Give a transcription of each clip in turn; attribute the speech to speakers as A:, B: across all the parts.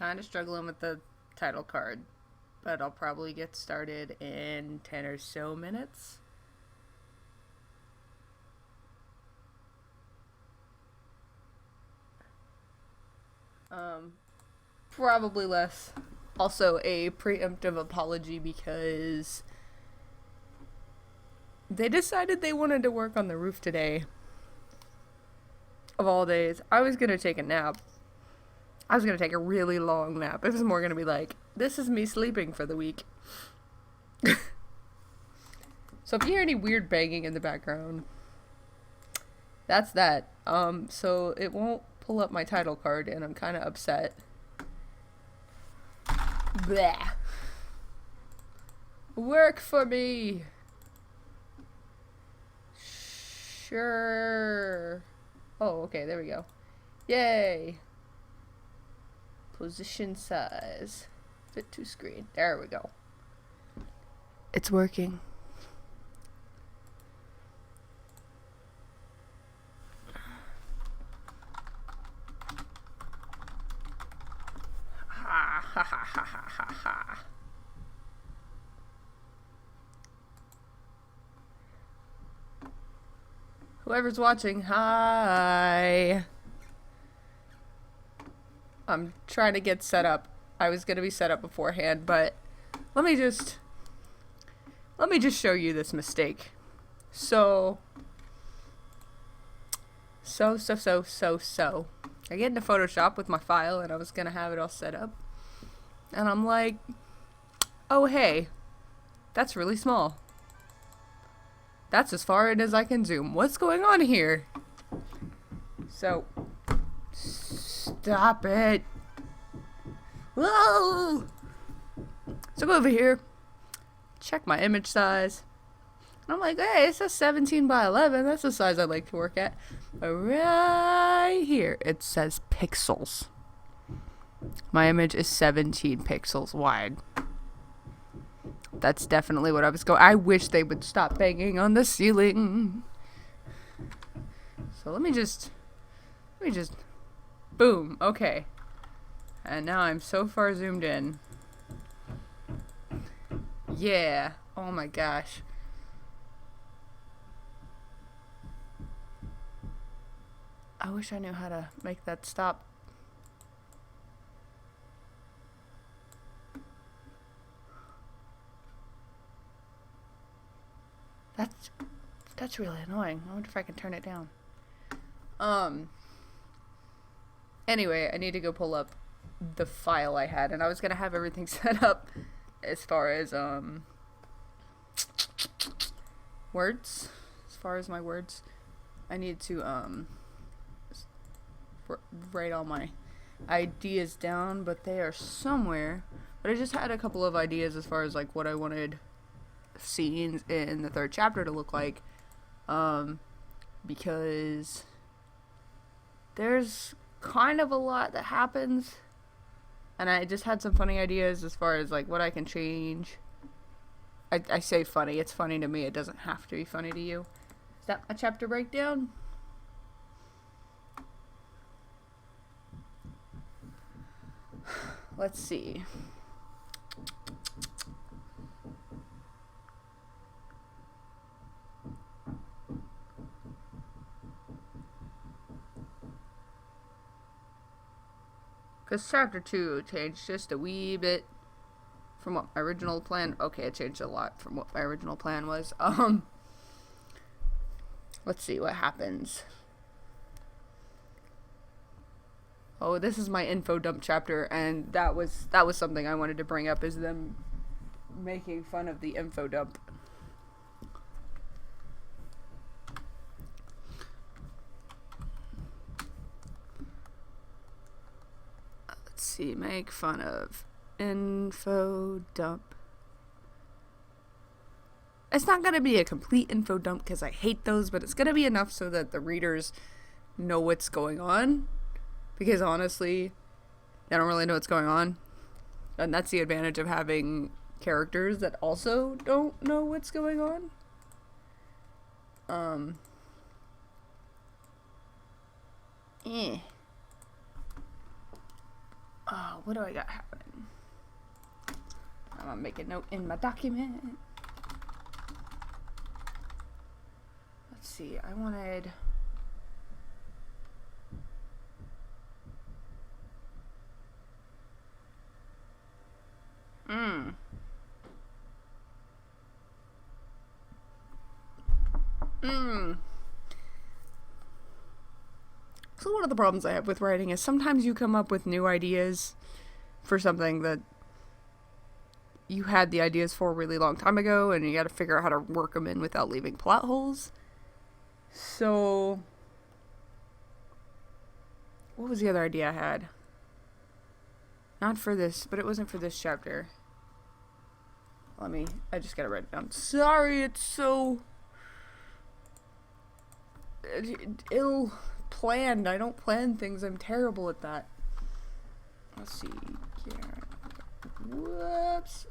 A: Kind of struggling with the title card, but I'll probably get started in 10 or so minutes. Probably less. Also, a preemptive apology because they decided they wanted to work on the roof today. Of all days, I was gonna take a nap. I was gonna take a really long nap. It was more gonna be like, this is me sleeping for the week. So if you hear any weird banging in the background, that's that. So it won't pull up my title card, and I'm kind of upset. Blah. Work for me. Sure. Oh, okay, there we go. Yay. Position size. Fit to screen. There we go. It's working. Ha ha ha ha ha ha ha. Whoever's watching, hi. I'm trying to get set up. I was gonna be set up beforehand, but let me just show you this mistake. So I get into Photoshop with my file, and I was gonna have it all set up, and I'm like, oh hey, that's really small. That's as far in as I can zoom. What's going on here? So, stop it. Whoa! So go over here, check my image size. And I'm like, hey, it says 17 by 11. That's the size I like to work at. But right here, it says pixels. My image is 17 pixels wide. That's definitely what I was going. I wish they would stop banging on the ceiling. So let me just, boom. Okay. And now I'm so far zoomed in. Yeah. Oh my gosh. I wish I knew how to make that stop. That's really annoying. I wonder if I can turn it down. Anyway, I need to go pull up the file I had, and I was gonna have everything set up as far as words. As far as my words, I need to write all my ideas down, but they are somewhere. But I just had a couple of ideas as far as like what I wanted scenes in the third chapter to look like, because there's kind of a lot that happens, and I just had some funny ideas as far as like what I can change. I say funny, it's funny to me, it doesn't have to be funny to you. Is that my chapter breakdown? Let's see. Because chapter 2 changed just a wee bit from what my original plan. Okay, it changed a lot from what my original plan was. Let's see what happens. Oh, this is my info dump chapter, and that was something I wanted to bring up, is them making fun of the info dump. Let's see, make fun of info dump. It's not going to be a complete info dump because I hate those, but it's going to be enough so that the readers know what's going on. Because honestly, they don't really know what's going on. And that's the advantage of having characters that also don't know what's going on. What do I got happening? I'm gonna make a note in my document. Let's see, I wanted... So one of the problems I have with writing is sometimes you come up with new ideas for something that you had the ideas for a really long time ago, and you got to figure out how to work them in without leaving plot holes. So, what was the other idea I had? Not for this, but it wasn't for this chapter. I just gotta write it down. Sorry, it's so ill planned. I don't plan things. I'm terrible at that. Let's see. Whoops.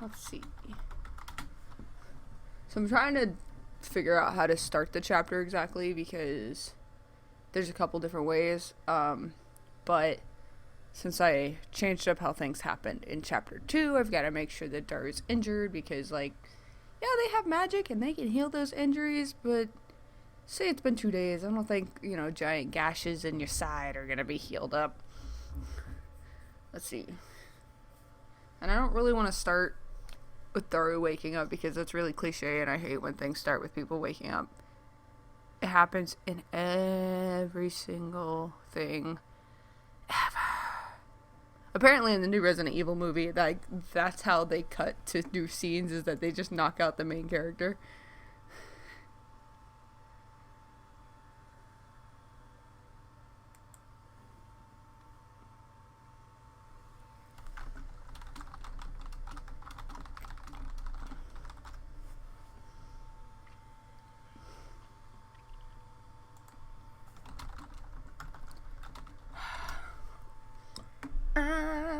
A: Let's see. So I'm trying to figure out how to start the chapter exactly because there's a couple different ways. But since I changed up how things happened in chapter 2, I've got to make sure that Dar is injured because, like, yeah, they have magic and they can heal those injuries, but say it's been 2 days, I don't think, giant gashes in your side are going to be healed up. Let's see. And I don't really want to start with Daru waking up because that's really cliche and I hate when things start with people waking up. It happens in every single thing ever. Apparently in the new Resident Evil movie, that's how they cut to new scenes, is that they just knock out the main character.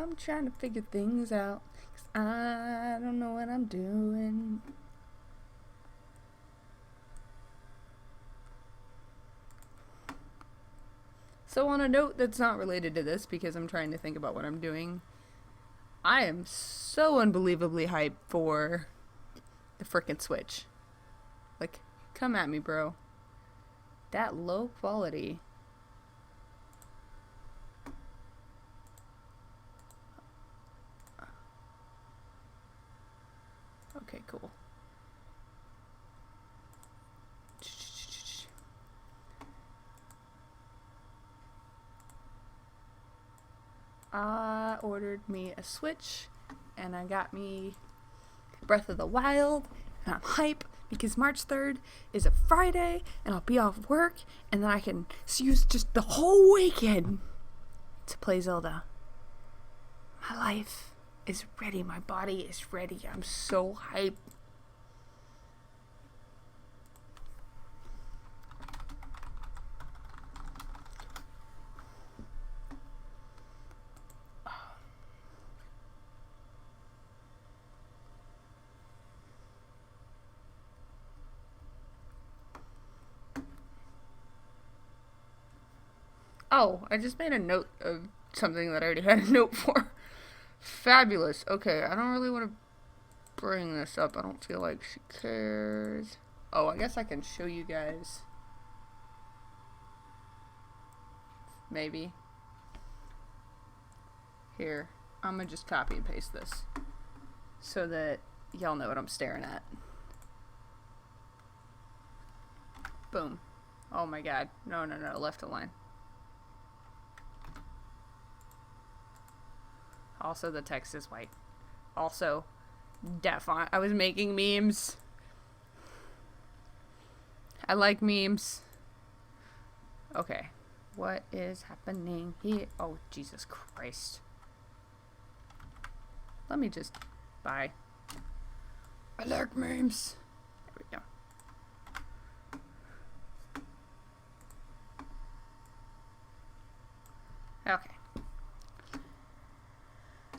A: I'm trying to figure things out, 'cause I don't know what I'm doing. So on a note that's not related to this, because I'm trying to think about what I'm doing, I am so unbelievably hyped for the frickin' Switch. Like, come at me, bro. That low quality. Okay, cool. I ordered me a Switch, and I got me Breath of the Wild, and I'm hype because March 3rd is a Friday, and I'll be off work, and then I can use just the whole weekend to play Zelda. My life is ready. My body is ready. I'm so hyped. Oh, I just made a note of something that I already had a note for. Fabulous. Okay, I don't really want to bring this up. I don't feel like she cares. Oh, I guess I can show you guys. Maybe. Here. I'm gonna just copy and paste this so that y'all know what I'm staring at. Boom. Oh my god. No, left a line. Also, the text is white. Also, I was making memes. I like memes. Okay. What is happening here? Oh, Jesus Christ. Let me just... Bye. I like memes. There we go.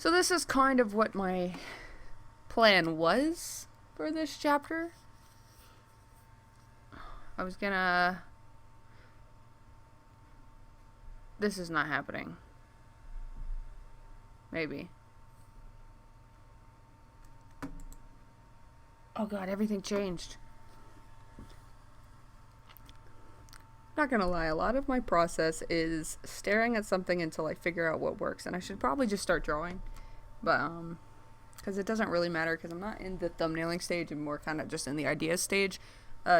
A: So this is kind of what my plan was for this chapter. I was gonna... This is not happening. Maybe. Oh god, everything changed. Not gonna lie, a lot of my process is staring at something until I figure out what works, and I should probably just start drawing. But, because it doesn't really matter, because I'm not in the thumbnailing stage, I'm more kind of just in the idea stage.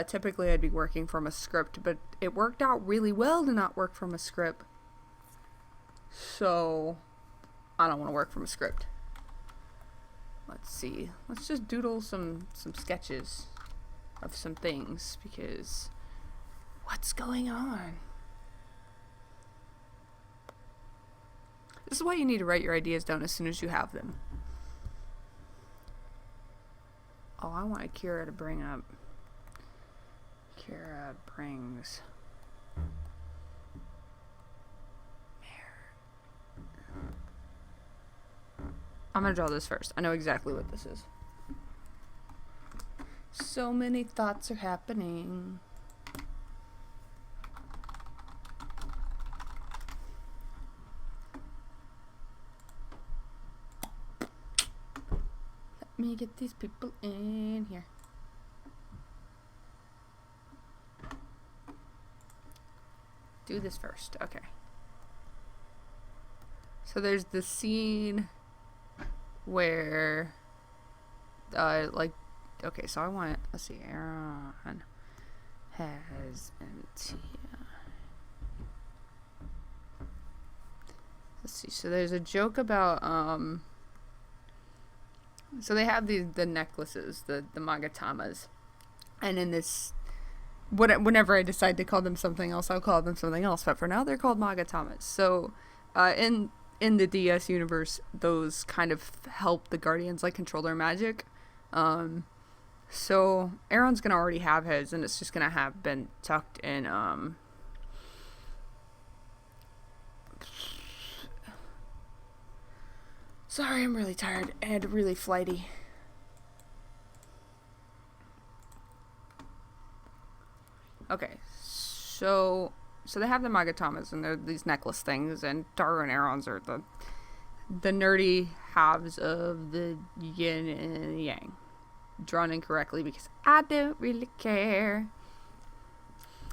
A: Typically I'd be working from a script, but it worked out really well to not work from a script. So, I don't want to work from a script. Let's see. Let's just doodle some sketches of some things, because what's going on? This is why you need to write your ideas down as soon as you have them. Oh, I want Kira to bring up. Kira brings. I'm gonna draw this first. I know exactly what this is. So many thoughts are happening. Let me get these people in here. Do this first. Okay. So there's the scene where like, okay, so I want, let's see, Aaron has Tia. Let's see, so there's a joke about so they have the necklaces, the magatamas, and in this, whenever I decide to call them something else, I'll call them something else, but for now they're called magatamas. So in the DS universe, those kind of help the Guardians like control their magic. So Aaron's gonna already have his, and it's just gonna have been tucked in sorry, I'm really tired and really flighty. Okay, so they have the magatamas, and they're these necklace things, and Daru and Aaron's are the nerdy halves of the yin and yang. Drawn incorrectly because I don't really care.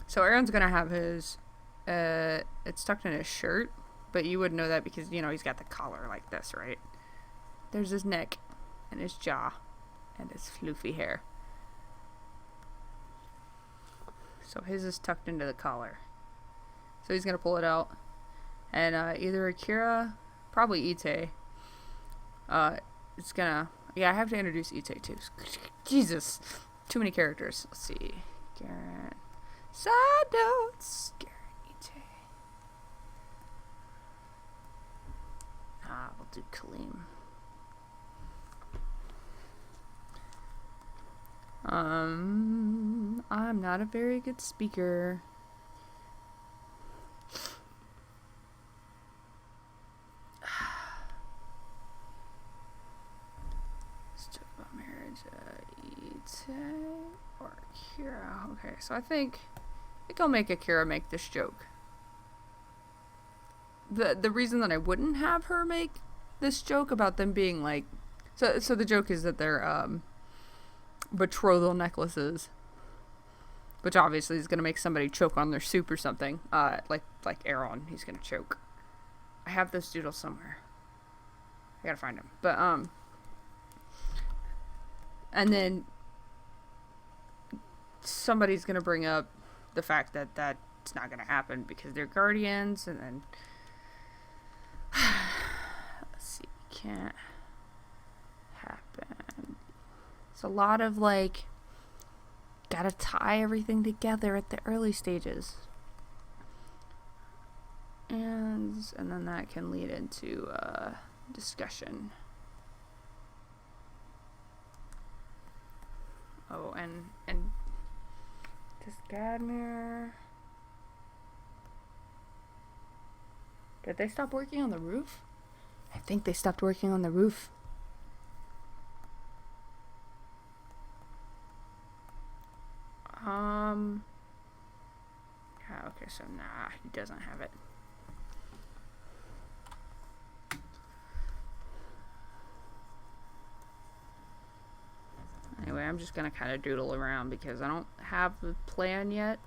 A: So Aaron's gonna have his, it's tucked in his shirt, but you wouldn't know that because, you know, he's got the collar like this, right? There's his neck, and his jaw, and his floofy hair. So his is tucked into the collar. So he's gonna pull it out, and either Akira, probably Ite, it's gonna, yeah, I have to introduce Ite too. Jesus, too many characters. Let's see, Garrett, side notes, Garrett, Ite. We'll do Kaleem. I'm not a very good speaker. Let's talk about marriage. Ite or Kira. Okay, so I think I'll make Akira make this joke. The reason that I wouldn't have her make this joke about them being like, so the joke is that they're betrothal necklaces, which obviously is gonna make somebody choke on their soup or something. Like Aaron, he's gonna choke. I have those doodles somewhere. I gotta find them. But and then somebody's gonna bring up the fact that that's not gonna happen because they're guardians, and then let's see, can't happen. It's a lot of like, gotta tie everything together at the early stages, and then that can lead into discussion. Oh, and this Gadmir, did they stop working on the roof? I think they stopped working on the roof. Yeah, okay, so nah, he doesn't have it. Anyway, I'm just gonna kind of doodle around because I don't have a plan yet.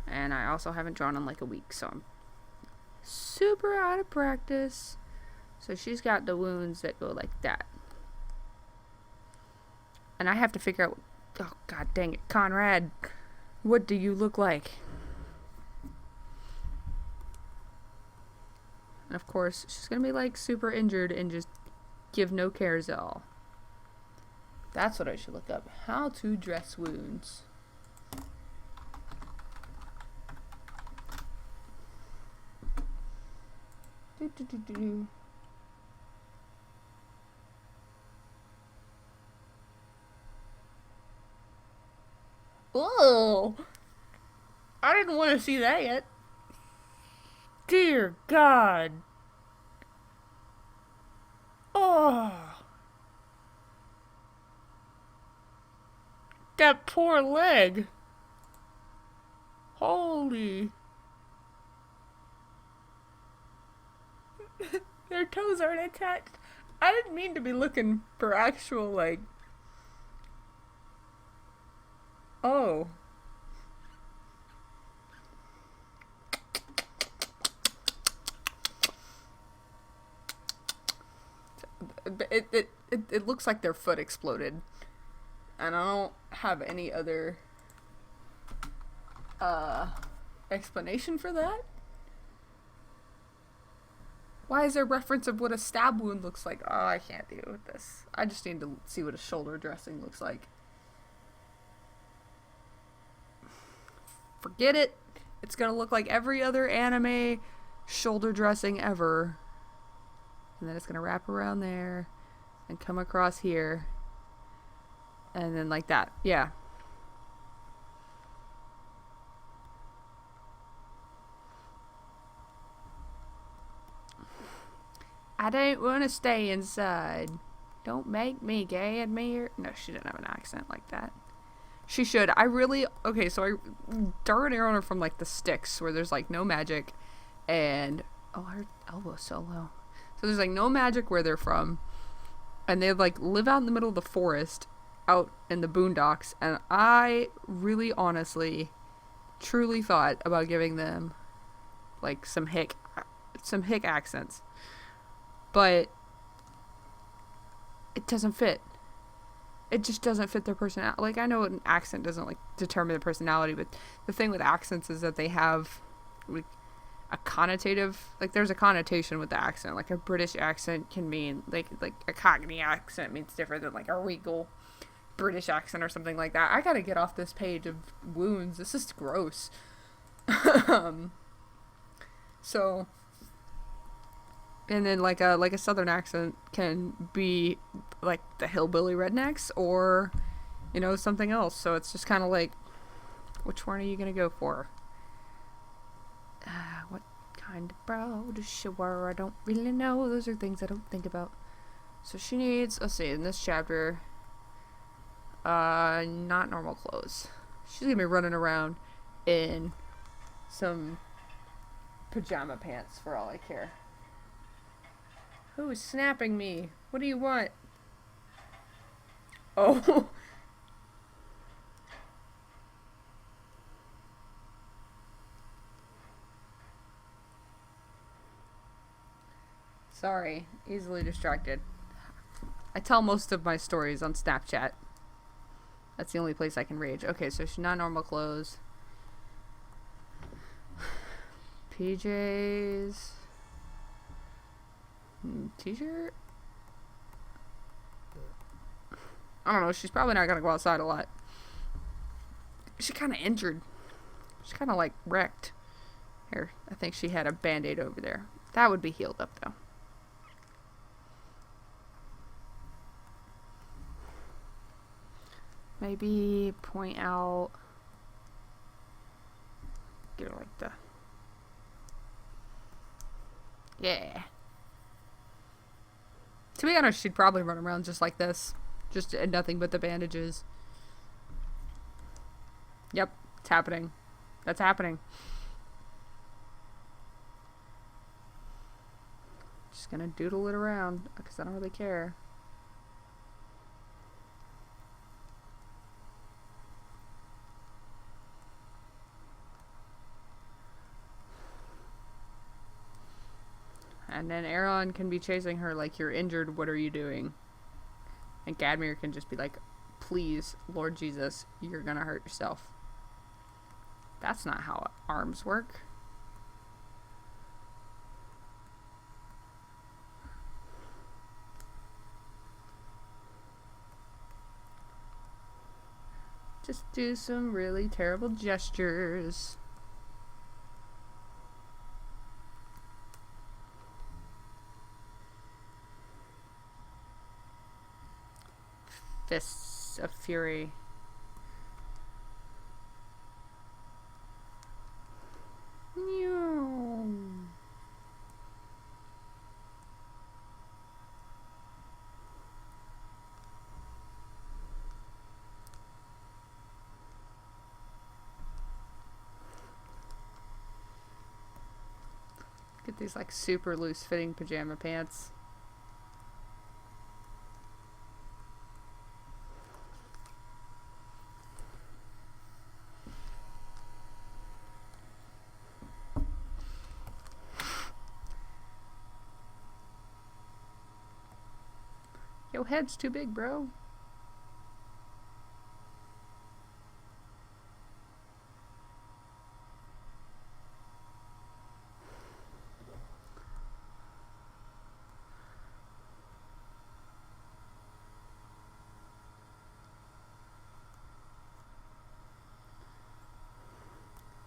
A: And I also haven't drawn in like a week, so I'm super out of practice. So she's got the wounds that go like that. And I have to figure out, oh god dang it, Conrad, what do you look like? And of course, she's gonna be like super injured and just give no cares at all. That's what I should look up. How to dress wounds. Whoa! I didn't want to see that yet. Dear God. Oh. That poor leg. Holy. Their toes aren't attached. I didn't mean to be looking for actual, like... Oh. It looks like their foot exploded. And I don't have any other explanation for that. Why is there reference of what a stab wound looks like? Oh, I can't deal with this. I just need to see what a shoulder dressing looks like. Forget it. It's gonna look like every other anime shoulder dressing ever. And then it's gonna wrap around there and come across here. And then like that. Yeah. I don't want to stay inside. Don't make me gay, Admir. No, she didn't have an accent like that. She should. I really... Okay, so I darted on her from, like, the sticks where there's, like, no magic. And... Oh, her elbow's so low. So there's, like, no magic where they're from. And they, like, live out in the middle of the forest. Out in the boondocks. And I really, honestly, truly thought about giving them, like, some hick accents. But it doesn't fit. It just doesn't fit their personality. Like, I know an accent doesn't, like, determine the personality, but the thing with accents is that they have, like, a connotative, like, there's a connotation with the accent. Like, a British accent can mean, like a Cockney accent means different than, like, a regal British accent or something like that. I gotta get off this page of wounds. This is gross. So... And then like a southern accent can be like the hillbilly rednecks or, you know, something else. So it's just kind of like, which one are you gonna go for? What kind of brow does she wear? I don't really know. Those are things I don't think about. So she needs, let's see, in this chapter, not normal clothes. She's gonna be running around in some pajama pants for all I care. Who is snapping me? What do you want? Oh. Sorry, easily distracted. I tell most of my stories on Snapchat. That's the only place I can rage. Okay, so she's not normal clothes. PJs. T-shirt? I don't know. She's probably not going to go outside a lot. She's kind of injured. She's kind of like wrecked. Here, I think she had a band-aid over there. That would be healed up though. Maybe point out... Get her like the... Yeah. To be honest, she'd probably run around just like this. Just nothing but the bandages. Yep, it's happening. That's happening. Just gonna doodle it around because I don't really care. And then Aaron can be chasing her like, you're injured, what are you doing? And Gadmir can just be like, please, Lord Jesus, you're gonna hurt yourself. That's not how arms work. Just do some really terrible gestures. Fists of Fury. Get these like super loose fitting pajama pants. Your head's too big, bro.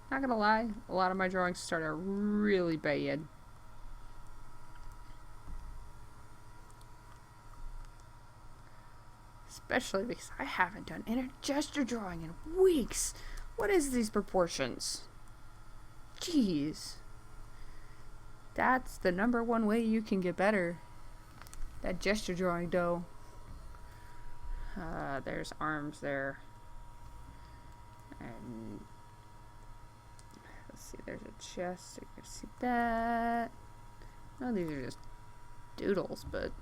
A: Not gonna lie, a lot of my drawings started really bad. Especially because I haven't done inner gesture drawing in weeks. What is these proportions? Jeez. That's the #1 way you can get better. That gesture drawing, though. There's arms there. And let's see, there's a chest. You can see that. No, these are just doodles, but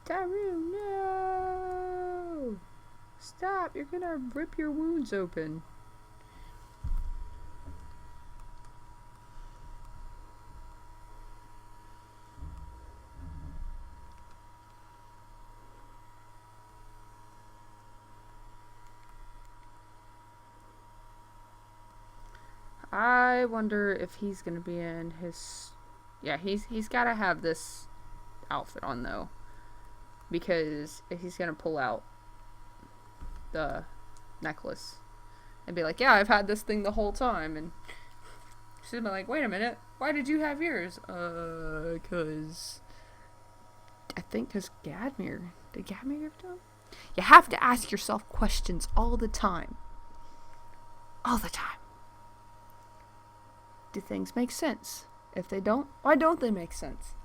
A: Tyrone, no! Stop, you're gonna rip your wounds open. I wonder if he's gonna be in his... Yeah, he's gotta have this outfit on, though. Because if he's gonna pull out the necklace and be like, yeah, I've had this thing the whole time, and she's gonna be like, wait a minute, why did you have yours? Cause I think cause Gadmir. Did Gadmir give it to him? You have to ask yourself questions all the time. All the time. Do things make sense? If they don't, why don't they make sense?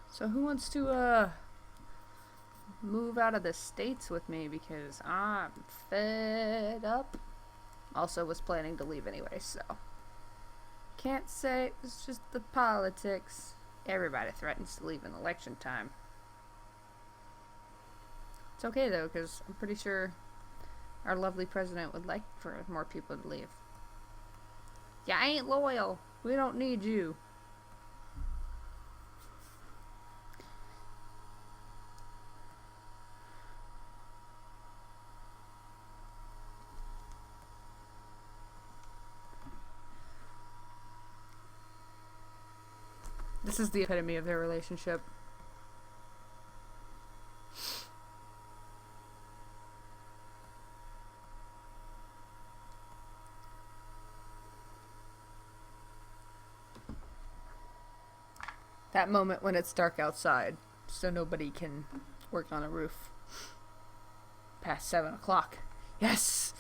A: So who wants to move out of the States with me, because I'm fed up. Also was planning to leave anyway, so can't say it's just the politics. Everybody threatens to leave in election time. It's okay though, because I'm pretty sure our lovely president would like for more people to leave. You ain't loyal. We don't need you. This is the epitome of their relationship. That moment when it's dark outside, so nobody can work on a roof past 7 o'clock. Yes!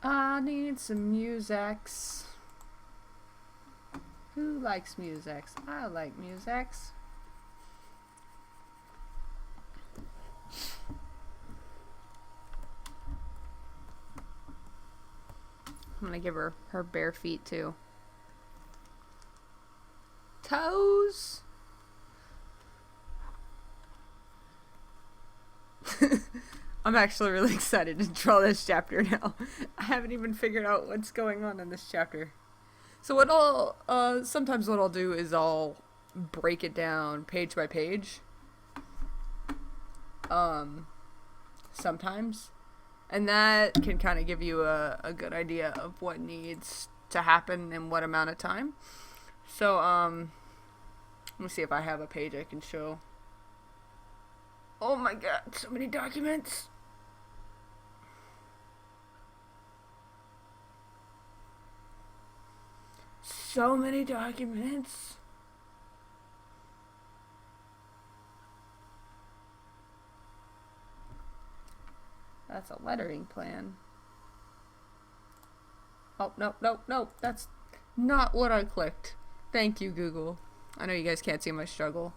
A: I need some Musex. Who likes Musex? I like Musex. I'm gonna give her her bare feet too. Toes. I'm actually really excited to draw this chapter now. I haven't even figured out what's going on in this chapter. So what sometimes what I'll do is I'll break it down page by page. Sometimes. And that can kind of give you a good idea of what needs to happen in what amount of time. So, let me see if I have a page I can show. Oh my god, so many documents. So many documents. That's a lettering plan. Oh, no, no, no. That's not what I clicked. Thank you, Google. I know you guys can't see my struggle.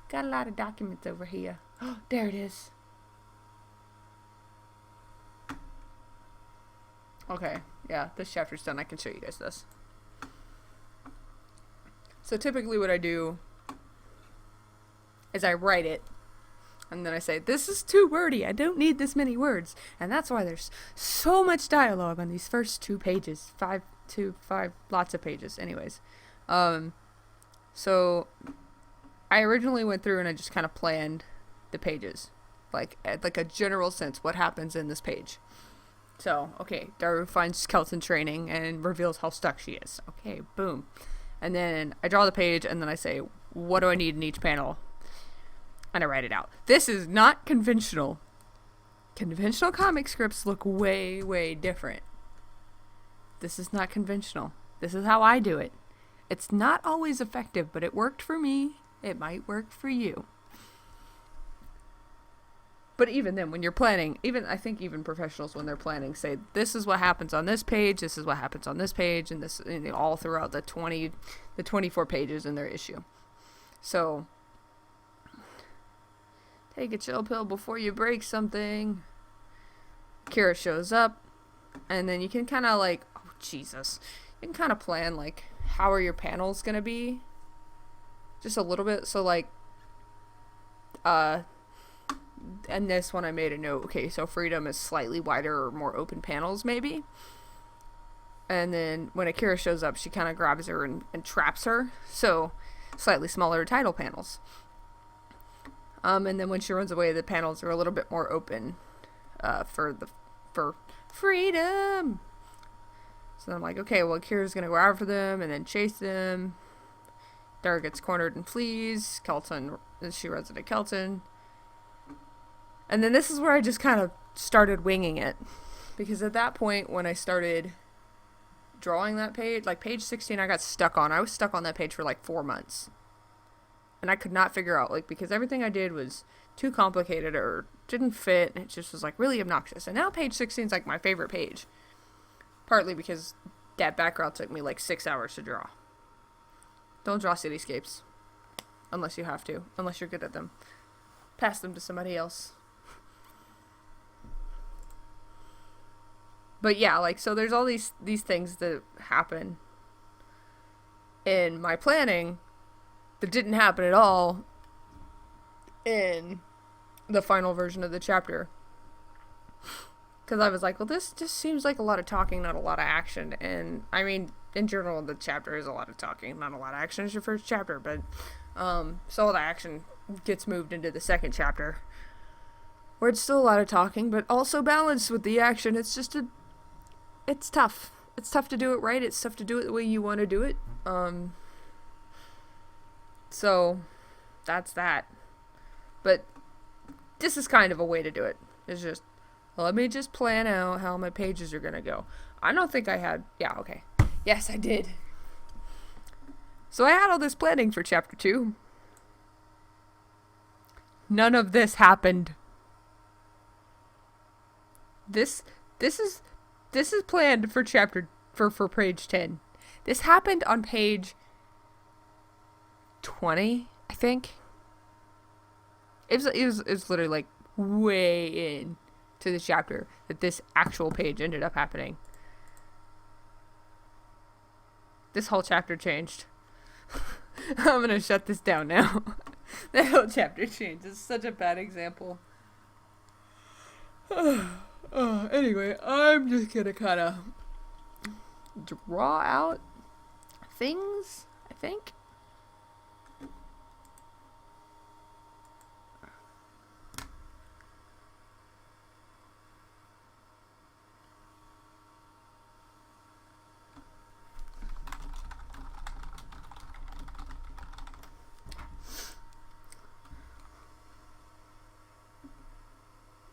A: Got a lot of documents over here. Oh, there it is. Okay, yeah, this chapter's done. I can show you guys this. So typically what I do is I write it, and then I say, this is too wordy. I don't need this many words. And that's why there's so much dialogue on these first 2 pages. 5, lots of pages. Anyways. So I originally went through and I just kind of planned the pages. Like a general sense, what happens in this page. So, okay, Daru finds skeleton training and reveals how stuck she is. Okay, boom. And then I draw the page and then I say, what do I need in each panel? And I write it out. This is not conventional. Conventional comic scripts look way, way different. This is not conventional. This is how I do it. It's not always effective, but it worked for me. It might work for you. But even then, when you're planning, I think even professionals, when they're planning, say, this is what happens on this page, this is what happens on this page, and this, and all throughout the 24 pages in their issue. So, take a chill pill before you break something. Kira shows up, and then you can kind of like, oh Jesus, you can kind of plan like, how are your panels gonna be? Just a little bit. So like, and this one I made a note. Okay, so Freedom is slightly wider or more open panels maybe. And then when Akira shows up, she kind of grabs her and traps her. So slightly smaller title panels. And then when she runs away, the panels are a little bit more open for Freedom. So I'm like, okay, well, Akira's going to go after them and then chase them. Dara gets cornered and flees. Kelton, she runs into Kelton. And then this is where I just kind of started winging it. Because at that point, when I started drawing that page, like page 16 I got stuck on. I was stuck on that page for like 4 months. And I could not figure out, like, because everything I did was too complicated or didn't fit. And it just was like really obnoxious. And now page 16 is like my favorite page. Partly because that background took me like 6 hours to draw. Don't draw cityscapes. Unless you have to. Unless you're good at them. Pass them to somebody else. But yeah, like, so there's all these things that happen. in my planning that didn't happen at all in the final version of the chapter. Because I was like, well, this just seems like a lot of talking, not a lot of action. And, I mean, in general, the chapter is a lot of talking, not a lot of action. It's your first chapter, but, so all the action gets moved into the second chapter, where it's still a lot of talking, but also balanced with the action. It's just it's tough. It's tough to do it right. It's tough to do it the way you want to do it. So, that's that. But, this is kind of a way to do it. It's just, let me just plan out how my pages are gonna go. I don't think I had... Yeah, okay. Yes, I did. So I had all this planning for chapter 2. None of this happened. This is planned for for page 10. This happened on page 20, I think. It was literally like way in to the chapter that this actual page ended up happening. This whole chapter changed. I'm gonna shut this down now. That whole chapter changed. It's such a bad example. Anyway, I'm just gonna kind of draw out things, I think.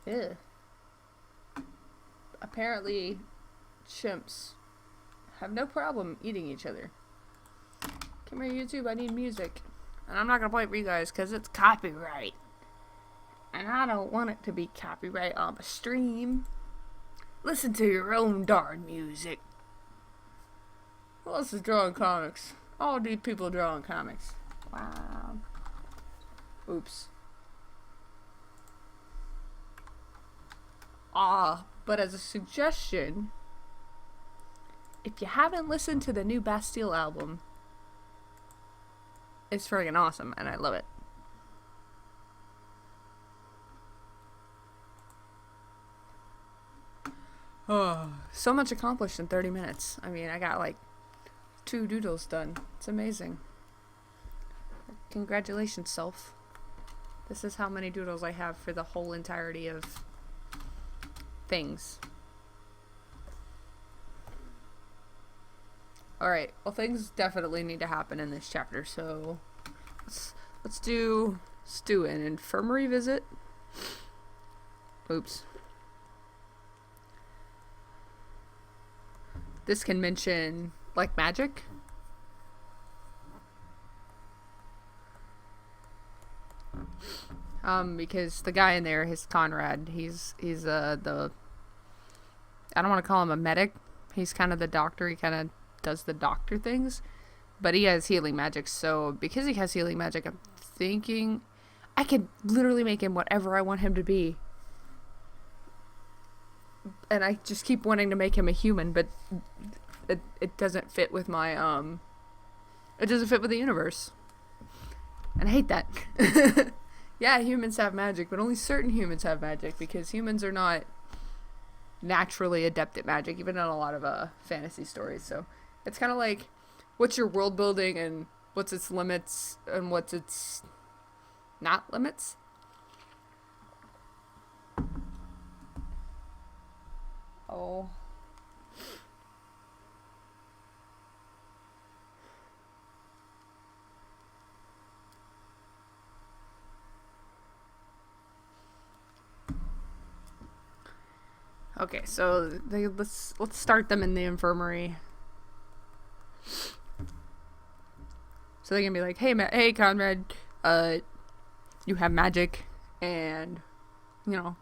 A: Ew. Apparently, chimps have no problem eating each other. Come here, YouTube, I need music. And I'm not gonna play it for you guys because it's copyright. And I don't want it to be copyright on the stream. Listen to your own darn music. Who else is drawing comics? All these people drawing comics. Wow. Oops. But as a suggestion, if you haven't listened to the new Bastille album, it's friggin' awesome, and I love it. Oh, so much accomplished in 30 minutes. I mean, I got like 2 doodles done. It's amazing. Congratulations, self. This is how many doodles I have for the whole entirety of things. Alright, well, things definitely need to happen in this chapter, so let's do an infirmary visit. Oops. This can mention like magic. Because the guy in there, his Conrad, he's the, I don't want to call him a medic. He's kind of the doctor. He kind of does the doctor things, but he has healing magic. So because he has healing magic, I'm thinking I could literally make him whatever I want him to be. And I just keep wanting to make him a human, but it doesn't fit with my, it doesn't fit with the universe. And I hate that. Yeah, humans have magic, but only certain humans have magic, because humans are not naturally adept at magic, even in a lot of fantasy stories. So it's kind of like, what's your world building and what's its limits and what's its not limits? Oh. Okay, so let's start them in the infirmary. So they can be like, hey Conrad, you have magic, and you know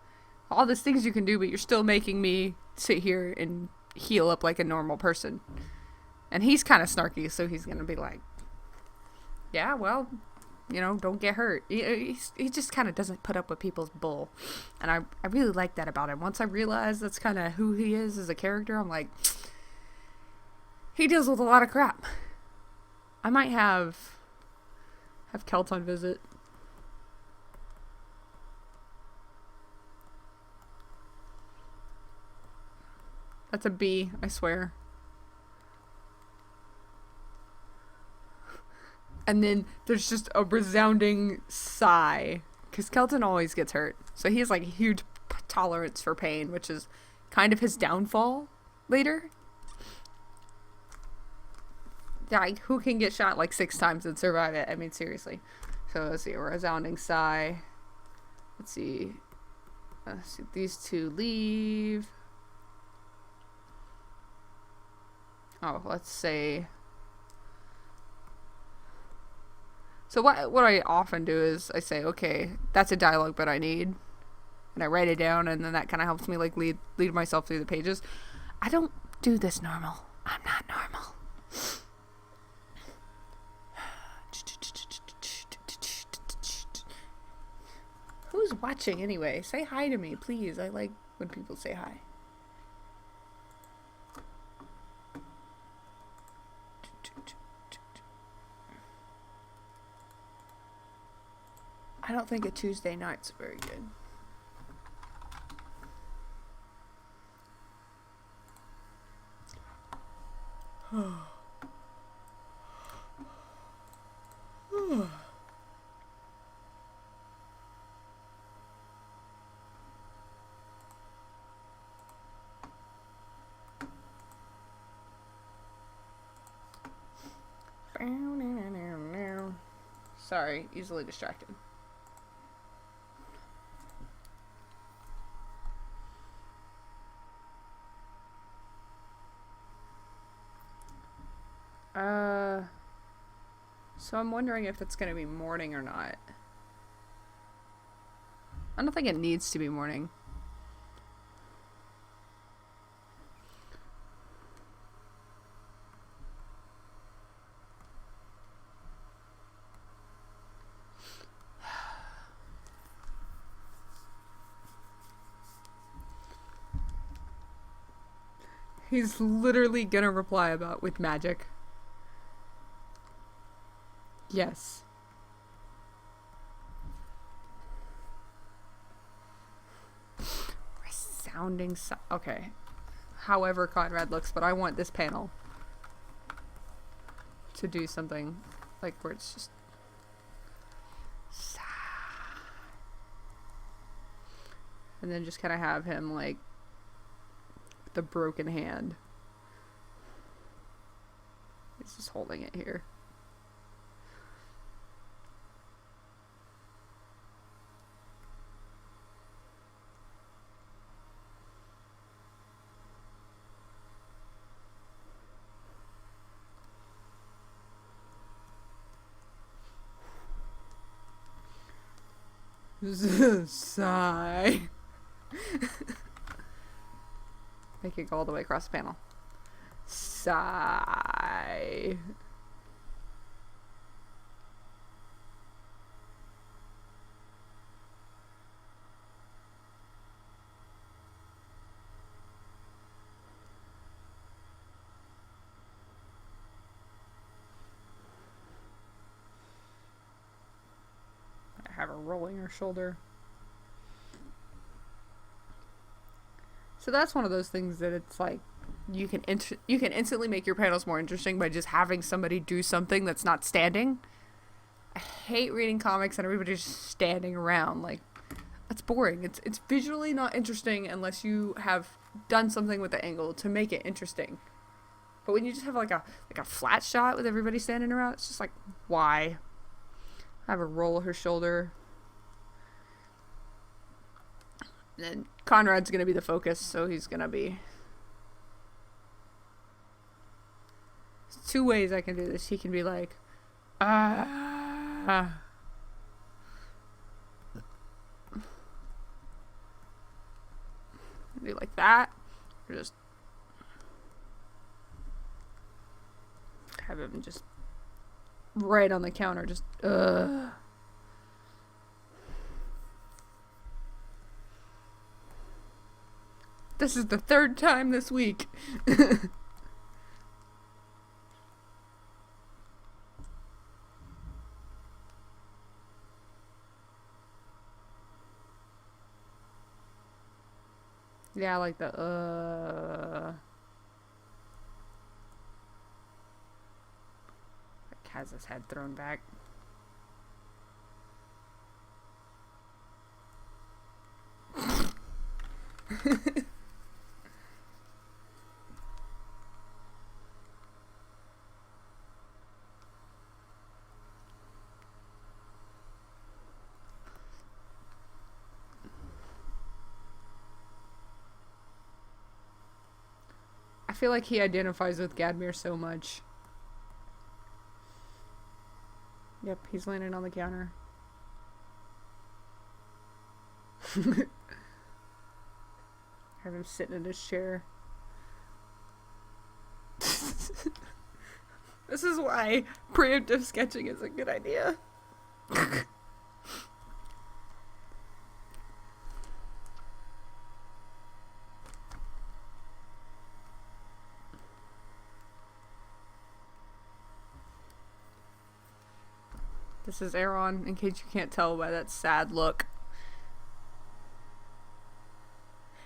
A: all these things you can do, but you're still making me sit here and heal up like a normal person. And he's kind of snarky, so he's gonna be like, yeah, well, you know, don't get hurt. He just kind of doesn't put up with people's bull. And I really like that about him. Once I realized that's kind of who he is as a character, I'm like, he deals with a lot of crap. I might have Kelt on visit. That's a B, I swear. And then there's just a resounding sigh. Because Kelton always gets hurt. So he has like a huge tolerance for pain, which is kind of his downfall later. Yeah, like, who can get shot like 6 times and survive it? I mean, seriously. So let's see, a resounding sigh. Let's see. These two leave. Oh, let's say. So what I often do is I say, okay, that's a dialogue bit I need, and I write it down, and then that kind of helps me like lead myself through the pages. I don't do this normal. I'm not normal. Who's watching anyway? Say hi to me, please. I like when people say hi. I don't think a Tuesday night's very good. Sorry, easily distracted. So I'm wondering if it's going to be morning or not. I don't think it needs to be morning. He's literally gonna reply about with magic. Yes. Resounding okay. However Conrad looks, but I want this panel to do something like where it's just and then just kind of have him like the broken hand. He's just holding it here. Sigh. Make it go all the way across the panel. Sigh. I have her rolling her shoulder. So that's one of those things that it's like you can instantly make your panels more interesting by just having somebody do something that's not standing. I hate reading comics and everybody's just standing around. Like, that's boring. It's visually not interesting unless you have done something with the angle to make it interesting. But when you just have like a flat shot with everybody standing around, it's just like, why? Have her roll her shoulder. And then Conrad's gonna be the focus, so he's gonna be. There's 2 ways I can do this. He can be like, do like that, or just have him just right on the counter, just This is the 3rd time this week. Yeah, I like the has his head thrown back. I feel like he identifies with Gadmir so much. Yep, he's landing on the counter. Have him sitting in his chair. This is why preemptive sketching is a good idea. This is Aaron, in case you can't tell by that sad look.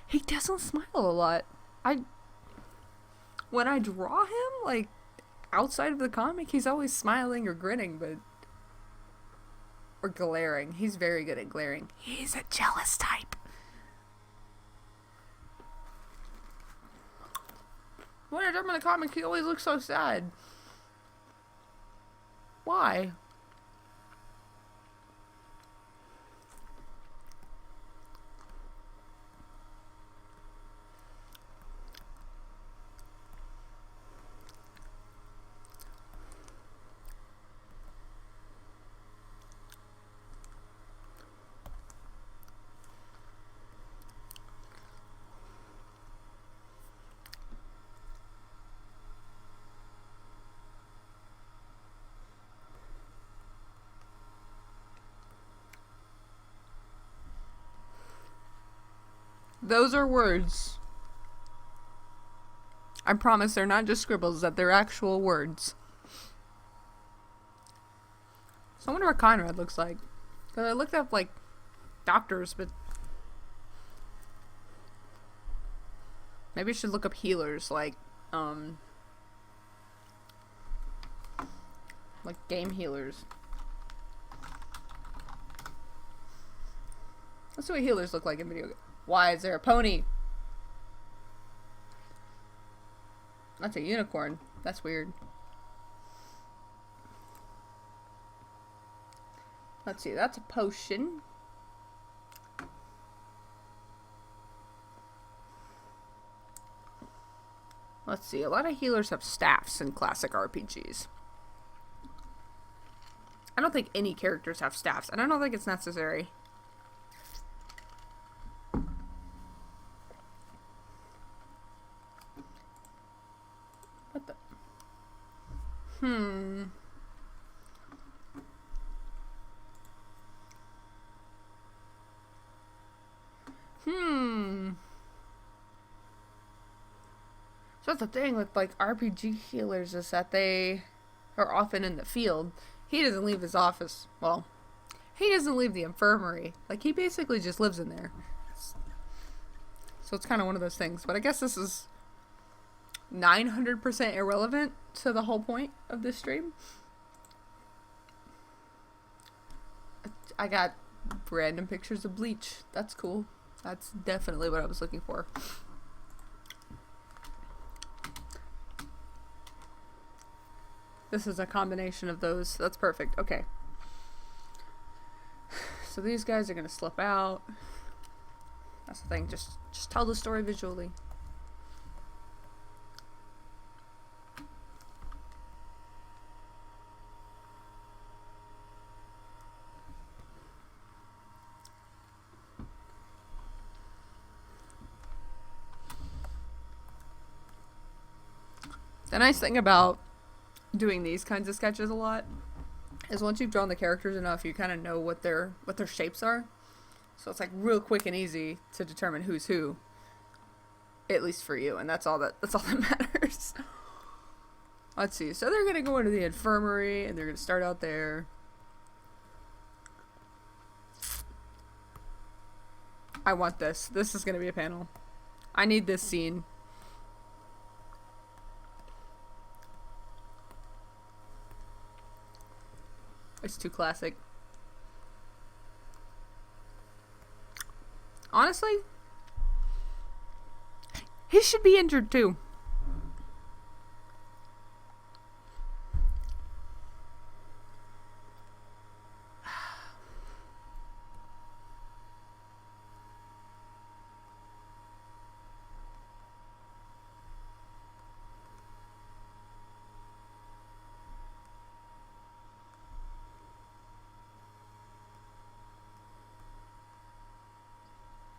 A: He doesn't smile a lot. When I draw him, like, outside of the comic, he's always smiling or grinning, but... Or glaring. He's very good at glaring. He's a jealous type. When I draw him in the comic, he always looks so sad. Why? Those are words. I promise they're not just scribbles, that they're actual words. So I wonder what Conrad looks like. Because I looked up, like, doctors, but... Maybe I should look up healers, like game healers. Let's see what healers look like in video games. Why is there a pony? That's a unicorn. That's weird. Let's see, that's a potion. Let's see, a lot of healers have staffs in classic RPGs. I don't think any characters have staffs, and I don't think it's necessary. What the? So that's the thing with, like, RPG healers is that they are often in the field. He doesn't leave his office. Well, he doesn't leave the infirmary. Like, he basically just lives in there. So it's kind of one of those things. But I guess this is 900% irrelevant to the whole point of this stream. I got random pictures of bleach. That's cool. That's definitely what I was looking for. This is a combination of those. That's perfect. Okay. So these guys are going to slip out. That's the thing. Just tell the story visually. The nice thing about doing these kinds of sketches a lot is once you've drawn the characters enough, you kind of know what their shapes are. So it's like real quick and easy to determine who's who, at least for you, and that's all that matters. Let's see. So they're gonna go into the infirmary and they're gonna start out there. I want this. This is gonna be a panel. I need this scene. It's too classic. Honestly, he should be injured too.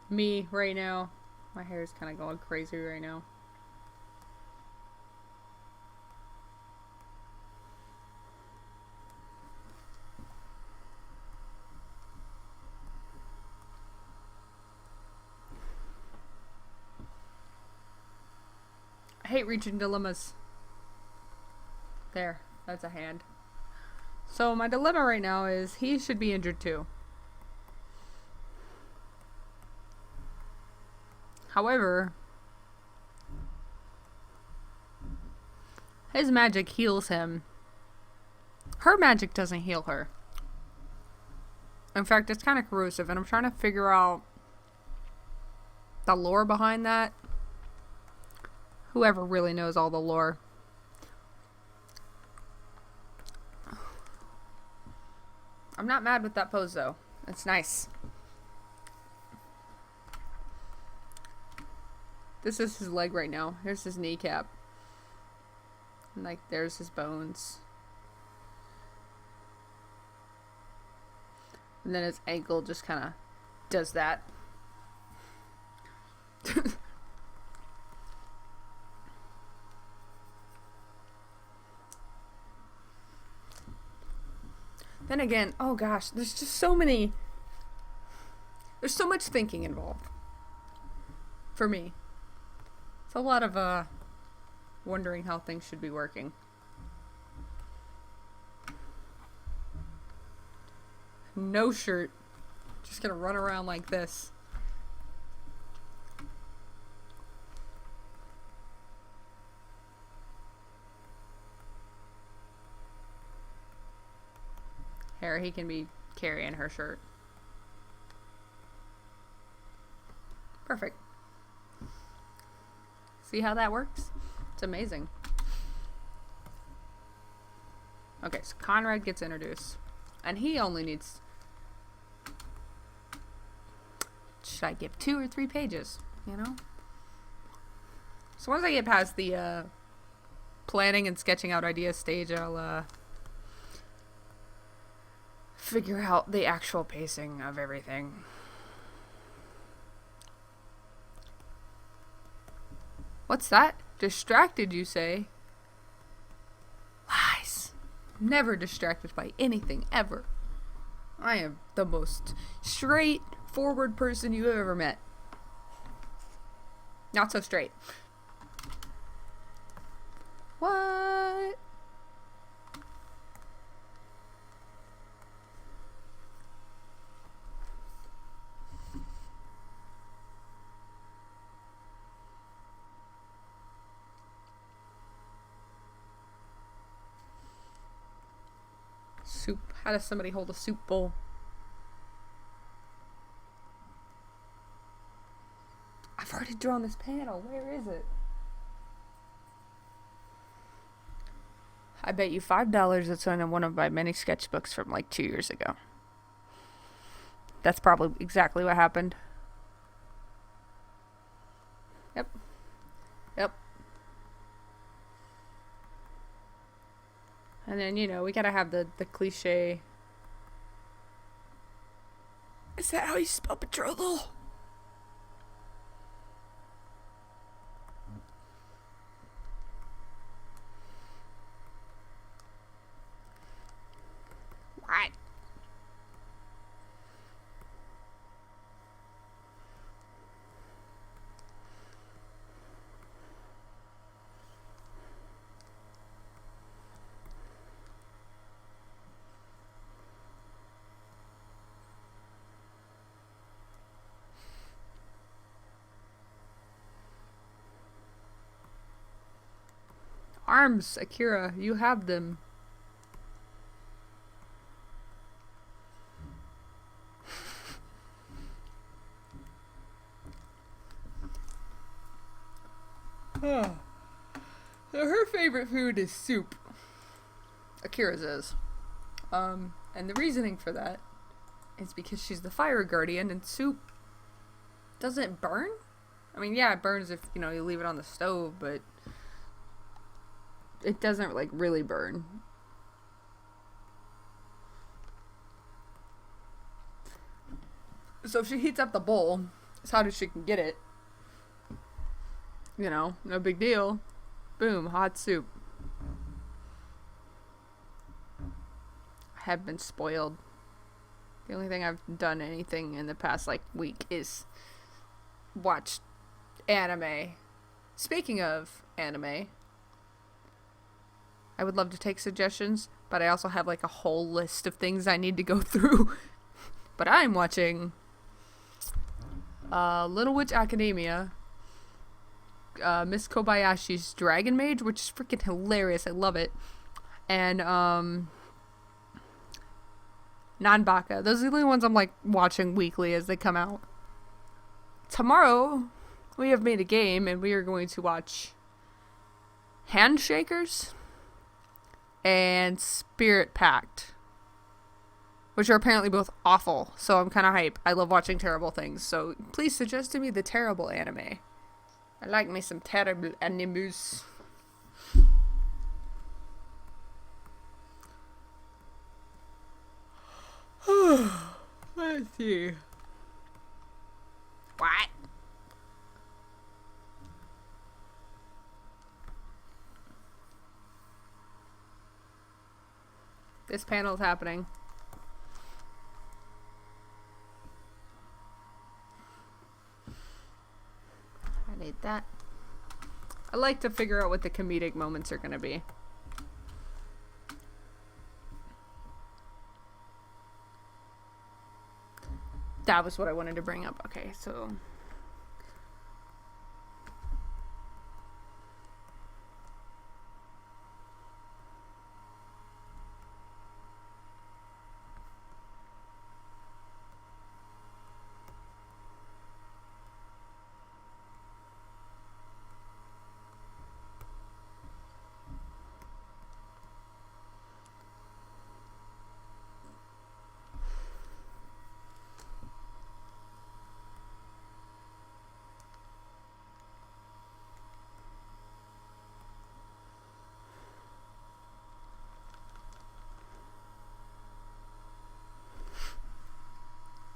A: Me right now. My hair is kind of going crazy right now. I hate reaching dilemmas. There, that's a hand. So my dilemma right now is he should be injured too. However, his magic heals him. Her magic doesn't heal her. In fact, it's kind of corrosive, and I'm trying to figure out the lore behind that. Whoever really knows all the lore. I'm not mad with that pose, though. It's nice. This is his leg right now. Here's his kneecap. And, like, there's his bones. And then his ankle just kind of does that. Then again, oh gosh, there's just so many. There's so much thinking involved. For me. It's a lot of wondering how things should be working. No shirt. Just gonna run around like this. Here, he can be carrying her shirt. Perfect. See how that works? It's amazing. Okay, so Conrad gets introduced. And he only needs... Should I give 2 or 3 pages? You know? So once I get past the planning and sketching out ideas stage, I'll figure out the actual pacing of everything. What's that? Distracted, you say? Lies. Never distracted by anything, ever. I am the most straightforward person you have ever met. Not so straight. What? Soup. How does somebody hold a soup bowl? I've already drawn this panel. Where is it? I bet you $5 it's in one of my many sketchbooks from like 2 years ago. That's probably exactly what happened. Yep. Yep. And then, you know, we gotta have the cliche. Is that how you spell betrothal? What? arms, Akira. You have them. So her favorite food is soup. Akira's is. And the reasoning for that is because she's the fire guardian and soup doesn't burn. I mean, yeah, it burns if, you leave it on the stove, but it doesn't, like, really burn. So if she heats up the bowl as hot as she can get it, no big deal. Boom, hot soup. I have been spoiled. The only thing I've done anything in the past, week is watch anime. Speaking of anime, I would love to take suggestions, but I also have, a whole list of things I need to go through. But I'm watching Little Witch Academia, Miss Kobayashi's Dragon Mage, which is freaking hilarious. I love it. And Nanbaka. Those are the only ones I'm watching weekly as they come out. Tomorrow we have made a game and we are going to watch Handshakers and Spirit Pact, which are apparently both awful. So I'm kind of hype. I love watching terrible things. So please suggest to me the terrible anime. I like me some terrible animes. Let's see. What? This panel's happening. I need that. I like to figure out what the comedic moments are going to be. That was what I wanted to bring up. Okay, so...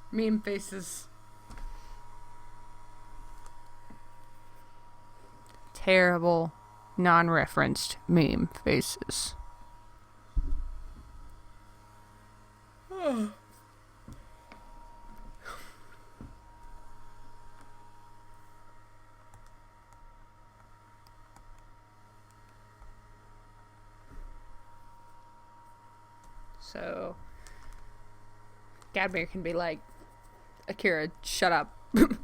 A: Meme faces. Terrible, non-referenced meme faces. So, Gadmir can be like, Akira, shut up. And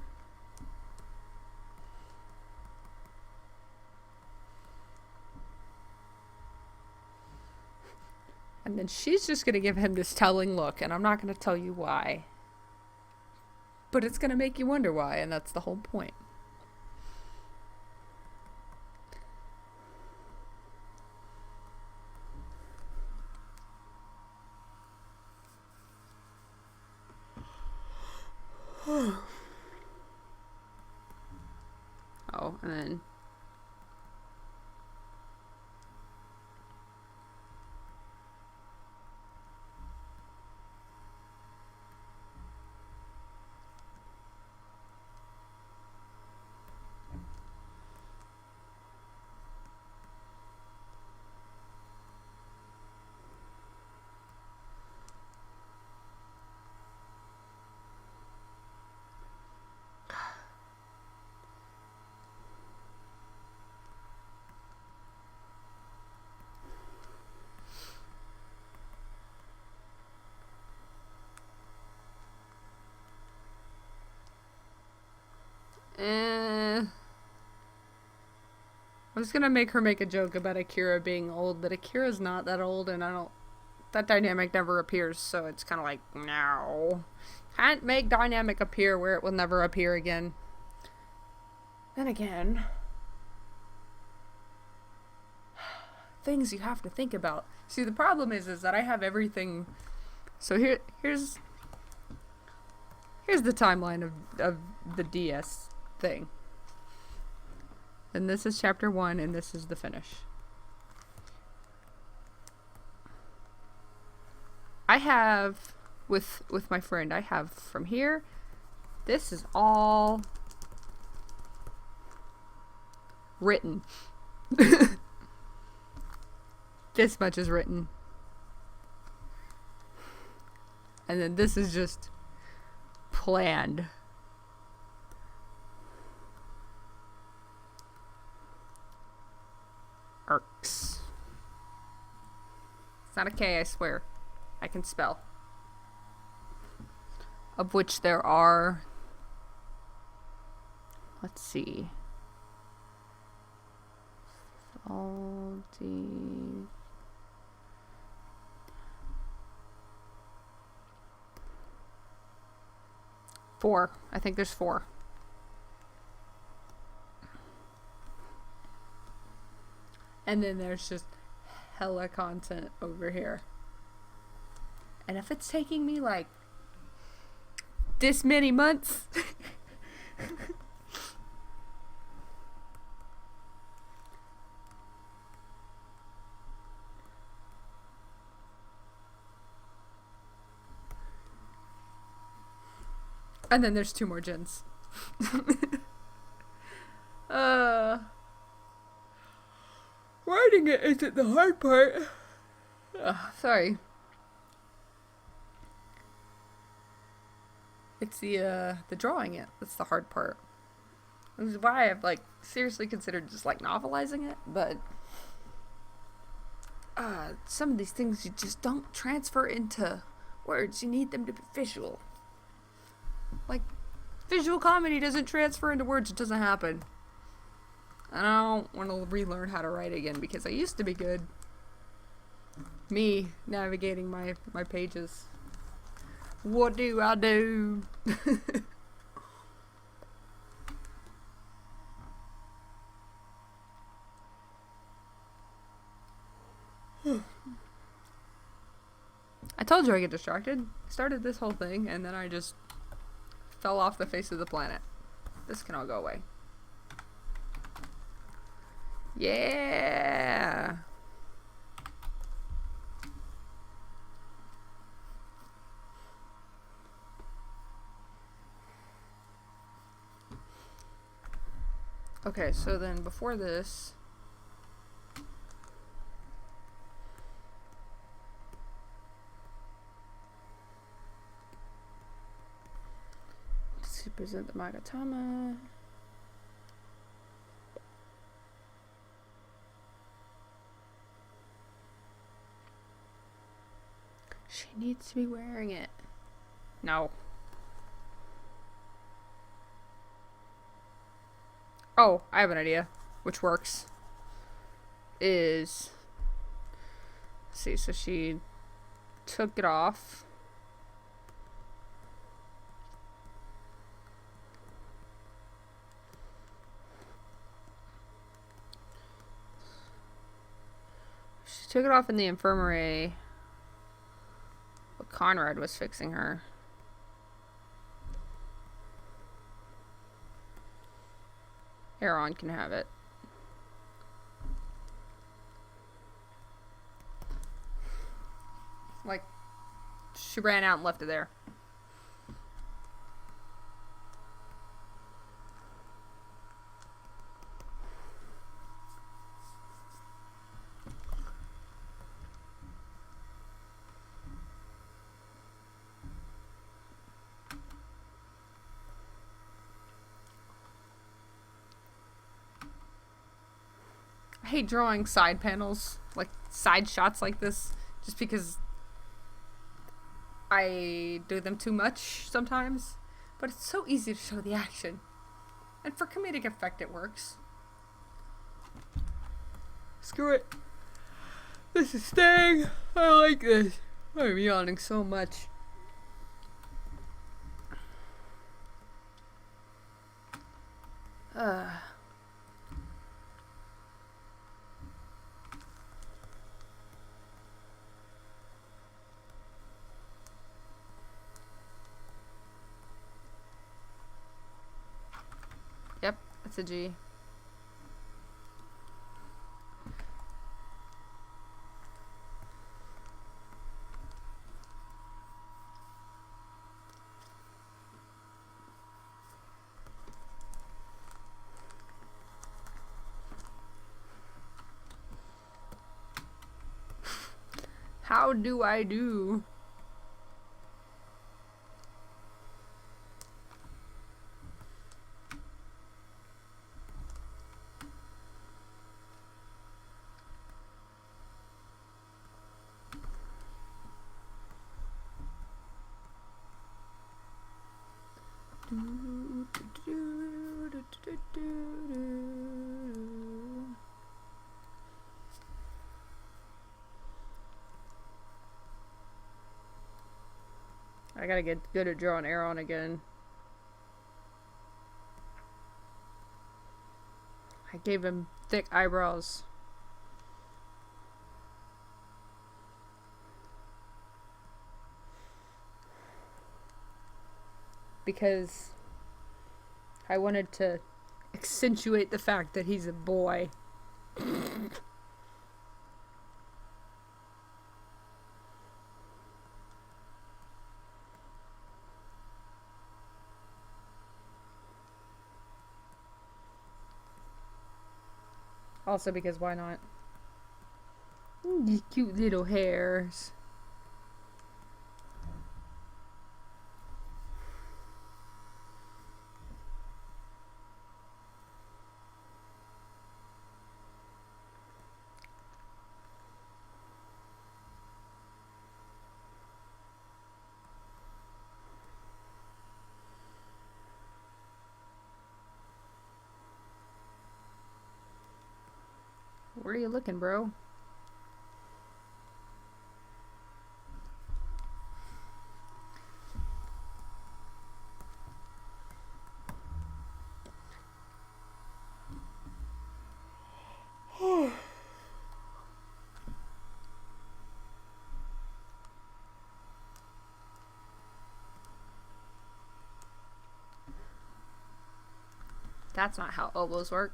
A: then she's just going to give him this telling look, and I'm not going to tell you why. But it's going to make you wonder why, and that's the whole point. Oh, and then... was gonna make her make a joke about Akira being old, but Akira's not that old, and that dynamic never appears, so it's kind of like, no. Can't make dynamic appear where it will never appear again. Then again, things you have to think about. See, the problem is that I have everything. So here's the timeline of the DS thing. And this is chapter 1, and this is the finish. I have, with my friend, I have from here, this is all written. This much is written. And then this is just planned. Arcs. It's not a K, I swear. I can spell. Of which there are, let's see, 4. I think there's 4. And then there's just hella content over here. And if it's taking me like this many months, and then there's 2 more gens. Writing it isn't the hard part. Sorry. It's the drawing it that's the hard part. This is why I've like seriously considered just like novelizing it, but some of these things you just don't transfer into words. You need them to be visual. Like visual comedy doesn't transfer into words. It doesn't happen. And I don't want to relearn how to write again because I used to be good. Me navigating my pages. What do I do? I told you I get distracted. Started this whole thing and then I just fell off the face of the planet. This can all go away. Yeah. Okay, so then before this, let's present the Magatama. She needs to be wearing it. No. Oh, I have an idea, which works. Let's see, so she took it off. She took it off in the infirmary. But Conrad was fixing her. Aaron can have it. Like, she ran out and left it there. I hate drawing side panels, like side shots like this, just because I do them too much sometimes. But it's so easy to show the action. And for comedic effect it works. Screw it. This is staying. I like this. I'm yawning so much. Yep, that's a G. How do I do? I gotta get good at drawing Aaron again. I gave him thick eyebrows. Because I wanted to accentuate the fact that he's a boy. Also because why not? These cute little hairs. Where are you looking, bro? That's not how elbows work.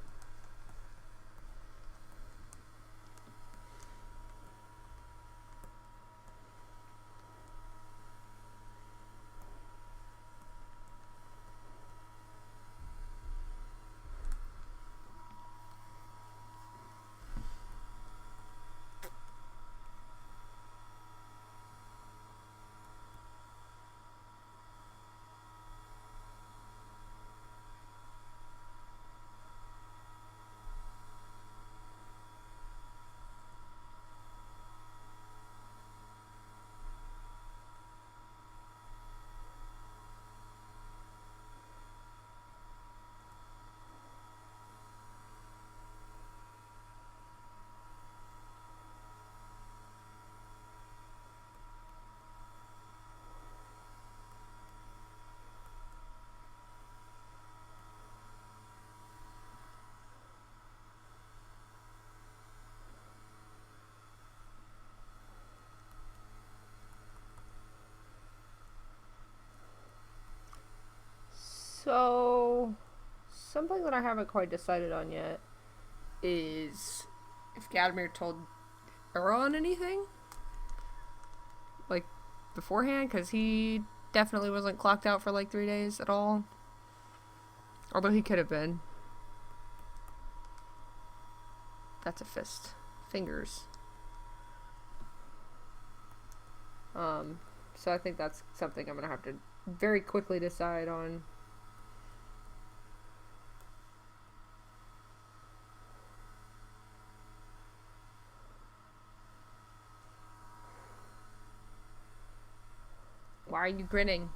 A: So, something that I haven't quite decided on yet is if Gadamir told Aaron anything, like, beforehand, because he definitely wasn't clocked out for like 3 days at all. Although he could have been. That's a fist. Fingers. So I think that's something I'm gonna have to very quickly decide on. Why are you grinning?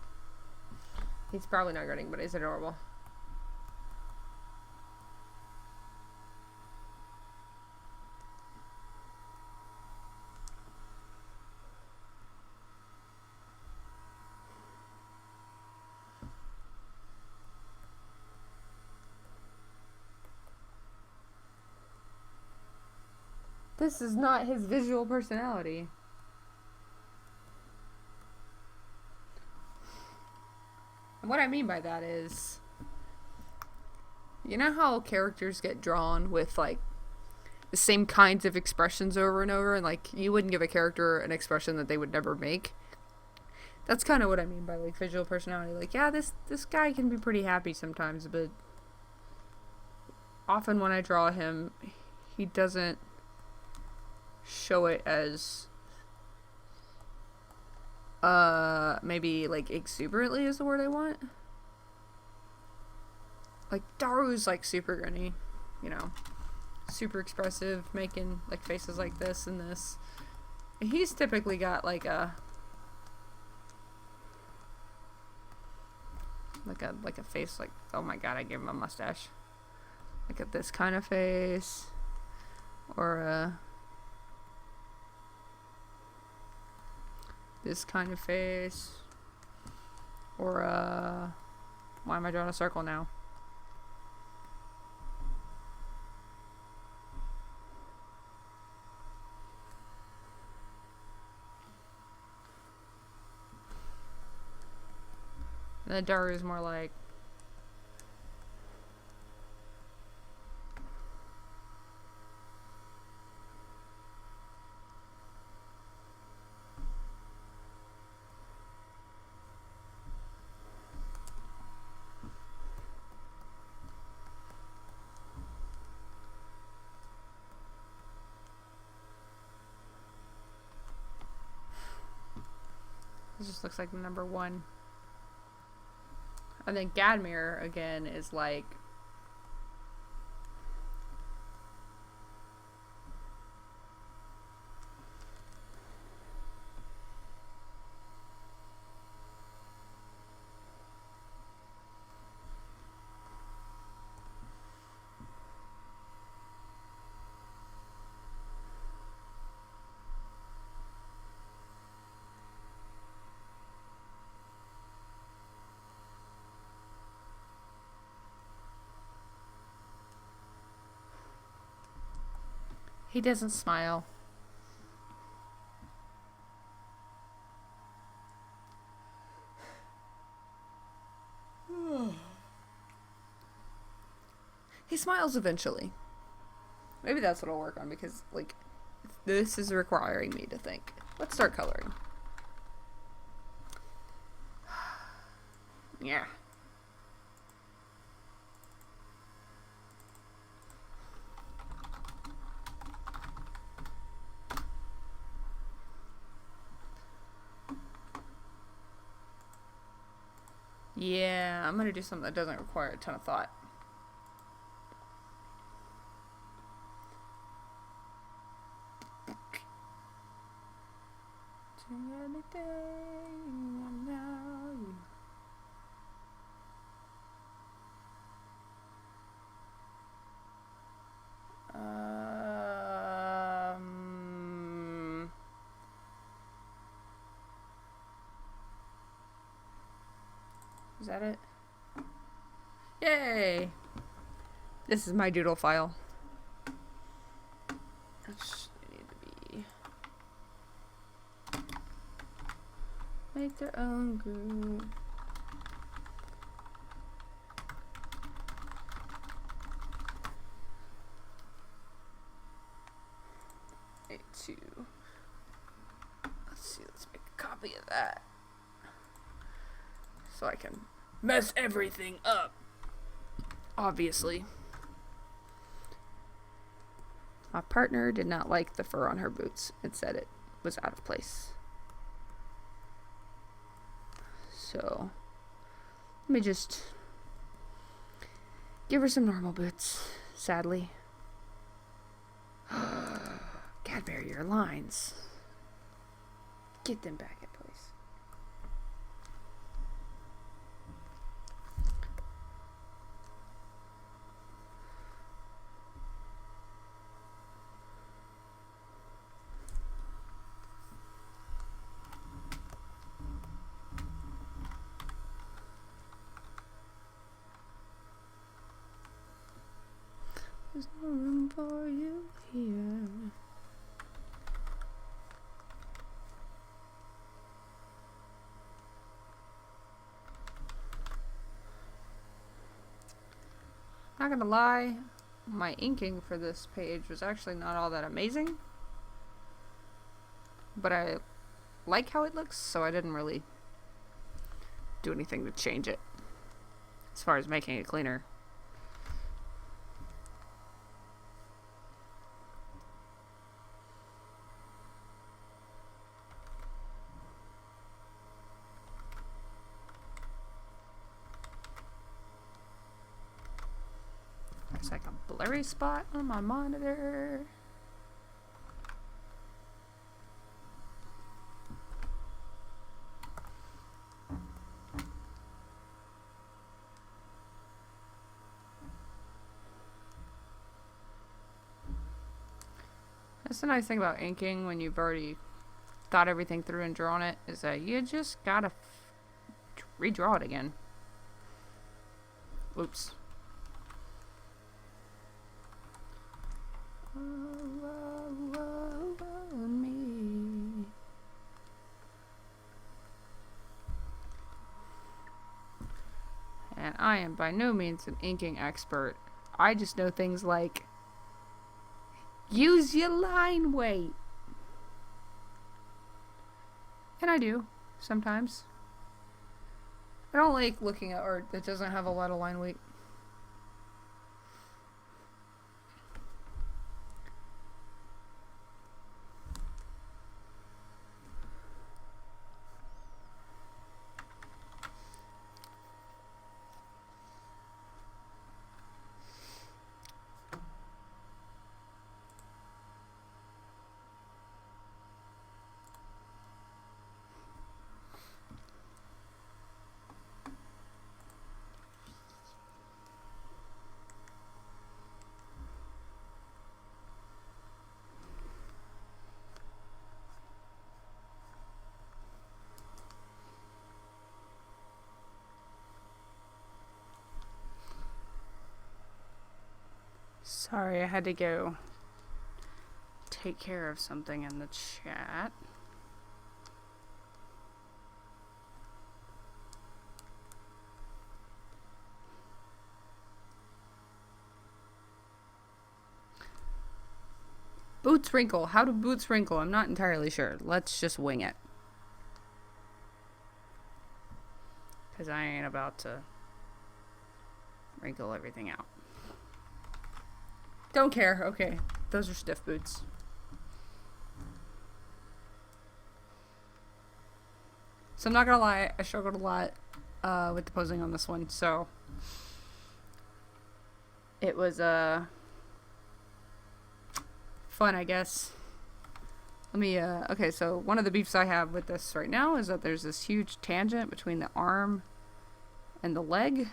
A: He's probably not grinning, but he's adorable. This is not his visual personality. And what I mean by that is, you know how characters get drawn with like the same kinds of expressions over and over, and like you wouldn't give a character an expression that they would never make? That's kind of what I mean by like visual personality. Like, yeah, this guy can be pretty happy sometimes, but often when I draw him, he doesn't show it as maybe like exuberantly is the word I want. Like Daru's like super grinny, you know, super expressive, making like faces like this and this. And he's typically got like a face like, oh my god, I gave him a mustache. Like a this kind of face, or this kind of face, or why am I drawing a circle now? And then Daru's more like, it just looks like the number one. And then Gadmir again is like, he doesn't smile. He smiles eventually. Maybe that's what I'll work on, because like this is requiring me to think. Let's start coloring. Yeah. Yeah, I'm gonna do something that doesn't require a ton of thought. Is that it? Yay! This is my doodle file. Which need to be make their own group. A2. Let's see, let's make a copy of that. So I can mess everything up. Obviously. My partner did not like the fur on her boots and said it was out of place. So, let me just give her some normal boots, sadly. Cadbury, your lines. Get them back in place. There's no room for you here. Not gonna lie, my inking for this page was actually not all that amazing. But I like how it looks, so I didn't really do anything to change it as far as making it cleaner. There's like a blurry spot on my monitor. That's the nice thing about inking when you've already thought everything through and drawn it, is that you just gotta redraw it again. Oops. Me. And I am by no means an inking expert. I just know things like use your line weight. And I do, sometimes. I don't like looking at art that doesn't have a lot of line weight. Sorry, I had to go take care of something in the chat. Boots wrinkle. How do boots wrinkle? I'm not entirely sure. Let's just wing it. Because I ain't about to wrinkle everything out. Don't care. Okay. Those are stiff boots. So I'm not gonna lie, I struggled a lot with the posing on this one, so it was fun, I guess. Let me okay, so one of the beefs I have with this right now is that there's this huge tangent between the arm and the leg.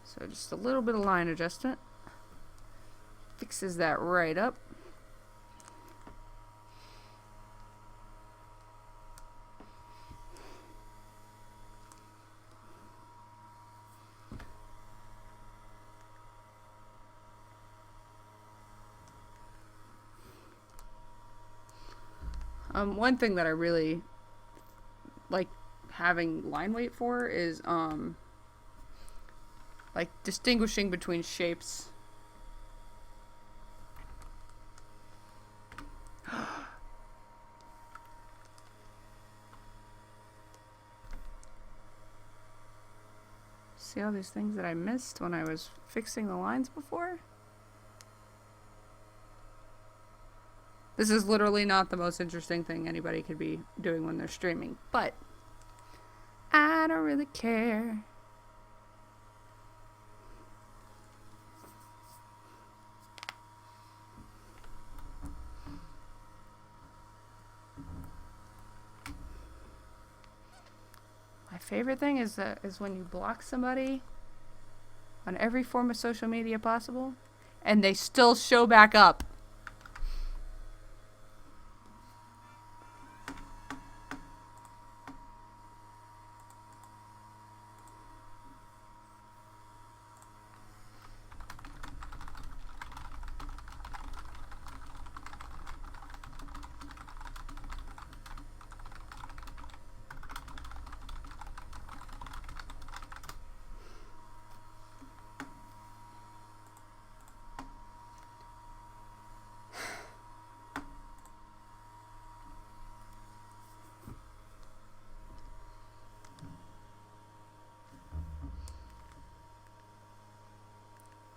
A: So just a little bit of line adjustment fixes that right up. One thing that I really like having line weight for is like distinguishing between shapes. See all these things that I missed when I was fixing the lines before? This is literally not the most interesting thing anybody could be doing when they're streaming, but I don't really care. My favorite thing is when you block somebody on every form of social media possible and they still show back up.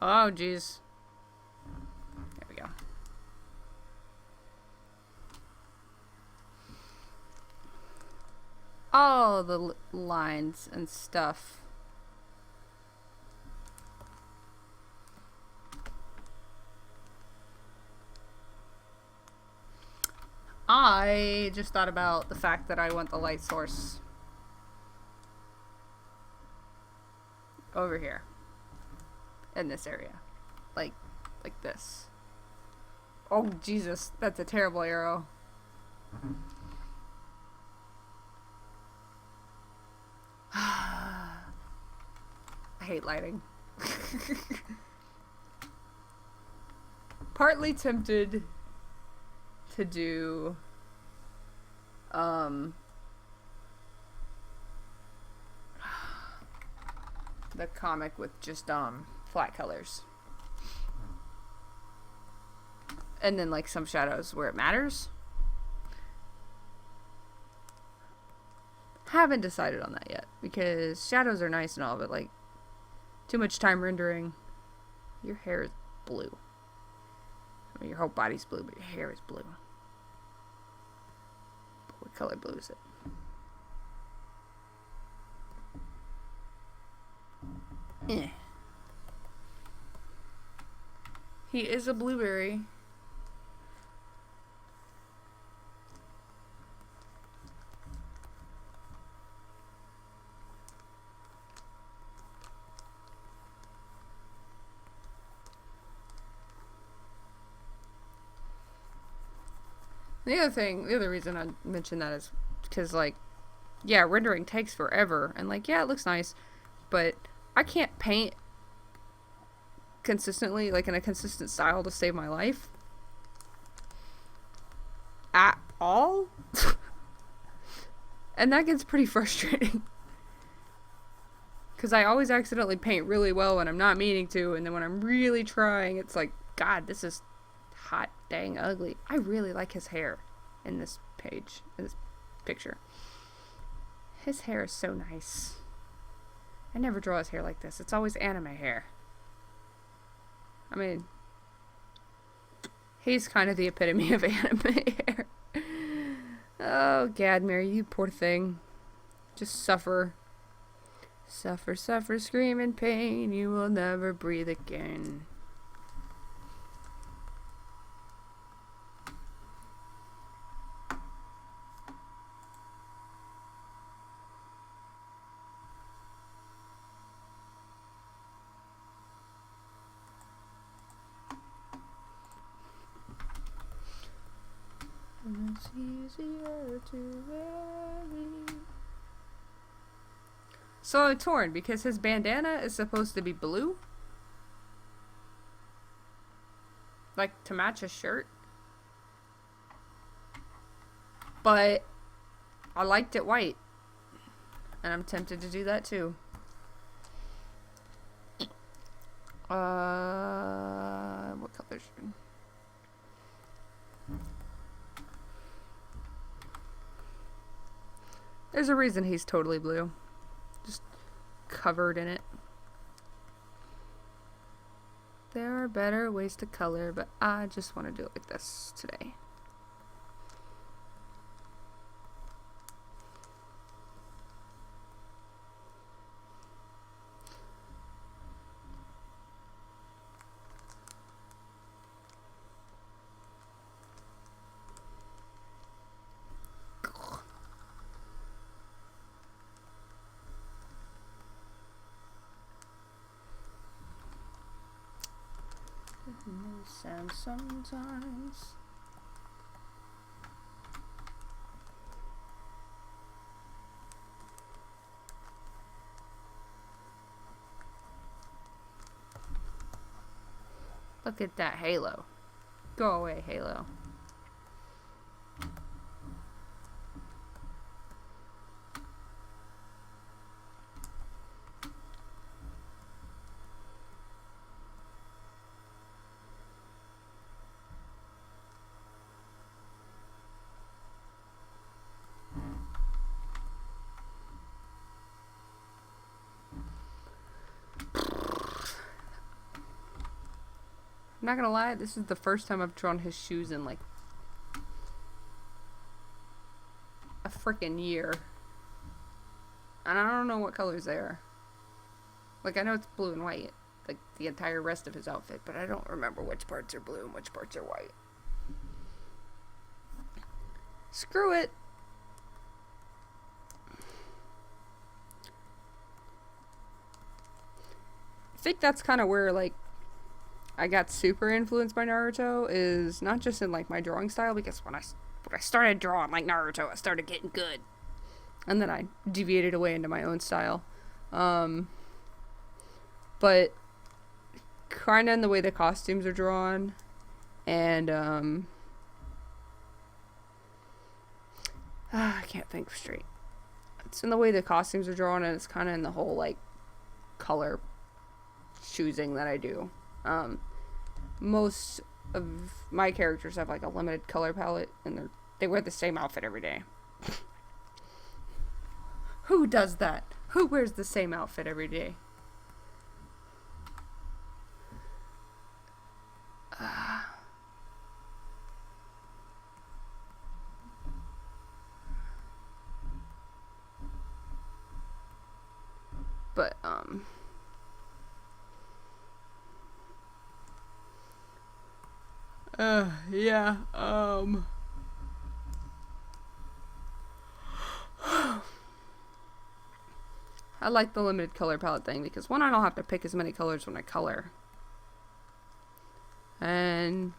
A: Oh, jeez. There we go. All the lines and stuff. I just thought about the fact that I want the light source over here in this area, like this. Oh Jesus, that's a terrible arrow. I hate lighting. Partly tempted to do the comic with just flat colors, and then like some shadows where it matters. Haven't decided on that yet, because shadows are nice and all, but like too much time rendering. Your hair is blue. I mean, your whole body's blue, but your hair is blue. But what color blue is it? Eh. He is a blueberry. The other reason I mentioned that is because, like, yeah, rendering takes forever, and like, yeah, it looks nice, but I can't paint consistently, like in a consistent style, to save my life at all. And that gets pretty frustrating, because I always accidentally paint really well when I'm not meaning to, and then when I'm really trying, it's like, God, this is hot dang ugly. I really like his hair in this page, in this picture. His hair is so nice. I never draw his hair like this. It's always anime hair. I mean, he's kind of the epitome of anime hair. Oh, Gadmir, you poor thing. Just suffer. Suffer, suffer, scream in pain. You will never breathe again. It's easier to bury. So I'm torn, because his bandana is supposed to be blue, like to match his shirt, but I liked it white, and I'm tempted to do that too. What color should... There's a reason he's totally blue. Just covered in it. There are better ways to color, but I just want to do it like this today. Sound sometimes. Look at that halo. Go away, halo. I'm not gonna lie, this is the first time I've drawn his shoes in like a freaking year. And I don't know what colors they are. Like, I know it's blue and white, like the entire rest of his outfit, but I don't remember which parts are blue and which parts are white. Screw it. I think that's kind of where, like, I got super influenced by Naruto, is not just in, like, my drawing style, because when I started drawing like Naruto, I started getting good. And then I deviated away into my own style. But kind of in the way the costumes are drawn, and I can't think straight. It's in the way the costumes are drawn, and it's kind of in the whole like color choosing that I do. Most of my characters have like a limited color palette, and they wear the same outfit every day. Who does that? Who wears the same outfit every day? But, yeah, I like the limited color palette thing because, one, I don't have to pick as many colors when I color. And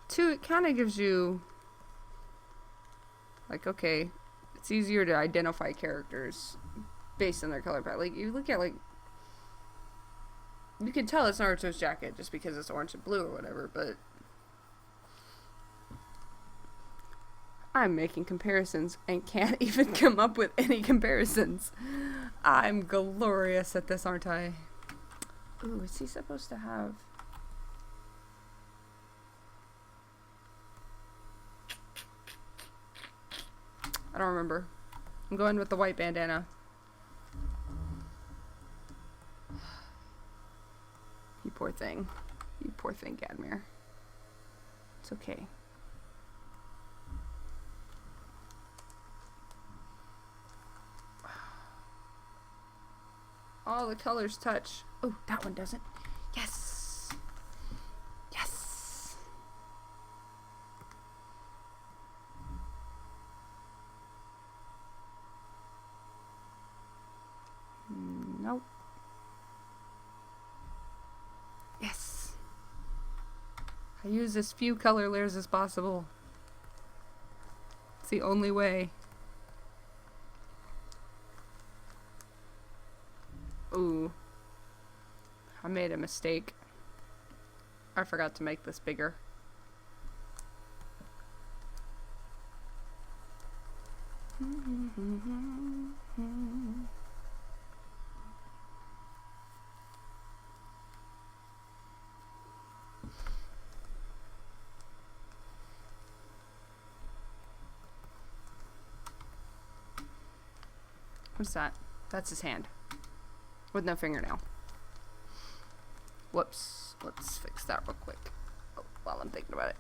A: two, it kind of gives you, like, okay, it's easier to identify characters based on their color palette. Like, you look at, like, you can tell it's Naruto's jacket just because it's orange and blue or whatever, but I'm making comparisons and can't even come up with any comparisons. I'm glorious at this, aren't I? Ooh, is he supposed to have... I don't remember. I'm going with the white bandana. You poor thing. You poor thing, Gadmir. It's okay. All the colors touch. Oh, that one doesn't. Yes! Yes! Nope. Yes! I use as few color layers as possible. It's the only way. Ooh. I made a mistake. I forgot to make this bigger. What's that? That's his hand. With no fingernail. Whoops. Let's fix that real quick. Oh, while I'm thinking about it.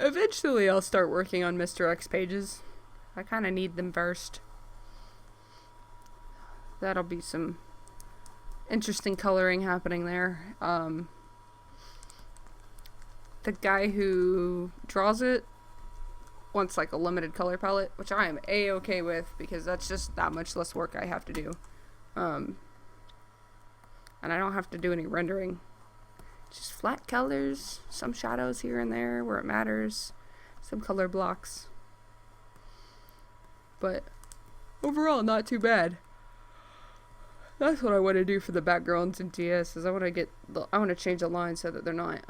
A: Eventually I'll start working on Mr. X pages. I kind of need them first. That'll be some interesting coloring happening there. The guy who draws it wants like a limited color palette, which I am a-okay with because that's just that much less work I have to do. And I don't have to do any rendering. Just flat colors, some shadows here and there where it matters, some color blocks. But overall, not too bad. That's what I want to do for the backgrounds in TS. Is I want to change the lines so that they're not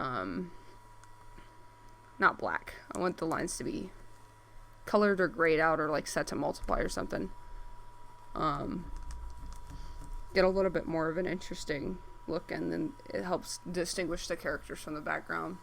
A: black. I want the lines to be colored or grayed out or like set to multiply or something. get a little bit more of an interesting look, and then it helps distinguish the characters from the background.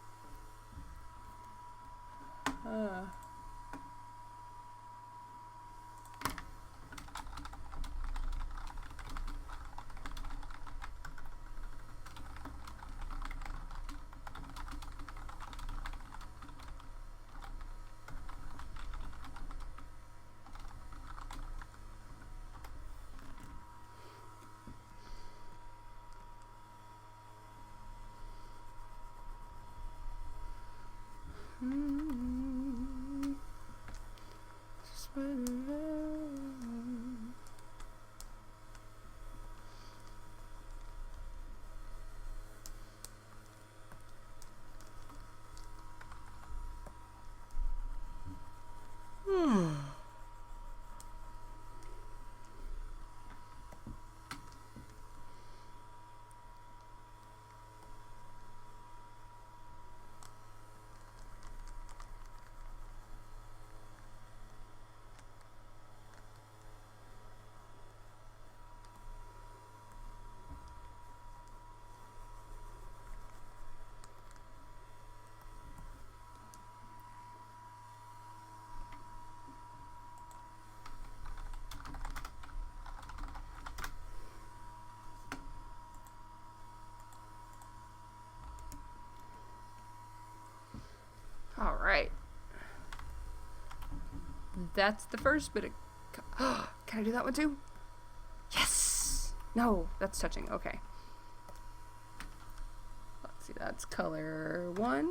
A: All right. That's the first bit of... Can I do that one too? Yes! No, that's touching. Okay. Let's see, that's color 1.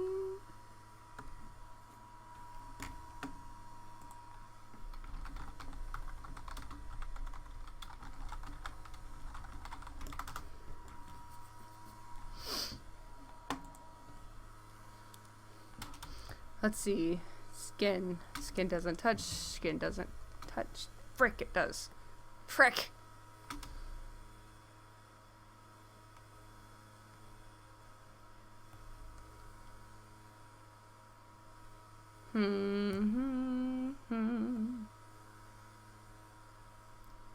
A: Let's see. Skin. Skin doesn't touch. Skin doesn't touch. Frick, it does. Frick!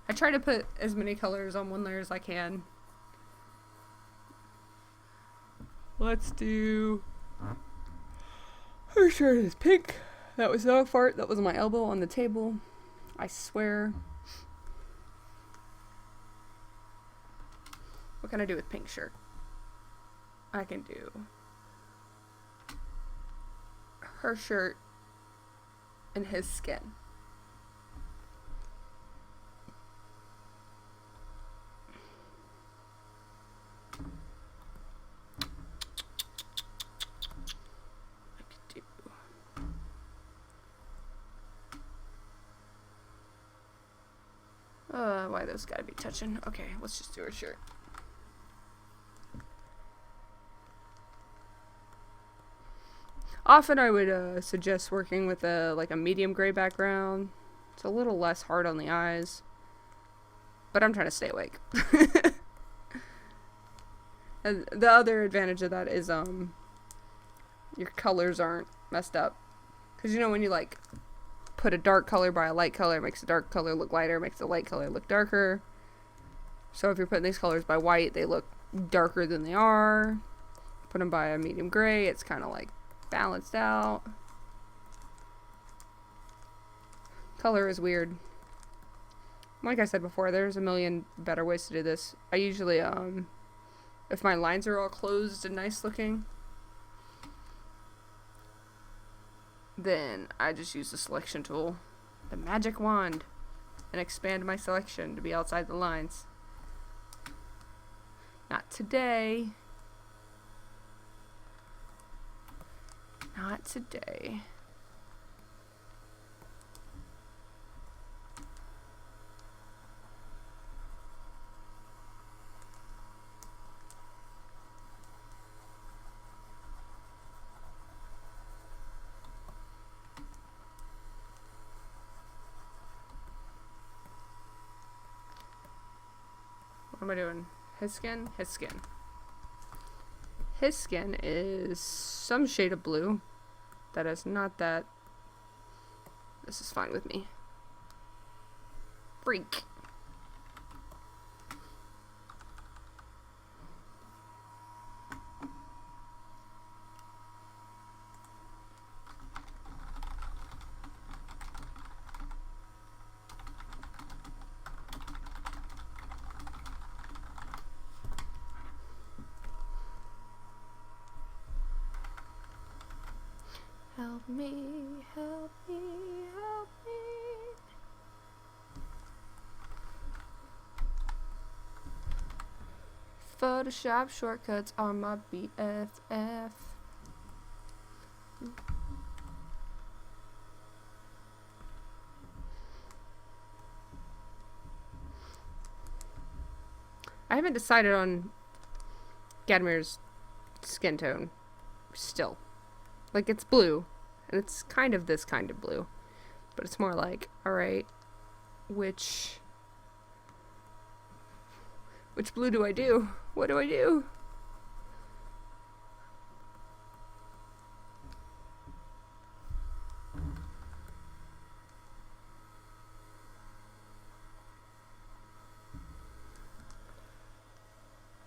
A: I try to put as many colors on one layer as I can. Let's do... Her shirt is pink. That was no fart. That was my elbow on the table. I swear. What can I do with pink shirt? I can do her shirt and his skin. Why those gotta be touching? Okay, let's just do her shirt. Often I would suggest working with a medium gray background. It's a little less hard on the eyes, but I'm trying to stay awake. And the other advantage of that is your colors aren't messed up, because you know when you like put a dark color by a light color, it makes the dark color look lighter, makes the light color look darker. So if you're putting these colors by white, they look darker than they are. Put them by a medium gray, it's kind of like balanced out. Color is weird. Like I said before, there's a million better ways to do this. I usually, if my lines are all closed and nice looking, then I just use the selection tool, the magic wand, and expand my selection to be outside the lines. Not today. Not today. What am I doing? His skin? His skin. His skin is some shade of blue. That is not that. This is fine with me. Freak. Help me, help me, help me. Photoshop shortcuts are my BFF. I haven't decided on Gadamir's skin tone still. Like, it's blue, and it's kind of this kind of blue, but it's more like, alright, which blue do I do? What do I do?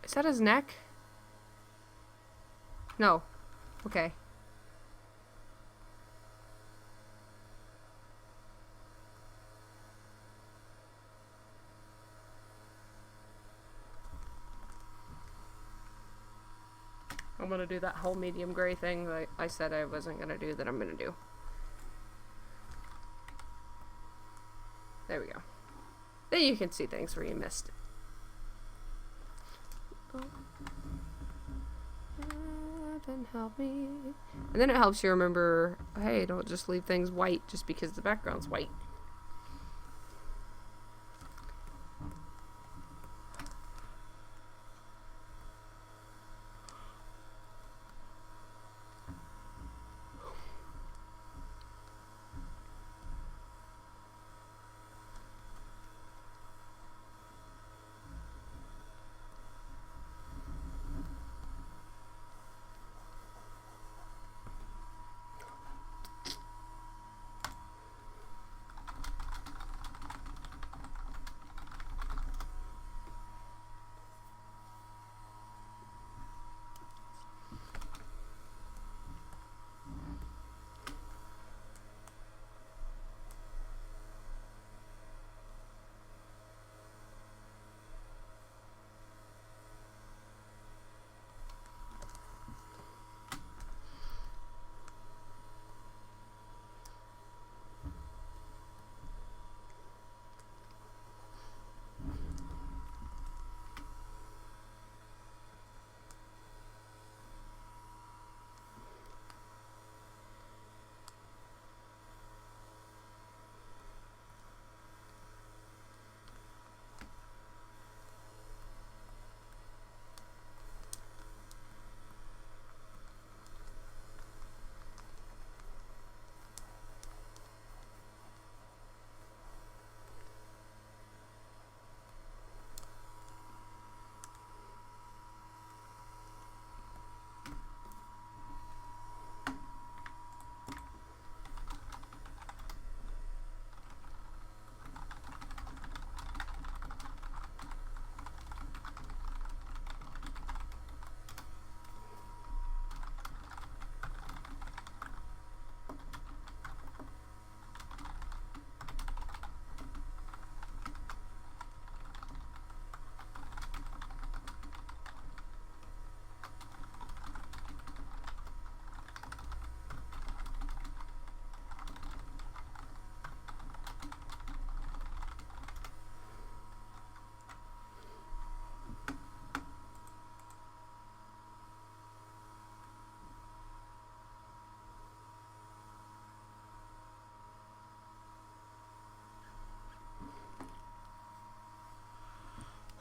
A: Is that his neck? No. Okay. I'm gonna do that whole medium gray thing that I said I wasn't gonna do, that I'm gonna do. There we go. Then you can see things where you missed it. Help me. And then it helps you remember, hey, don't just leave things white just because the background's white.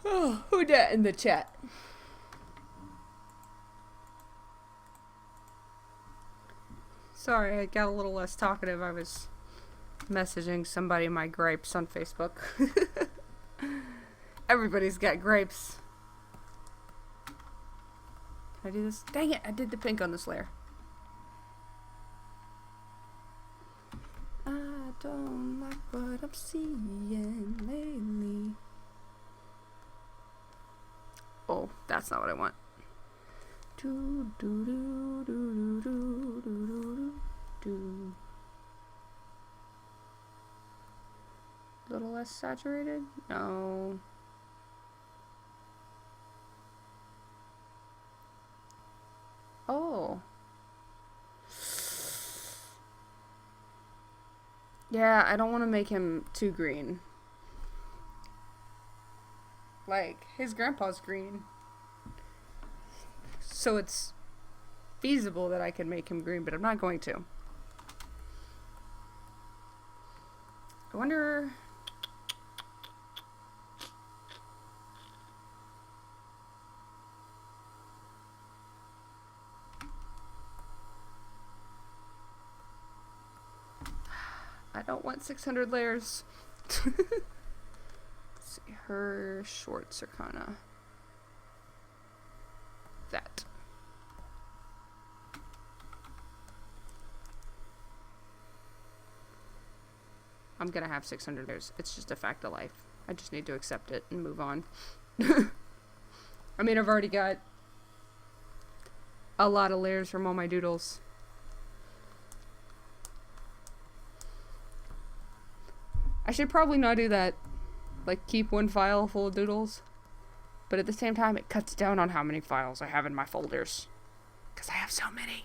A: Oh, who dat in the chat? Sorry, I got a little less talkative. I was messaging somebody my gripes on Facebook. Everybody's got gripes. Can I do this? Dang it, I did the pink on this layer. I don't like what I'm seeing lately. Oh, that's not what I want. Do do do do do do do do. A little less saturated? No. Oh. Yeah, I don't want to make him too green. Like, his grandpa's green. So it's feasible that I can make him green, but I'm not going to. I wonder... I don't want 600 layers. Let's see, her shorts are kind of that. I'm gonna have 600 layers. It's just a fact of life. I just need to accept it and move on. I mean, I've already got a lot of layers from all my doodles. I should probably not do that. Like, keep one file full of doodles. But at the same time, it cuts down on how many files I have in my folders. Because I have so many.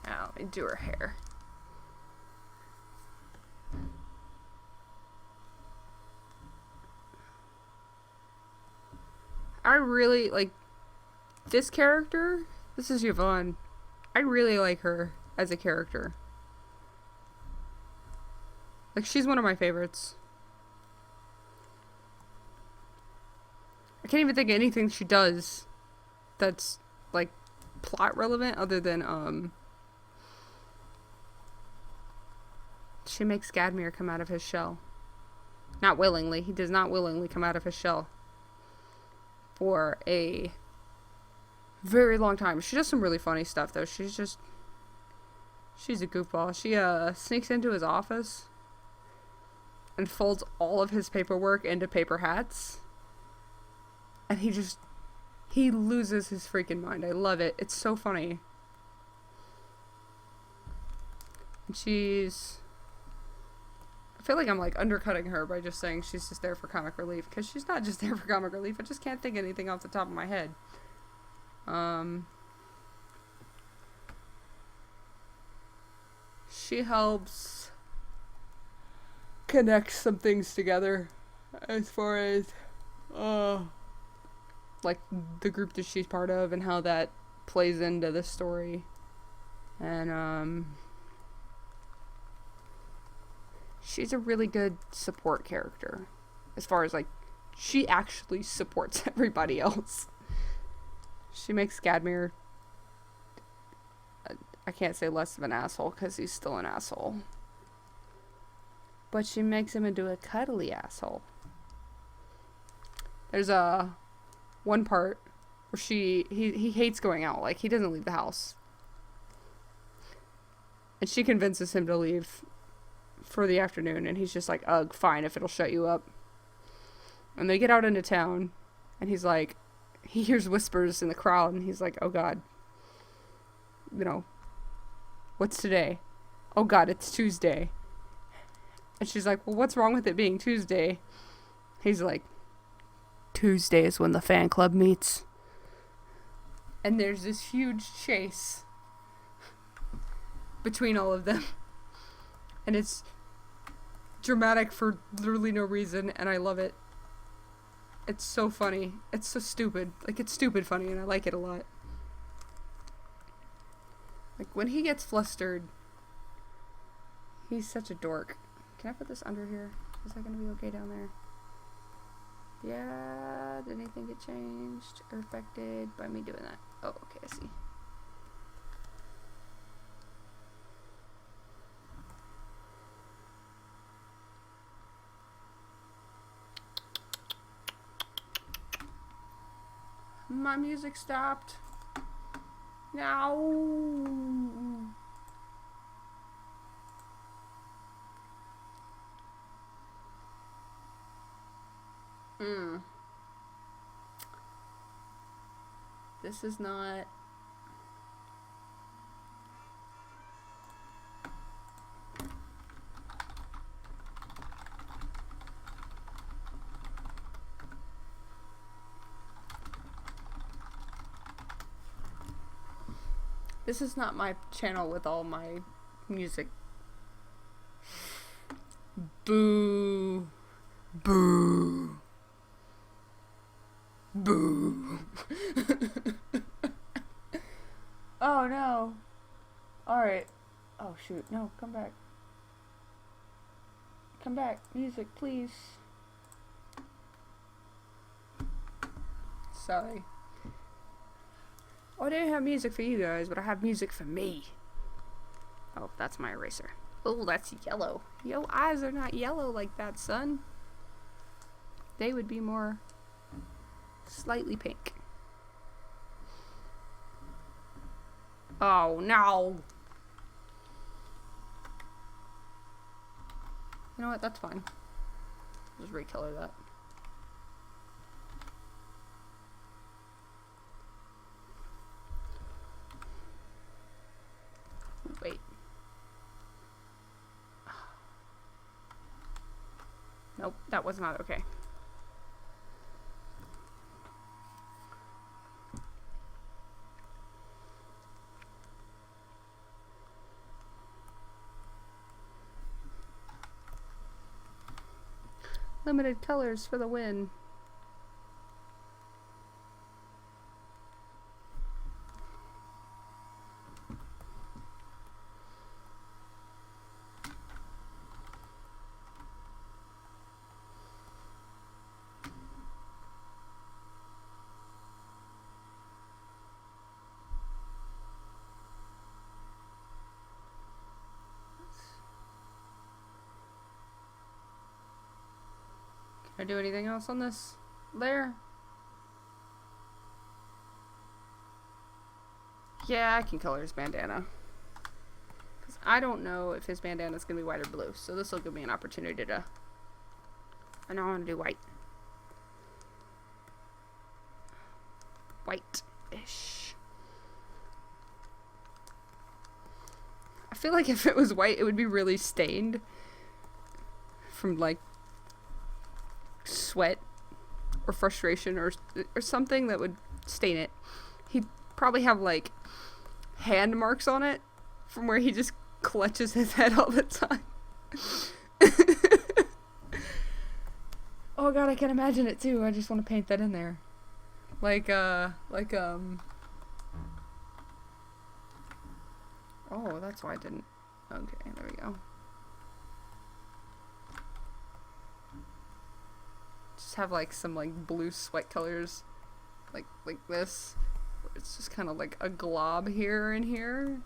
A: Now, let me do her hair. I really like this character. This is Yvonne. I really like her as a character. Like, she's one of my favorites. I can't even think of anything she does that's, like, plot relevant other than, she makes Gadmir come out of his shell. Not willingly. He does not willingly come out of his shell. For a very long time. She does some really funny stuff, though. She's a goofball. She, sneaks into his office and folds all of his paperwork into paper hats. And he loses his freaking mind. I love it. It's so funny. And I feel like I'm, like, undercutting her by just saying she's just there for comic relief. Because she's not just there for comic relief. I just can't think of anything off the top of my head. She helps connect some things together. As far as, like, the group that she's part of. And how that plays into the story. And, she's a really good support character. As far as, like, she actually supports everybody else. She makes Gadmir, I can't say less of an asshole, because he's still an asshole. But she makes him into a cuddly asshole. There's one part where he hates going out. Like, he doesn't leave the house. And she convinces him to leave for the afternoon, and he's just like, ugh, fine, if it'll shut you up. And they get out into town, and he's like, he hears whispers in the crowd, and he's like, oh god, you know, what's today? Oh god, it's Tuesday. And she's like, well, what's wrong with it being Tuesday? He's like, Tuesday is when the fan club meets. And there's this huge chase between all of them. And it's dramatic for literally no reason, and I love it. It's so funny. It's so stupid. Like, it's stupid funny, and I like it a lot. Like, when he gets flustered, he's such a dork. Can I put this under here? Is that gonna be okay down there? Yeah, did anything get changed or affected by me doing that? Oh, okay, I see. My music stopped. No. This is not... This is not my channel with all my music. Boo. Boo. Boo. Oh no. Alright. Oh shoot. No, come back. Come back. Music, please. Sorry. Oh, I didn't have music for you guys, but I have music for me. Oh, that's my eraser. Oh, that's yellow. Yo, eyes are not yellow like that, son. They would be more slightly pink. Oh, no. You know what? That's fine. Just recolor that. Wait. Nope, that was not okay. Limited colors for the win. Can I do anything else on this layer? Yeah, I can color his bandana. Because I don't know if his bandana is going to be white or blue. So this will give me an opportunity to... I know I want to do white. White-ish. I feel like if it was white, it would be really stained. From, like, sweat or frustration or something that would stain it. He'd probably have like hand marks on it from where he just clutches his head all the time. Oh god, I can imagine it too. I just want to paint that in there. Oh, that's why I didn't. Okay, there we go. Just have like some like blue sweat colors like this, where it's just kind of like a glob here and here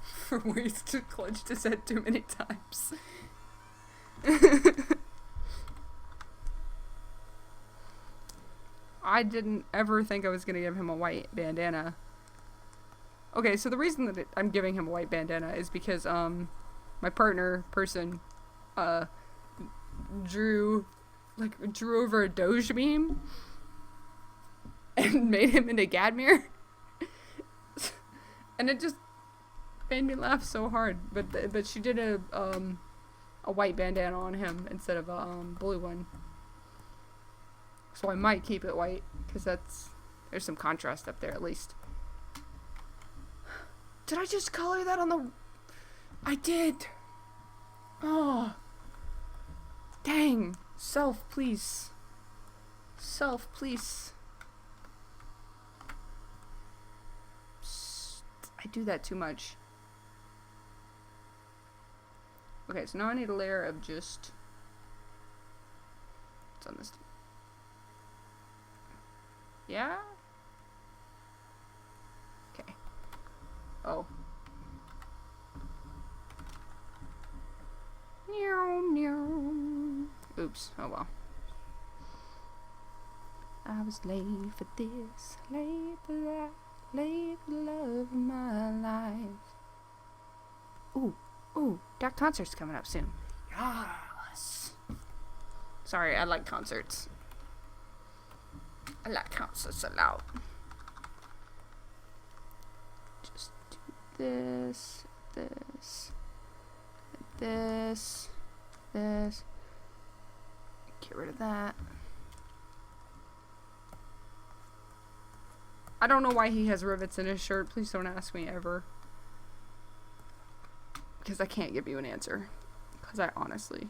A: for where he's just clenched his head too many times. I didn't ever think I was gonna give him a white bandana. Okay, so the reason that I'm giving him a white bandana is because my person drew over a Doge meme and made him into Gadmir. And it just made me laugh so hard. But she did a white bandana on him instead of a blue one. So I might keep it white because there's some contrast up there at least. Did I just color that on the... I did! Oh. Dang. Self, please. Self, please. I do that too much. Okay, so now I need a layer of just... What's on this? Yeah? Okay. Oh. Meow, meow. Oops. Oh well. I was late for this, late for that, late for the love of my life. Ooh, that concert's coming up soon. Yes. Sorry, I like concerts. I like concerts a lot. Just do this, this, this, this. Get rid of that. I don't know why he has rivets in his shirt. Please don't ask me ever. Because I can't give you an answer. Because I honestly...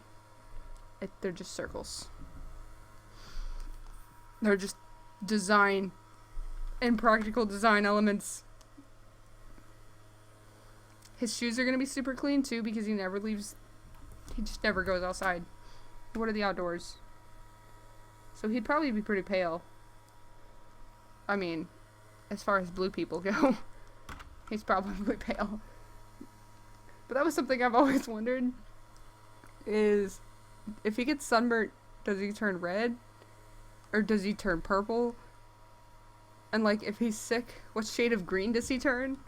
A: they're just circles. They're just design and practical design elements. His shoes are going to be super clean too because he never leaves. He just never goes outside. What are the outdoors? So he'd probably be pretty pale. I mean, as far as blue people go, he's probably pale. But that was something I've always wondered is... if he gets sunburnt, does he turn red? Or does he turn purple? And, like, if he's sick, what shade of green does he turn?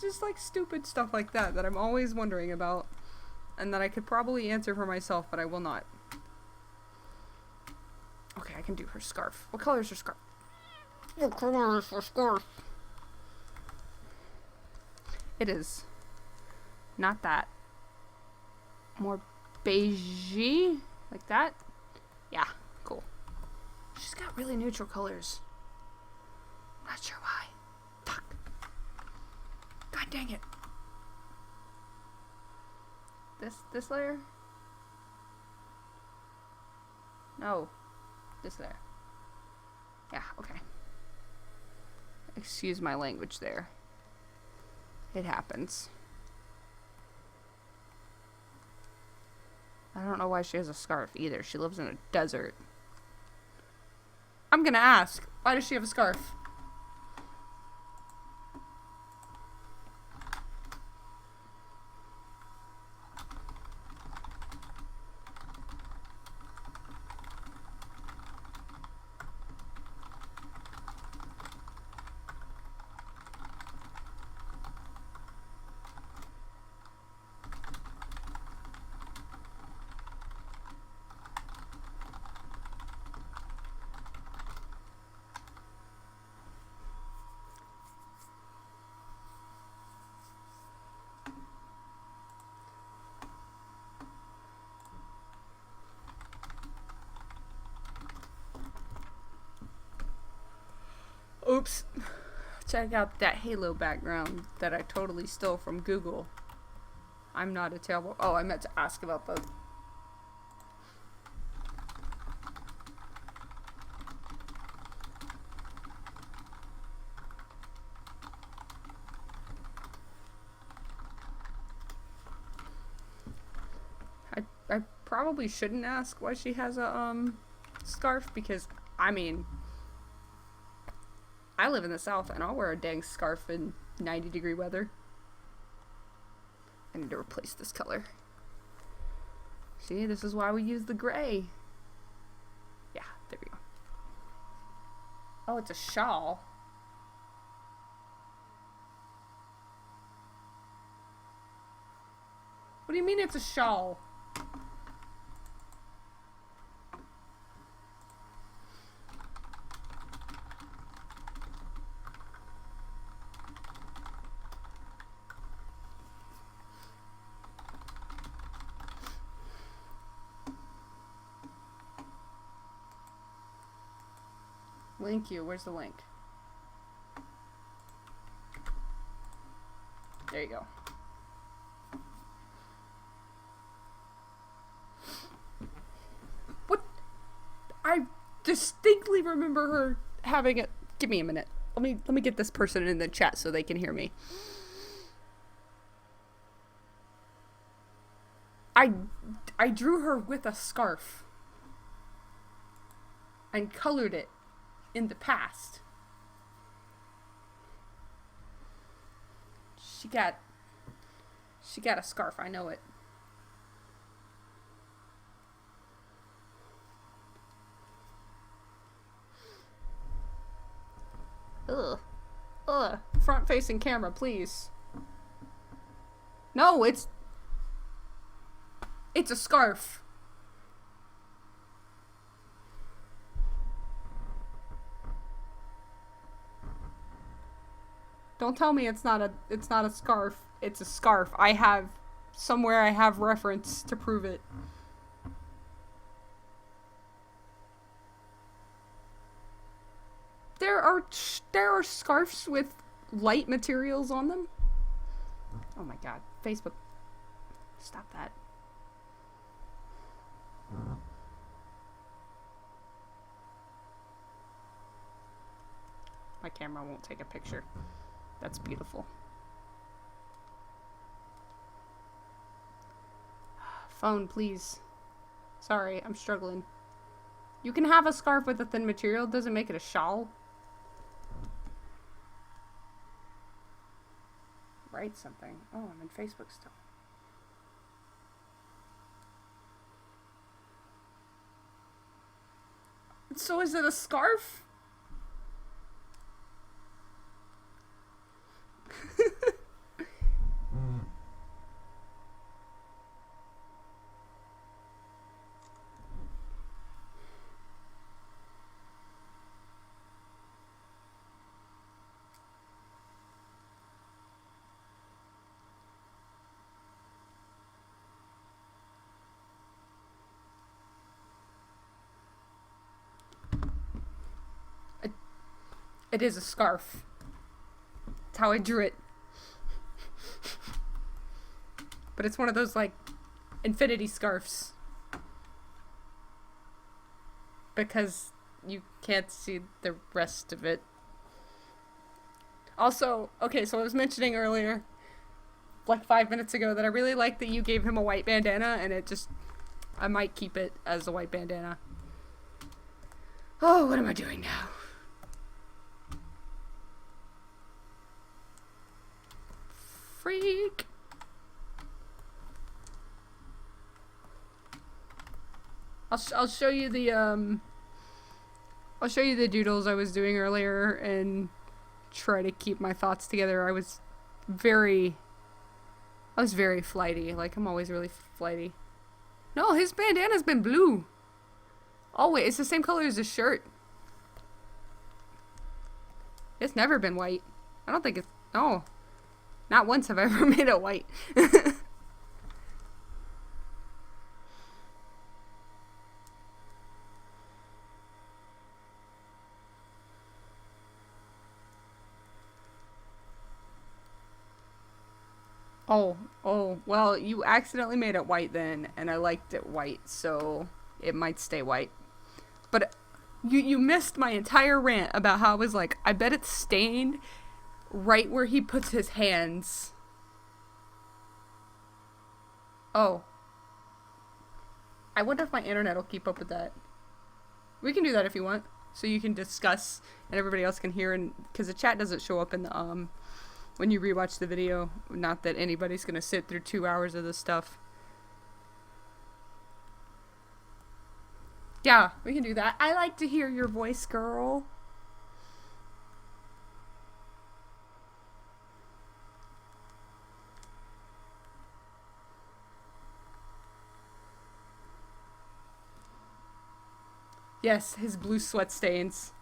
A: Just, like, stupid stuff like that that I'm always wondering about. And that I could probably answer for myself, but I will not. Okay, I can do her scarf. What color is her scarf? What color is her scarf? It is not that. More beigey, like that. Yeah, cool. She's got really neutral colors. I'm not sure why. Fuck. God dang it. This layer? No. This layer. Yeah, okay. Excuse my language there. It happens. I don't know why she has a scarf either. She lives in a desert. I'm gonna ask. Why does she have a scarf? Oops. Check out that halo background that I totally stole from Google. I'm not a terrible... Oh, I meant to ask about the... I probably shouldn't ask why she has a, scarf because, I mean... I live in the South, and I'll wear a dang scarf in 90-degree weather. I need to replace this color. See, this is why we use the gray. Yeah, there we go. Oh, it's a shawl. What do you mean it's a shawl? Link you. Where's the link? There you go. What? I distinctly remember her having it. Give me a minute. Let me get this person in the chat so they can hear me. I drew her with a scarf and colored it in the past. She got a scarf, I know it. Ugh. Ugh. Front facing camera, please. No, it's a scarf. Don't tell me it's not a scarf. It's a scarf. I have reference to prove it. There are scarves with light materials on them. Oh my god, Facebook. Stop that. My camera won't take a picture. That's beautiful. Phone, please. Sorry, I'm struggling. You can have a scarf with a thin material. It doesn't make it a shawl. Write something. Oh, I'm in Facebook still. So is it a scarf? It is a scarf. That's how I drew it. But it's one of those, like, infinity scarves. Because you can't see the rest of it. Also, okay, so I was mentioning earlier, like 5 minutes ago, that I really like that you gave him a white bandana, and I might keep it as a white bandana. Oh, what am I doing now? Freak. I'll show you the doodles I was doing earlier and try to keep my thoughts together. I was very flighty. Like, I'm always really flighty. No, his bandana's been blue. Oh wait, it's the same color as his shirt. It's never been white. I don't think it's, no. Not once have I ever made it white. Oh, well, you accidentally made it white then, and I liked it white, so it might stay white. But you missed my entire rant about how I was like, I bet it's stained right where he puts his hands. Oh. I wonder if my internet will keep up with that. We can do that if you want, so you can discuss and everybody else can hear, and because the chat doesn't show up in the when you rewatch the video. Not that anybody's gonna sit through 2 hours of this stuff. Yeah, we can do that. I like to hear your voice, girl. Yes, his blue sweat stains.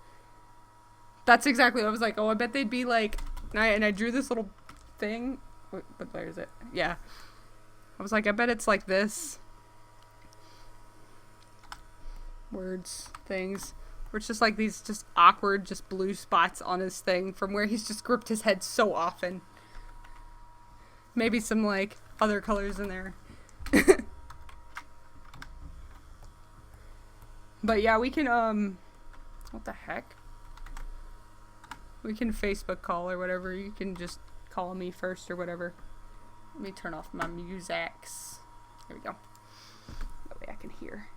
A: That's exactly what I was like. Oh, I bet they'd be like, and I drew this little thing. What layer is it? Yeah. I was like, I bet it's like this. Words, things. Where it's just like these just awkward, just blue spots on his thing from where he's just gripped his head so often. Maybe some like other colors in there. But yeah, we can, what the heck? We can Facebook call or whatever. You can just call me first or whatever. Let me turn off my musics. There we go. That way I can hear.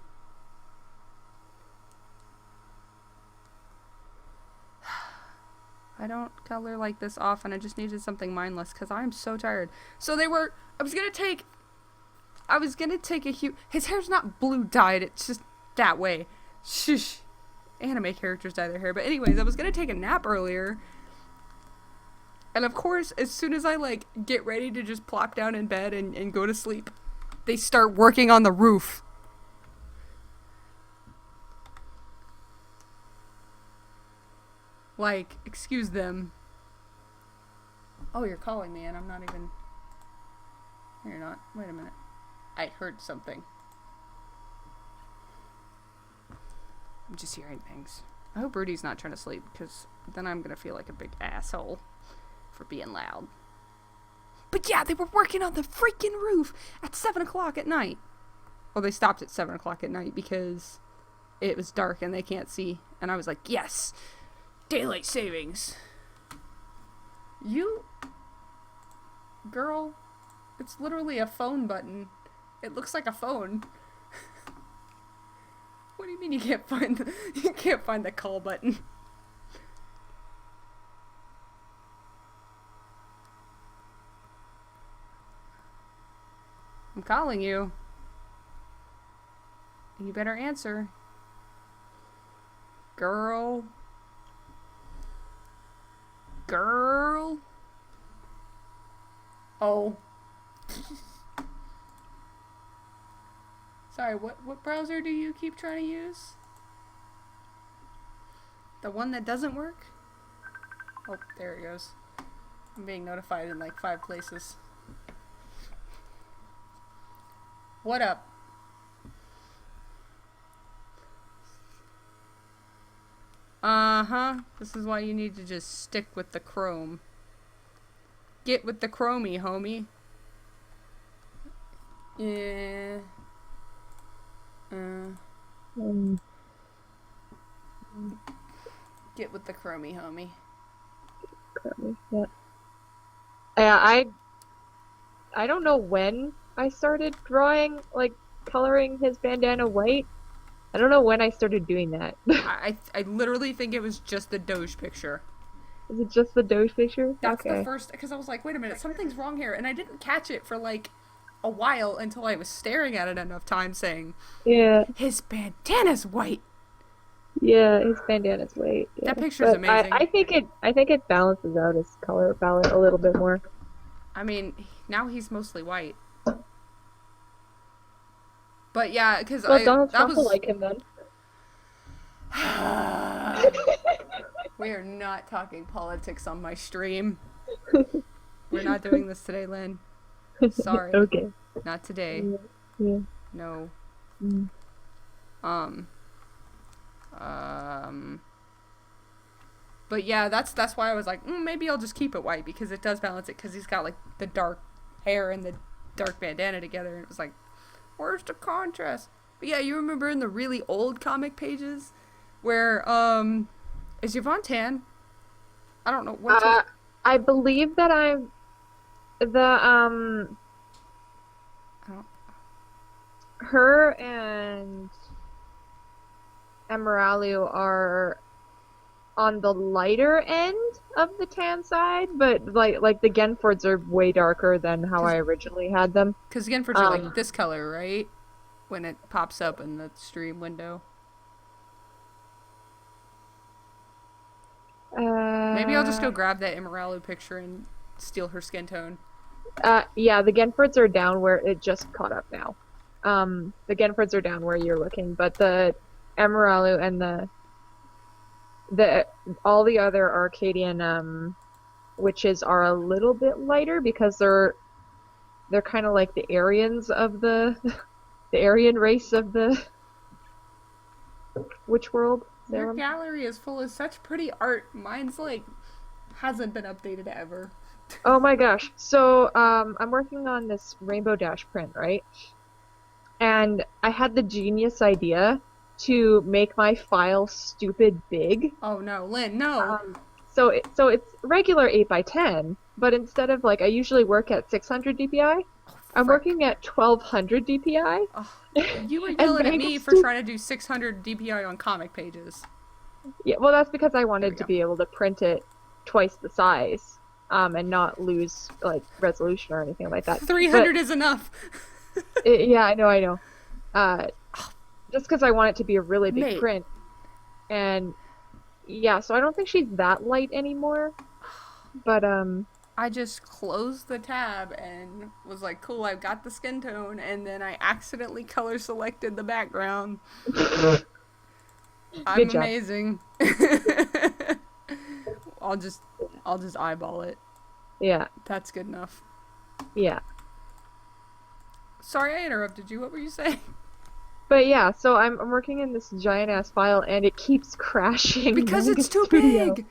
A: I don't color like this often. I just needed something mindless because I'm so tired. So I was gonna take a hue. His hair's not blue dyed. It's just that way. Shush. Anime characters dye their hair. But anyways, I was gonna take a nap earlier. And of course, as soon as I like get ready to just plop down in bed and go to sleep, they start working on the roof. Like, excuse them. Oh, you're calling me and I'm not even... No, you're not. Wait a minute. I heard something. I'm just hearing things. I hope Rudy's not trying to sleep, because then I'm going to feel like a big asshole for being loud. But yeah, they were working on the freaking roof at 7 o'clock at night. Well, they stopped at 7 o'clock at night because it was dark and they can't see. And I was like, yes! Daylight savings! You... Girl, it's literally a phone button. It looks like a phone. What do you mean you can't find the call button? I'm calling you. You better answer. Girl. Girl. Oh. Sorry, what browser do you keep trying to use? The one that doesn't work? Oh, there it goes. I'm being notified in like 5 places. What up? Uh-huh. This is why you need to just stick with the Chrome. Get with the Chromie, homie. Yeah. Get with the Chromie, homie.
B: Yeah. Yeah, I don't know when I started drawing, like, coloring his bandana white. I don't know when I started doing that.
A: I literally think it was just the Doge picture.
B: Is it just the Doge picture?
A: That's
B: okay.
A: The first, because I was like, wait a minute, something's wrong here. And I didn't catch it for like a while until I was staring at it enough times saying,
B: yeah,
A: his bandana's white.
B: Yeah, his bandana's white. Yeah.
A: That picture's amazing.
B: I think it balances out his color palette a little bit more.
A: I mean, now he's mostly white. But yeah, because
B: Donald Trump will like him then.
A: We are not talking politics on my stream. We're not doing this today, Lynn. Sorry.
B: Okay.
A: Not today.
B: Yeah.
A: No.
B: Mm.
A: But yeah, that's why I was like, maybe I'll just keep it white, because it does balance it, because he's got like the dark hair and the dark bandana together, and it was like, where's the contrast? But yeah, you remember in the really old comic pages where is Yvonne tan? I don't know what.
B: I believe that I'm the her and Emeralu are on the lighter end of the tan side, but like the Genfords are way darker than how I originally had them.
A: Because Genfords are like this color, right? When it pops up in the stream window. Maybe I'll just go grab that Emeralu picture and steal her skin tone.
B: Yeah, the Genfords are down where it just caught up now. The Genfords are down where you're looking, but the Emeralu and the all the other Arcadian witches are a little bit lighter because they're kind of like the Aryans of the Aryan race of the witch world.
A: Your gallery is full of such pretty art. Mine's like hasn't been updated ever.
B: Oh my gosh. So I'm working on this Rainbow Dash print, right? And I had the genius idea to make my file stupid big.
A: Oh no, Lynn, no.
B: So it's regular 8x10, but instead of like I usually work at 600 DPI, I'm working at 1200 DPI.
A: Oh, you were yelling at me for trying to do 600 DPI on comic pages.
B: Yeah, well that's because I wanted to be able to print it twice the size, and not lose like resolution or anything like that.
A: 300 is enough.
B: Yeah, I know. Just because I want it to be a really big print. And yeah, so I don't think she's that light anymore. But
A: I just closed the tab and was like, cool, I've got the skin tone, and then I accidentally color selected the background. I'm amazing. I'll just eyeball it.
B: Yeah,
A: That's good enough.
B: yeah.
A: Sorry I interrupted you. What were you saying?
B: But yeah, so I'm working in this giant ass file and it keeps crashing
A: Because
B: Manga
A: it's too
B: Studio.
A: big.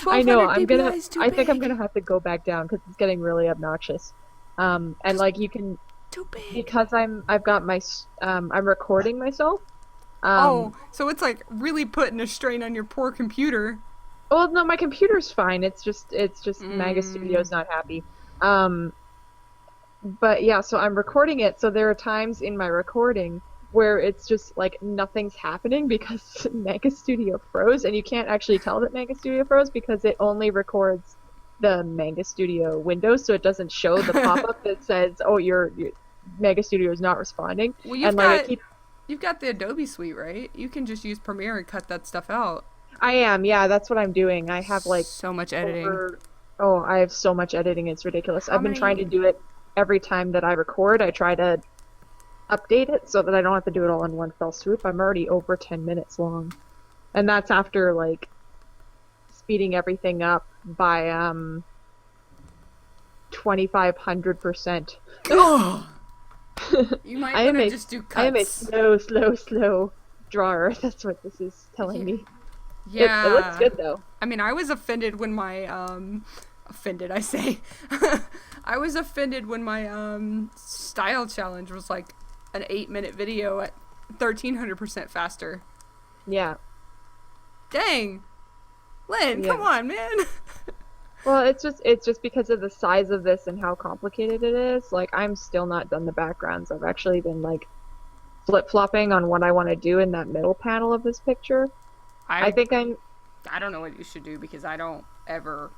B: I know,
A: 1200 dpi is too
B: I think I'm
A: big.
B: gonna have to go back down because it's getting really obnoxious. And
A: Just
B: like you can,
A: too big.
B: because I've got I'm recording myself.
A: Oh,
B: Um,
A: so it's like really putting a strain on your poor computer.
B: well, no, my computer's fine. It's just Manga
A: Mm.
B: Studio's not happy. Um, but yeah, so I'm recording it. So there are times in my recording where it's just like nothing's happening because Manga Studio froze, and you can't actually tell that Manga Studio froze because it only records the Manga Studio window, so it doesn't show the pop-up that says, "Oh, your Mega Studio is not responding."
A: Well,
B: And like I keep,
A: you've got the Adobe suite, right? You can just use Premiere and cut that stuff out.
B: yeah, that's what I'm doing. I have like
A: So much editing.
B: over, oh, I have so much editing, it's ridiculous.
A: How
B: I've been trying
A: many?
B: to do it every time that I record. I try to update it so that I don't have to do it all in one fell swoop. I'm already over 10 minutes long. And that's after like speeding everything up by 2500%.
A: Oh, you might
B: I am
A: want to
B: a
A: just do
B: I am a
A: cuts.
B: slow drawer. That's what this is telling
A: Yeah.
B: me. It looks
A: Yeah.
B: good though.
A: I mean, I was offended when my offended I say. I was offended when my style challenge was like an 8-minute video at 1300% faster.
B: Yeah.
A: Dang. Lynn,
B: Yeah.
A: come on, man.
B: Well, it's just because of the size of this and how complicated it is. Like I'm still not done the backgrounds. I've actually been like flip-flopping on what I want to do in that middle panel of this picture. I
A: I
B: think I'm
A: I don't know what you should do because I don't ever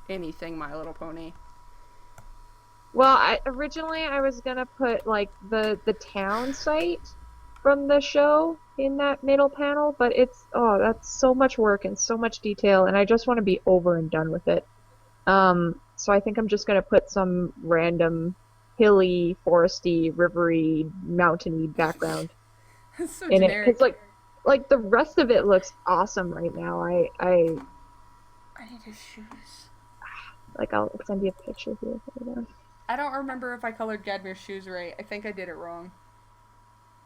A: anything My Little Pony.
B: well, originally I was gonna put like the town site from the show in that middle panel, but it's oh, that's so much work and so much detail, and I just want to be over and done with it. So I think I'm just gonna put some random hilly, foresty, rivery, mountainy background
A: It's so
B: in it, because
A: generic.
B: like the rest of it looks awesome right now.
A: I need his shoes.
B: I'll send you a picture here. Hold on.
A: I don't remember if I colored Gadmir's shoes right. I think I did it wrong.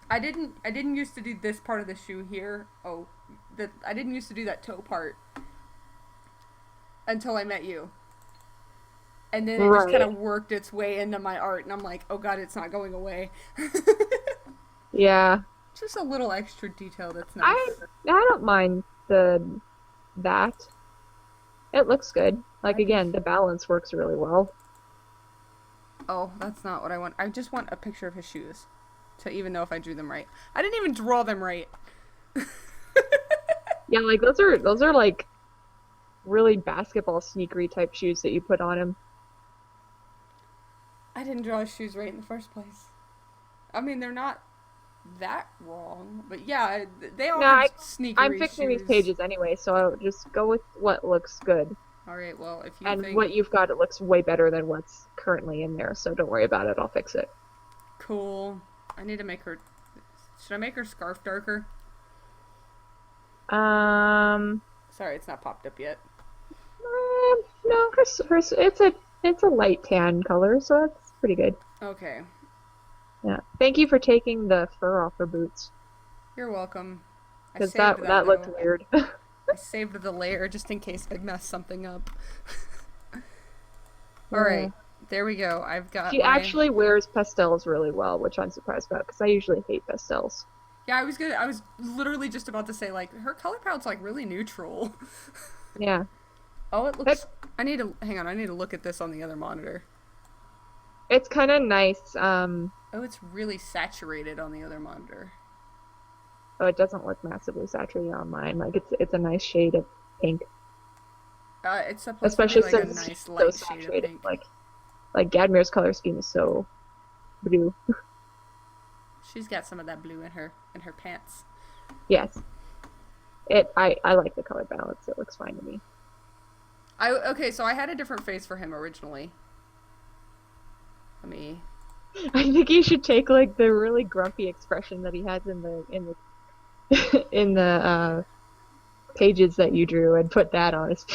A: I didn't used to do this part of the shoe here. Oh, I didn't used to do that toe part until I met you. And then it just kind
B: Right.
A: of worked its way into my art and I'm like, "Oh god, it's not going away."
B: Yeah.
A: Just a little extra detail that's
B: I
A: nice.
B: I don't mind that. It looks good. Like
A: I just
B: again, the balance works really well.
A: Oh, that's not what I want. I just want a picture of his shoes to even know if I drew them right. I didn't even draw them right.
B: Yeah, like those are like really basketball sneakery type shoes that you put on him.
A: I didn't draw his shoes right in the first place. I mean, they're not that wrong, but yeah, they all
B: No,
A: have
B: I'm
A: sneakery
B: fixing these
A: shoes.
B: pages anyway, so I'll just go with what looks good.
A: All right, well, if you
B: And
A: think
B: what you've got, it looks way better than what's currently in there, so don't worry about it. I'll fix it.
A: cool, I need to make her. Should I make her scarf darker?
B: Um,
A: Sorry, it's not popped up yet.
B: no, it's a light tan color, so that's pretty good.
A: Okay,
B: Yeah. Thank you for taking the fur off her boots,
A: you're welcome. I
B: because
A: saved that
B: that looked
A: though.
B: weird.
A: I saved the layer just in case I mess something up. All
B: Yeah.
A: right, there we go. I've got
B: She
A: my.
B: actually wears pastels really well, which I'm surprised about because I usually hate pastels.
A: Yeah, I was good. I was literally just about to say like her color palette's like really neutral.
B: Yeah.
A: Oh, it
B: It,
A: looks. I need to hang on. I need to look at this on the other monitor.
B: it's kind of nice.
A: Oh, it's really saturated on the other monitor.
B: Oh, it doesn't look massively saturated on mine. Like it's a nice shade of pink,
A: It's supposed to be
B: especially
A: like a
B: since she's
A: nice
B: so
A: light shade of
B: saturated.
A: pink.
B: Like Gadmir's color scheme is so blue.
A: She's got some of that blue in her pants.
B: Yes. I like the color balance. It looks fine to me.
A: Okay, so I had a different face for him originally. Let me.
B: I think you should take like the really grumpy expression that he has in the pages that you drew and put that on his.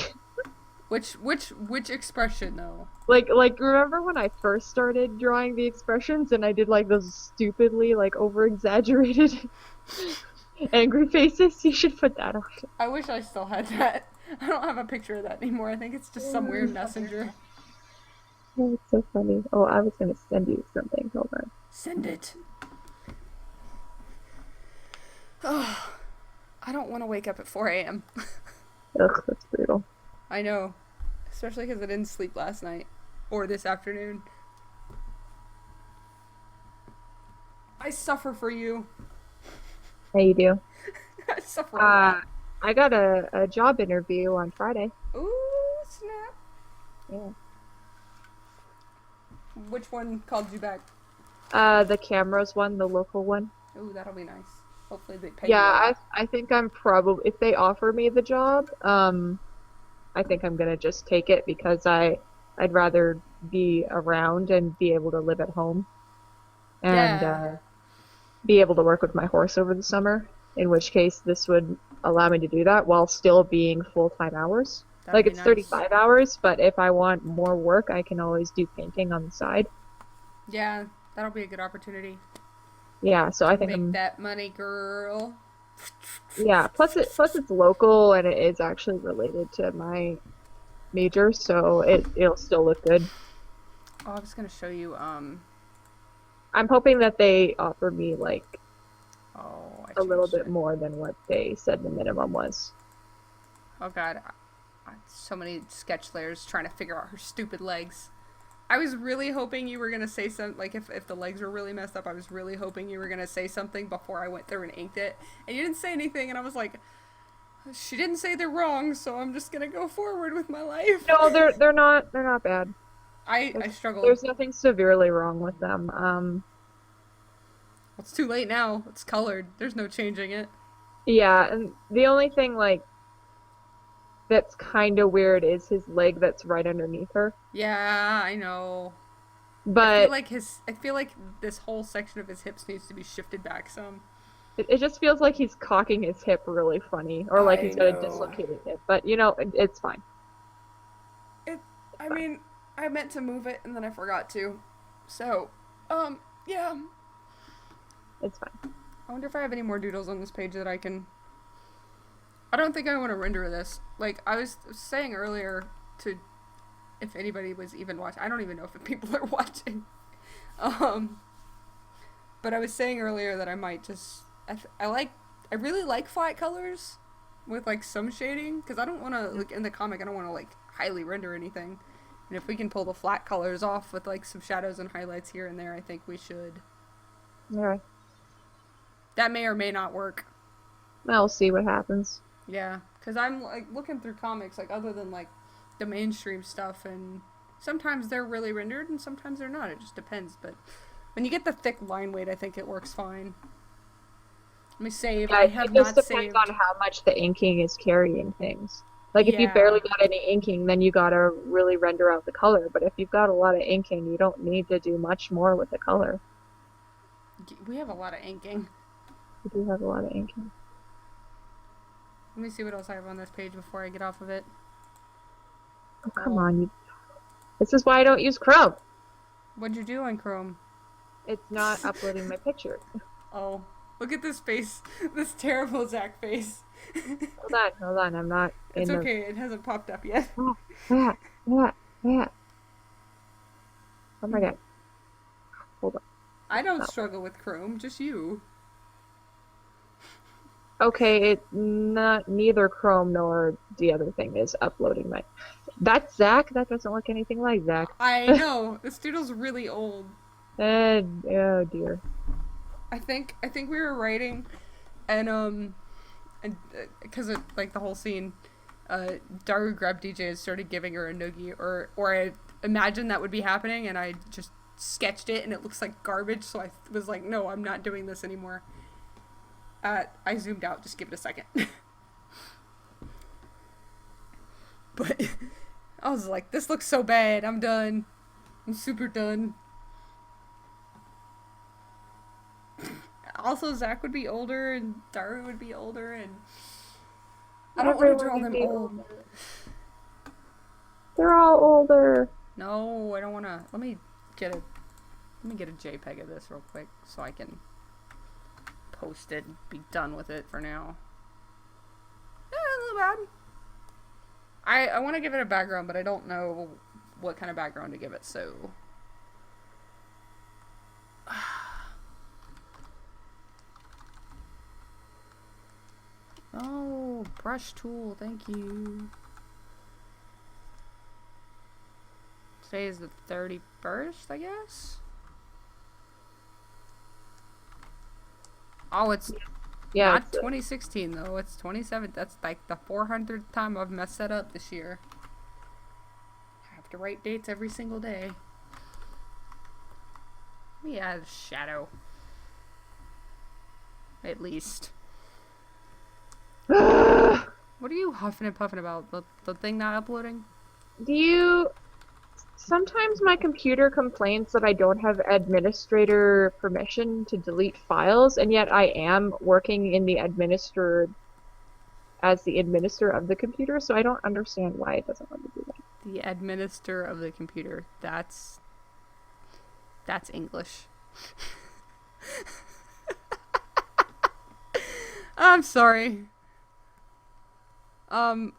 A: Which expression though?
B: Like remember when I first started drawing the expressions and I did like those stupidly like over exaggerated angry faces? You should put that on.
A: I wish I still had that. I don't have a picture of that anymore. I think it's just somewhere in Messenger.
B: Oh, it's so funny. Oh, I was gonna send you something. Hold on.
A: Send it. Oh, I don't want to wake up at 4 a.m.
B: Ugh, that's brutal.
A: I know. Especially because I didn't sleep last night. Or this afternoon. I suffer for you.
B: How you do?
A: I suffer a lot.
B: I got a job interview on Friday.
A: Ooh, snap.
B: Yeah.
A: Which one called you back?
B: The cameras one, the local one.
A: Ooh, that'll be nice. Hopefully they pay you
B: Yeah,
A: well.
B: I think I'm probably if they offer me the job, I think I'm gonna just take it because I'd rather be around and be able to live at home and
A: Yeah,
B: be able to work with my horse over the summer. In which case, this would allow me to do that while still being full-time hours.
A: that'll
B: Like
A: be
B: it's
A: nice.
B: 35 hours, but if I want more work, I can always do painting on the side.
A: Yeah, that'll be a good opportunity
B: Yeah, so
A: to
B: I think
A: make
B: I'm
A: that money, girl.
B: yeah, plus it's local and it is actually related to my major, so it'll still look good.
A: Oh, I was gonna show you.
B: I'm hoping that they offer me like
A: Oh, I
B: a little
A: changed
B: bit
A: it.
B: more than what they said the minimum was.
A: Oh God, so many sketch layers trying to figure out her stupid legs. I was really hoping you were gonna say something like if the legs were really messed up. I was really hoping you were gonna say something before I went through and inked it, and you didn't say anything, and I was like, she didn't say they're wrong, so I'm just gonna go forward with my life.
B: No, they're not bad.
A: I
B: There's
A: struggled.
B: there's nothing severely wrong with them.
A: Well, it's too late now. It's colored. There's no changing it.
B: Yeah, and the only thing like that's kind of weird is his leg that's right underneath her.
A: Yeah, I know.
B: But
A: I feel like this whole section of his hips needs to be shifted back some.
B: it just feels like he's cocking his hip really funny, or like
A: I
B: he's got a
A: know.
B: dislocated hip. But you know, it's fine.
A: It. I
B: It's fine.
A: mean, I meant to move it and then I forgot to. So, yeah.
B: It's fine.
A: I wonder if I have any more doodles on this page that I can. I don't think I want to render this. Like I was saying earlier, to if anybody was even watching. I don't even know if people are watching. Um, but I was saying earlier that I might just. I really like flat colors with like some shading because I don't want to like in the comic. I don't want to like highly render anything. And if we can pull the flat colors off with like some shadows and highlights here and there, I think we should.
B: All right.
A: That may or may not work.
B: Well, we'll see what happens.
A: Yeah, because I'm like looking through comics, like other than like the mainstream stuff, and sometimes they're really rendered and sometimes they're not. It just depends. But when you get the thick line weight, I think it works fine. Let me save.
B: Yeah,
A: I
B: it
A: have
B: just
A: not
B: depends on
A: saved.
B: how much the inking is carrying things. Like if you
A: Yeah,
B: barely got any inking, then you gotta really render out the color. But if you've got a lot of inking, you don't need to do much more with the color.
A: we have a lot of inking.
B: You do have a lot of inking.
A: Let me see what else I have on this page before I get off of it.
B: Oh, come
A: Oh,
B: on. This is why I don't use Chrome.
A: what'd you do on Chrome?
B: It's not uploading my picture.
A: Oh, look at this face. This terrible Zach face.
B: Hold on. I'm not
A: It's
B: in the.
A: okay. It hasn't popped up yet.
B: Ah, ah, ah, ah. Oh my God. Hold on.
A: I don't
B: No.
A: struggle with Chrome, just you.
B: Okay, it not neither Chrome nor the other thing is uploading my. That's Zach. That doesn't look anything like Zach.
A: I know. This doodle's really old.
B: Oh dear.
A: I think we were writing and because of like the whole scene, Daru grabbed DJ and started giving her a noogie or I imagined that would be happening and I just sketched it and it looks like garbage so I was like no I'm not doing this anymore. I zoomed out. Just give it a second. But I was like, this looks so bad. I'm done. I'm super done. Also, Zach would be older and Daru would be older, and I don't want to
B: Everyone
A: draw
B: would
A: them
B: be
A: old.
B: older. They're all older.
A: No, I don't want to. Get a let me get a JPEG of this real quick so I can post it and be done with it for now. Not bad. I want to give it a background, but I don't know what kind of background to give it, so. Oh, brush tool, thank you. Today is the 31st, I guess? Oh, it's
B: Yeah,
A: not 2016 though, it's 27. That's like the 400th time I've messed that up this year. I have to write dates every single day. Let me add a shadow. At least. What are you huffing and puffing about? The thing not uploading?
B: Do you... Sometimes my computer complains that I don't have administrator permission to delete files, and yet I am working in the as the administrator of the computer, so I don't understand why it doesn't let me do that.
A: The administrator of the computer. That's English. I'm sorry. I'm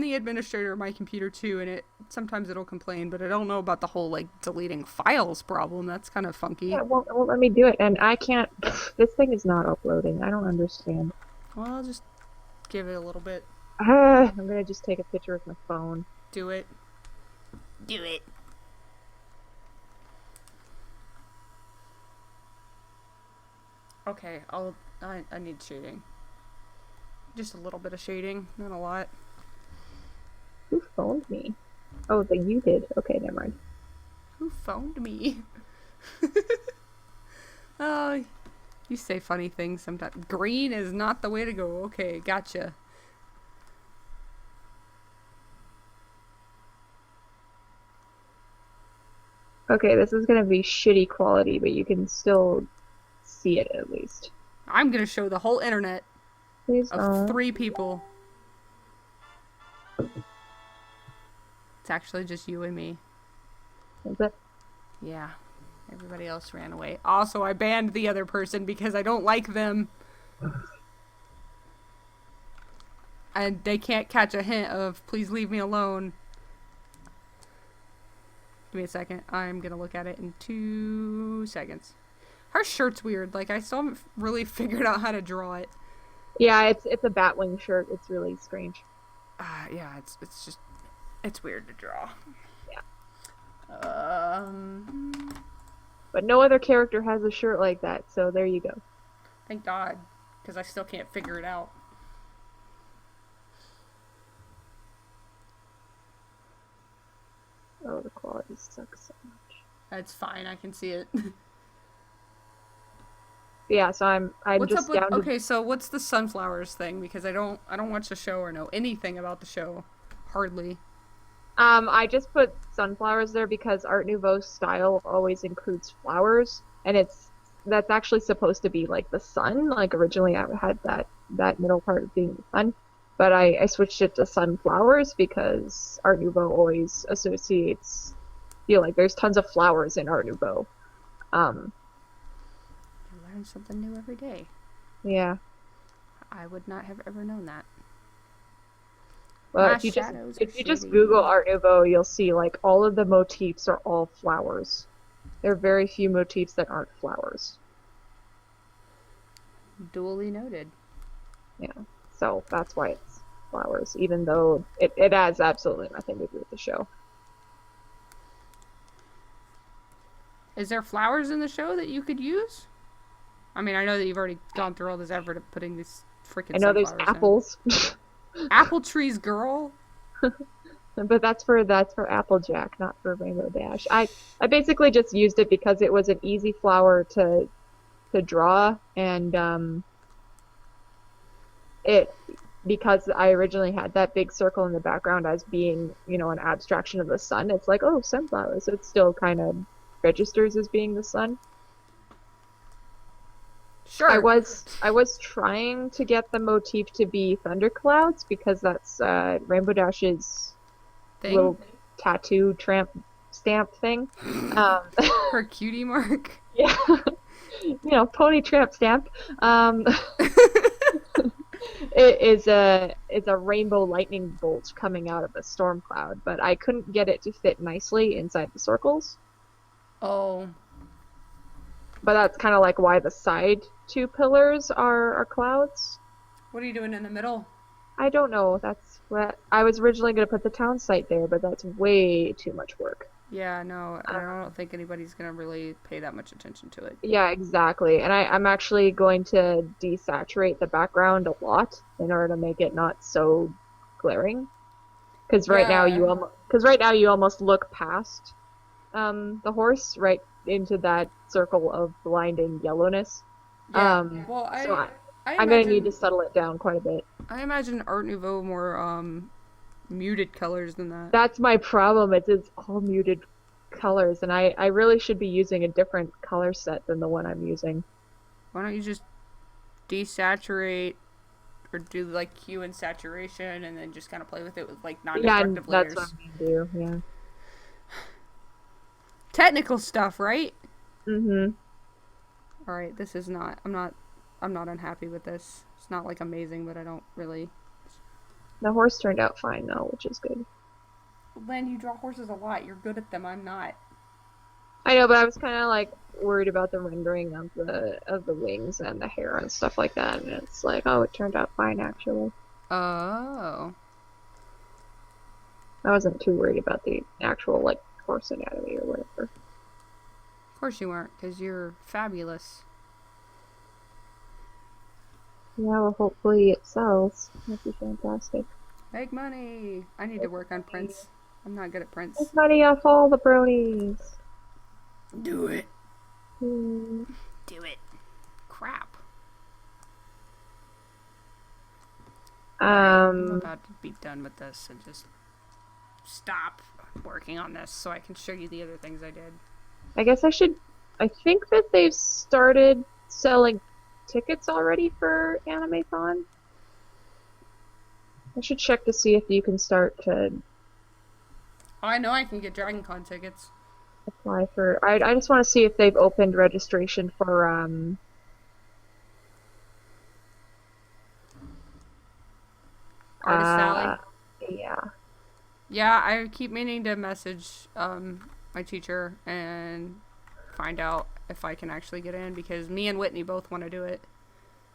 A: the administrator of my computer too, and sometimes it'll complain, but I don't know about the whole like deleting files problem. That's kind of funky.
B: Yeah, it won't let me do it, and I can't. This thing is not uploading. I don't understand.
A: Well, I'll just give it a little bit.
B: I'm gonna just take a picture with my phone.
A: Do it. Do it. Okay, I need shading. Just a little bit of shading, not a lot.
B: Who phoned me? Oh, then you did. Okay, never mind.
A: Who phoned me? Oh, you say funny things sometimes. Green is not the way to go. Okay, gotcha.
B: Okay, this is gonna be shitty quality, but you can still see it at least.
A: I'm gonna show the whole internet
B: Please
A: of
B: don't.
A: 3 people. It's actually just you and me.
B: Is it?
A: Yeah. Everybody else ran away. Also, I banned the other person because I don't like them. And they can't catch a hint of, please leave me alone. Give me a second. I'm gonna look at it in 2 seconds. Her shirt's weird. Like, I still haven't really figured out how to draw it.
B: Yeah, it's a Batwing shirt. It's really strange.
A: Yeah, it's just, it's weird to draw.
B: Yeah. But no other character has a shirt like that, so there you go.
A: Thank God, because I still can't figure it out.
B: Oh, the quality sucks so much.
A: That's fine. I can see it.
B: Yeah, so I'm
A: What's
B: just
A: up with
B: down to
A: okay? So what's the sunflowers thing? Because I don't watch the show or know anything about the show, hardly.
B: I just put sunflowers there because Art Nouveau style always includes flowers, and that's actually supposed to be like the sun. Like originally I had that middle part being the sun, but I switched it to sunflowers because Art Nouveau always associates, like there's tons of flowers in Art Nouveau.
A: You learn something new every day.
B: Yeah.
A: I would not have ever known that.
B: Well,
A: My
B: if you
A: shadows
B: just
A: are
B: Google
A: shitty.
B: Art Nouveau, you'll see like all of the motifs are all flowers. There are very few motifs that aren't flowers.
A: Duly noted.
B: Yeah. So that's why it's flowers, even though it has absolutely nothing to do with the show.
A: Is there flowers in the show that you could use? I mean, I know that you've already gone through all this effort of putting these freaking
B: I know there's
A: sunflowers
B: apples,
A: in. Apple trees, girl.
B: but that's for Applejack, not for Rainbow Dash. I basically just used it because it was an easy flower to draw, and it because I originally had that big circle in the background as being, an abstraction of the sun. It's like, oh, sunflowers. So it still kind of registers as being the sun.
A: Sure.
B: I was trying to get the motif to be thunderclouds because that's Rainbow Dash's
A: Thing?
B: little tattoo stamp thing. Um,
A: Her cutie mark.
B: yeah, pony tramp stamp. Um, it is a rainbow lightning bolt coming out of a storm cloud, but I couldn't get it to fit nicely inside the circles.
A: Oh.
B: But that's kind of like why the side two pillars are clouds.
A: What are you doing in the middle?
B: I don't know. That's what I was originally going to put the town site there, but that's way too much work.
A: Yeah, no, I
B: Um,
A: don't think anybody's gonna really pay that much attention to it.
B: yeah, exactly. And I'm actually going to desaturate the background a lot in order to make it not so glaring.
A: Yeah.
B: Because right now you almost look past the horse right into that circle of blinding yellowness.
A: Yeah. Well,
B: So
A: I
B: I'm gonna need to
A: imagine
B: settle it down quite a bit.
A: Art Nouveau more muted colors than that.
B: That's my problem. It's all muted colors, and I really should be using a different color set than the one I'm using.
A: Why don't you just desaturate or do like hue and saturation and then just kind of play with it with like
B: Yeah, and
A: non-destructive
B: that's
A: layers?
B: what I'm gonna do. Yeah.
A: Technical stuff, right?
B: Mm-hmm.
A: All right, this is not. I'm not unhappy with this. It's not like amazing, but I don't really.
B: The horse turned out fine though, which is good.
A: Len, you draw horses a lot. You're good at them. I'm not.
B: I know, but I was kind of like worried about the rendering of the wings and the hair and stuff like that, and it's like, oh, it turned out fine actually.
A: Oh.
B: I wasn't too worried about the actual like horse anatomy or whatever.
A: Of course you weren't, because you're fabulous.
B: Yeah, well, hopefully it sells. That'd be fantastic.
A: Make money. I need to work on prints. I'm not good at prints.
B: Make money off all the bronies.
A: Do it.
B: Hmm.
A: Do it. Crap. I'm
B: Um,
A: about to be done with this and just stop working on this so I can show you the other things I did.
B: I guess I should. I think that they've started selling tickets already for AnimeCon. I should check to see if you can start to
A: Oh, I know I can get Dragon Con tickets.
B: apply for. I just want to see if they've opened registration for
A: Artist Sally.
B: Yeah.
A: Yeah, I keep meaning to message my teacher and find out if I can actually get in because me and Whitney both want to do it.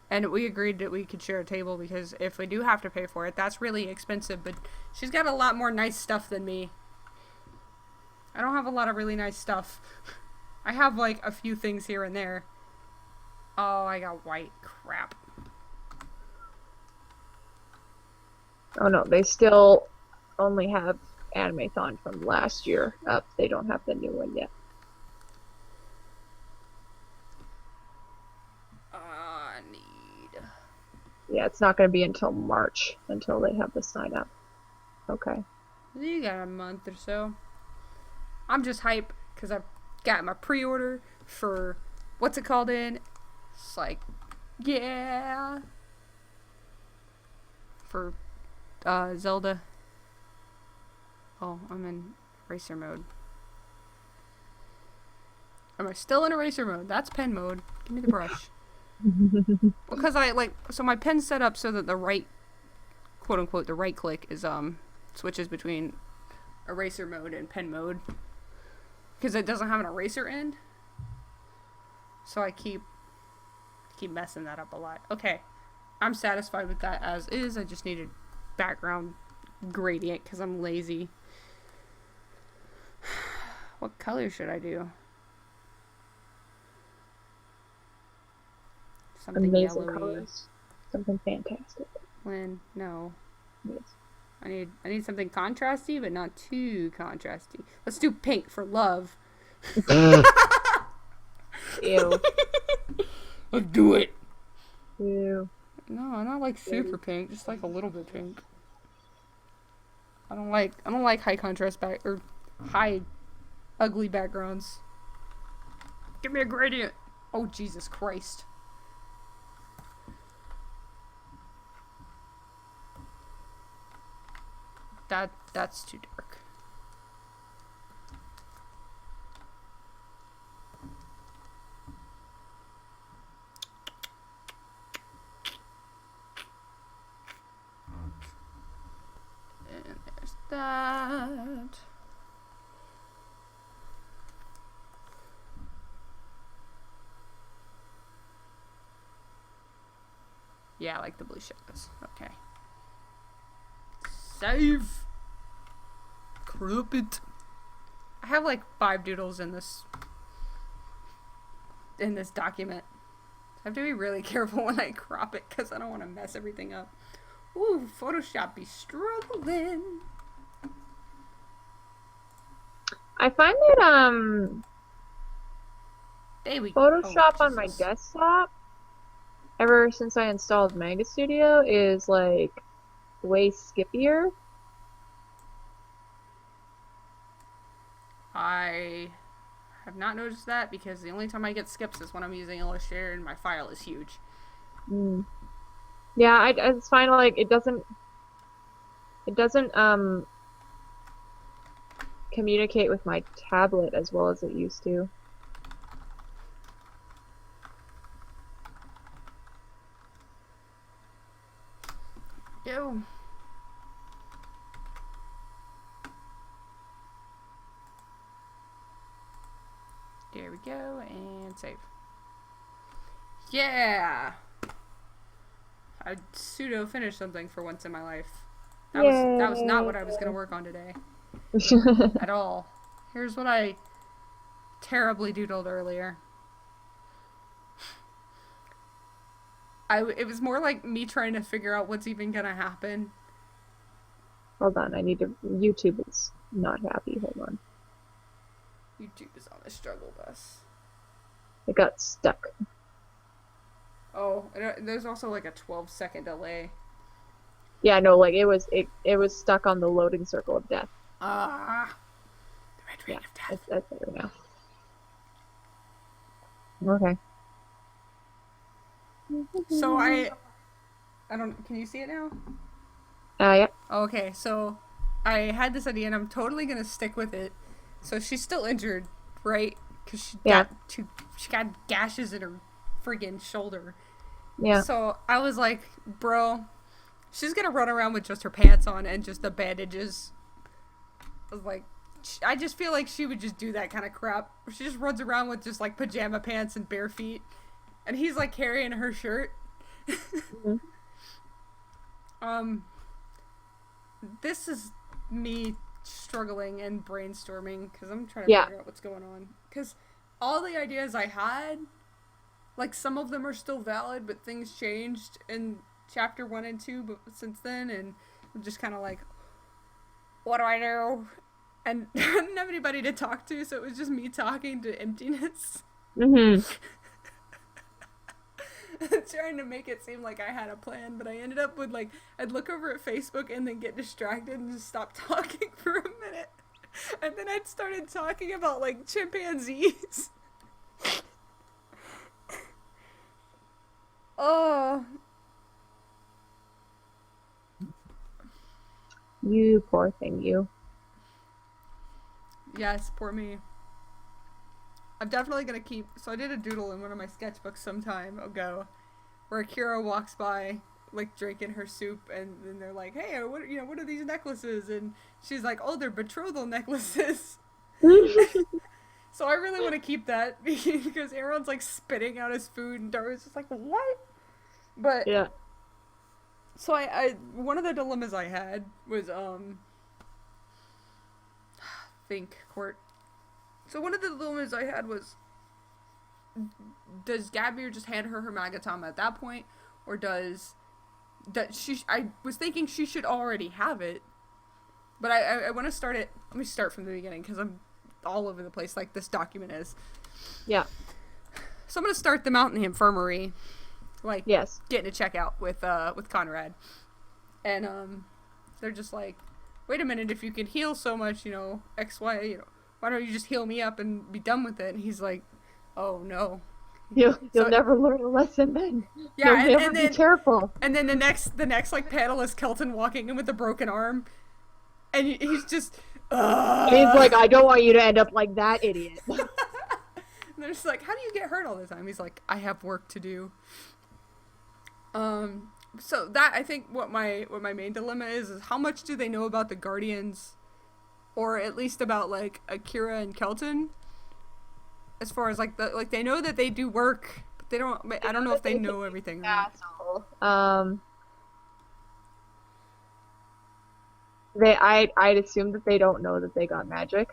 A: And we agreed that we could share a table because if we do have to pay for it, that's really expensive. But she's got a lot more nice stuff than me. I don't have a lot of really nice stuff. I have like a few things here and there. Oh, I got white. Crap.
B: Oh no, they still only have AnimeCon from last year up. They don't have the new one yet.
A: I need.
B: Yeah, it's not going to be until March until they have the sign up. Okay.
A: You got a month or so. I'm just hype because I've got my pre-order for what's it called in? It's like, yeah, for Zelda. Oh, I'm in racer mode. Am I still in eraser mode? That's pen mode. Give me the brush. Because so my pen's set up so that the right, quote unquote, the right click is switches between eraser mode and pen mode. Because it doesn't have an eraser end. So I keep messing that up a lot. Okay. I'm satisfied with that as is. I just needed background gradient because I'm lazy. What color should I do? Something
B: Amazing
A: yellowy.
B: colors. Something fantastic.
A: When no.
B: Yes.
A: I need something contrasty, but not too contrasty. Let's do pink for love.
B: Ew.
A: Let's do it.
B: Ew.
A: No, not like super pink, just like a little bit pink. I don't like high contrast or high ugly backgrounds. Give me a gradient. Oh Jesus Christ. That's too dark. And there's that. Yeah, I like the blue shadows. Okay. Save. Crop it. I have like 5 doodles in this document. I have to be really careful when I crop it because I don't want to mess everything up. Ooh, Photoshop be struggling.
B: I find that
A: There we
B: Photoshop on my
A: Jesus.
B: desktop, ever since I installed Manga Studio, is like way skippier.
A: I have not noticed that because the only time I get skips is when I'm using Illustrator and my file is huge.
B: Mm. Yeah, I just find like it doesn't communicate with my tablet as well as it used to.
A: Ew. There we go, and save. Yeah! I pseudo finished something for once in my life. That was not what I was gonna work on today. At all. Here's what I terribly doodled earlier. It was more like me trying to figure out what's even gonna happen.
B: Hold on, YouTube is not happy. Hold on.
A: YouTube is on a struggle bus.
B: It got stuck.
A: Oh, there's also like a 12-second delay.
B: Yeah, no, like it was stuck on the loading circle of death.
A: Ah, the red ring of death.
B: That's better now. Okay.
A: So I don't. Can you see it now?
B: Yeah.
A: Okay, so I had this idea, and I'm totally gonna stick with it. So she's still injured, right? Because she got gashes in her friggin' shoulder.
B: Yeah.
A: So I was like, bro, she's gonna run around with just her pants on and just the bandages. I was like, I just feel like she would just do that kind of crap. She just runs around with just like pajama pants and bare feet, and he's like carrying her shirt.
B: Mm-hmm.
A: This is me struggling and brainstorming because I'm trying to figure out what's going on. Because all the ideas I had, like some of them are still valid, but things changed in chapter 1 and 2 but since then, and I'm just kind of like, what do I do? And I didn't have anybody to talk to, so it was just me talking to emptiness.
B: Mm-hmm.
A: Trying to make it seem like I had a plan, but I ended up with like, I'd look over at Facebook and then get distracted and just stop talking for a minute. And then I'd started talking about like chimpanzees. Oh.
B: You poor thing, you.
A: Yes, poor me. I'm definitely gonna keep. So I did a doodle in one of my sketchbooks some time ago, where Akira walks by, like drinking her soup, and then they're like, "Hey, what are these necklaces?" And she's like, "Oh, they're betrothal necklaces." So I really want to keep that because Aaron's like spitting out his food, and Dario's just like, "What?" But
B: Yeah.
A: so I one of the dilemmas I had was think court. So one of the dilemmas I had was, does Gabby just hand her Magatama at that point, or does she? I was thinking she should already have it, but I want to start it. Let me start from the beginning because I'm all over the place like this document is.
B: Yeah.
A: So I'm gonna start them out in the infirmary, like
B: Yes.
A: getting a checkout with Conrad, and they're just like, wait a minute, if you can heal so much, XY, why don't you just heal me up and be done with it? And he's like, oh no.
B: You'll never learn a lesson then.
A: Yeah,
B: You'll never be careful.
A: And then the next like panel is Kelton walking in with a broken arm. And he's just,
B: He's like, I don't want you to end up like that idiot.
A: and they're just like, how do you get hurt all the time? He's like, I have work to do. So that, I think what my main dilemma is how much do they know about the Guardians, or at least about like Akira and Kelton, as far as like they know that they do work, but they don't. I don't know if they know everything.
B: Asshole. I'd assume that they don't know that they got magic.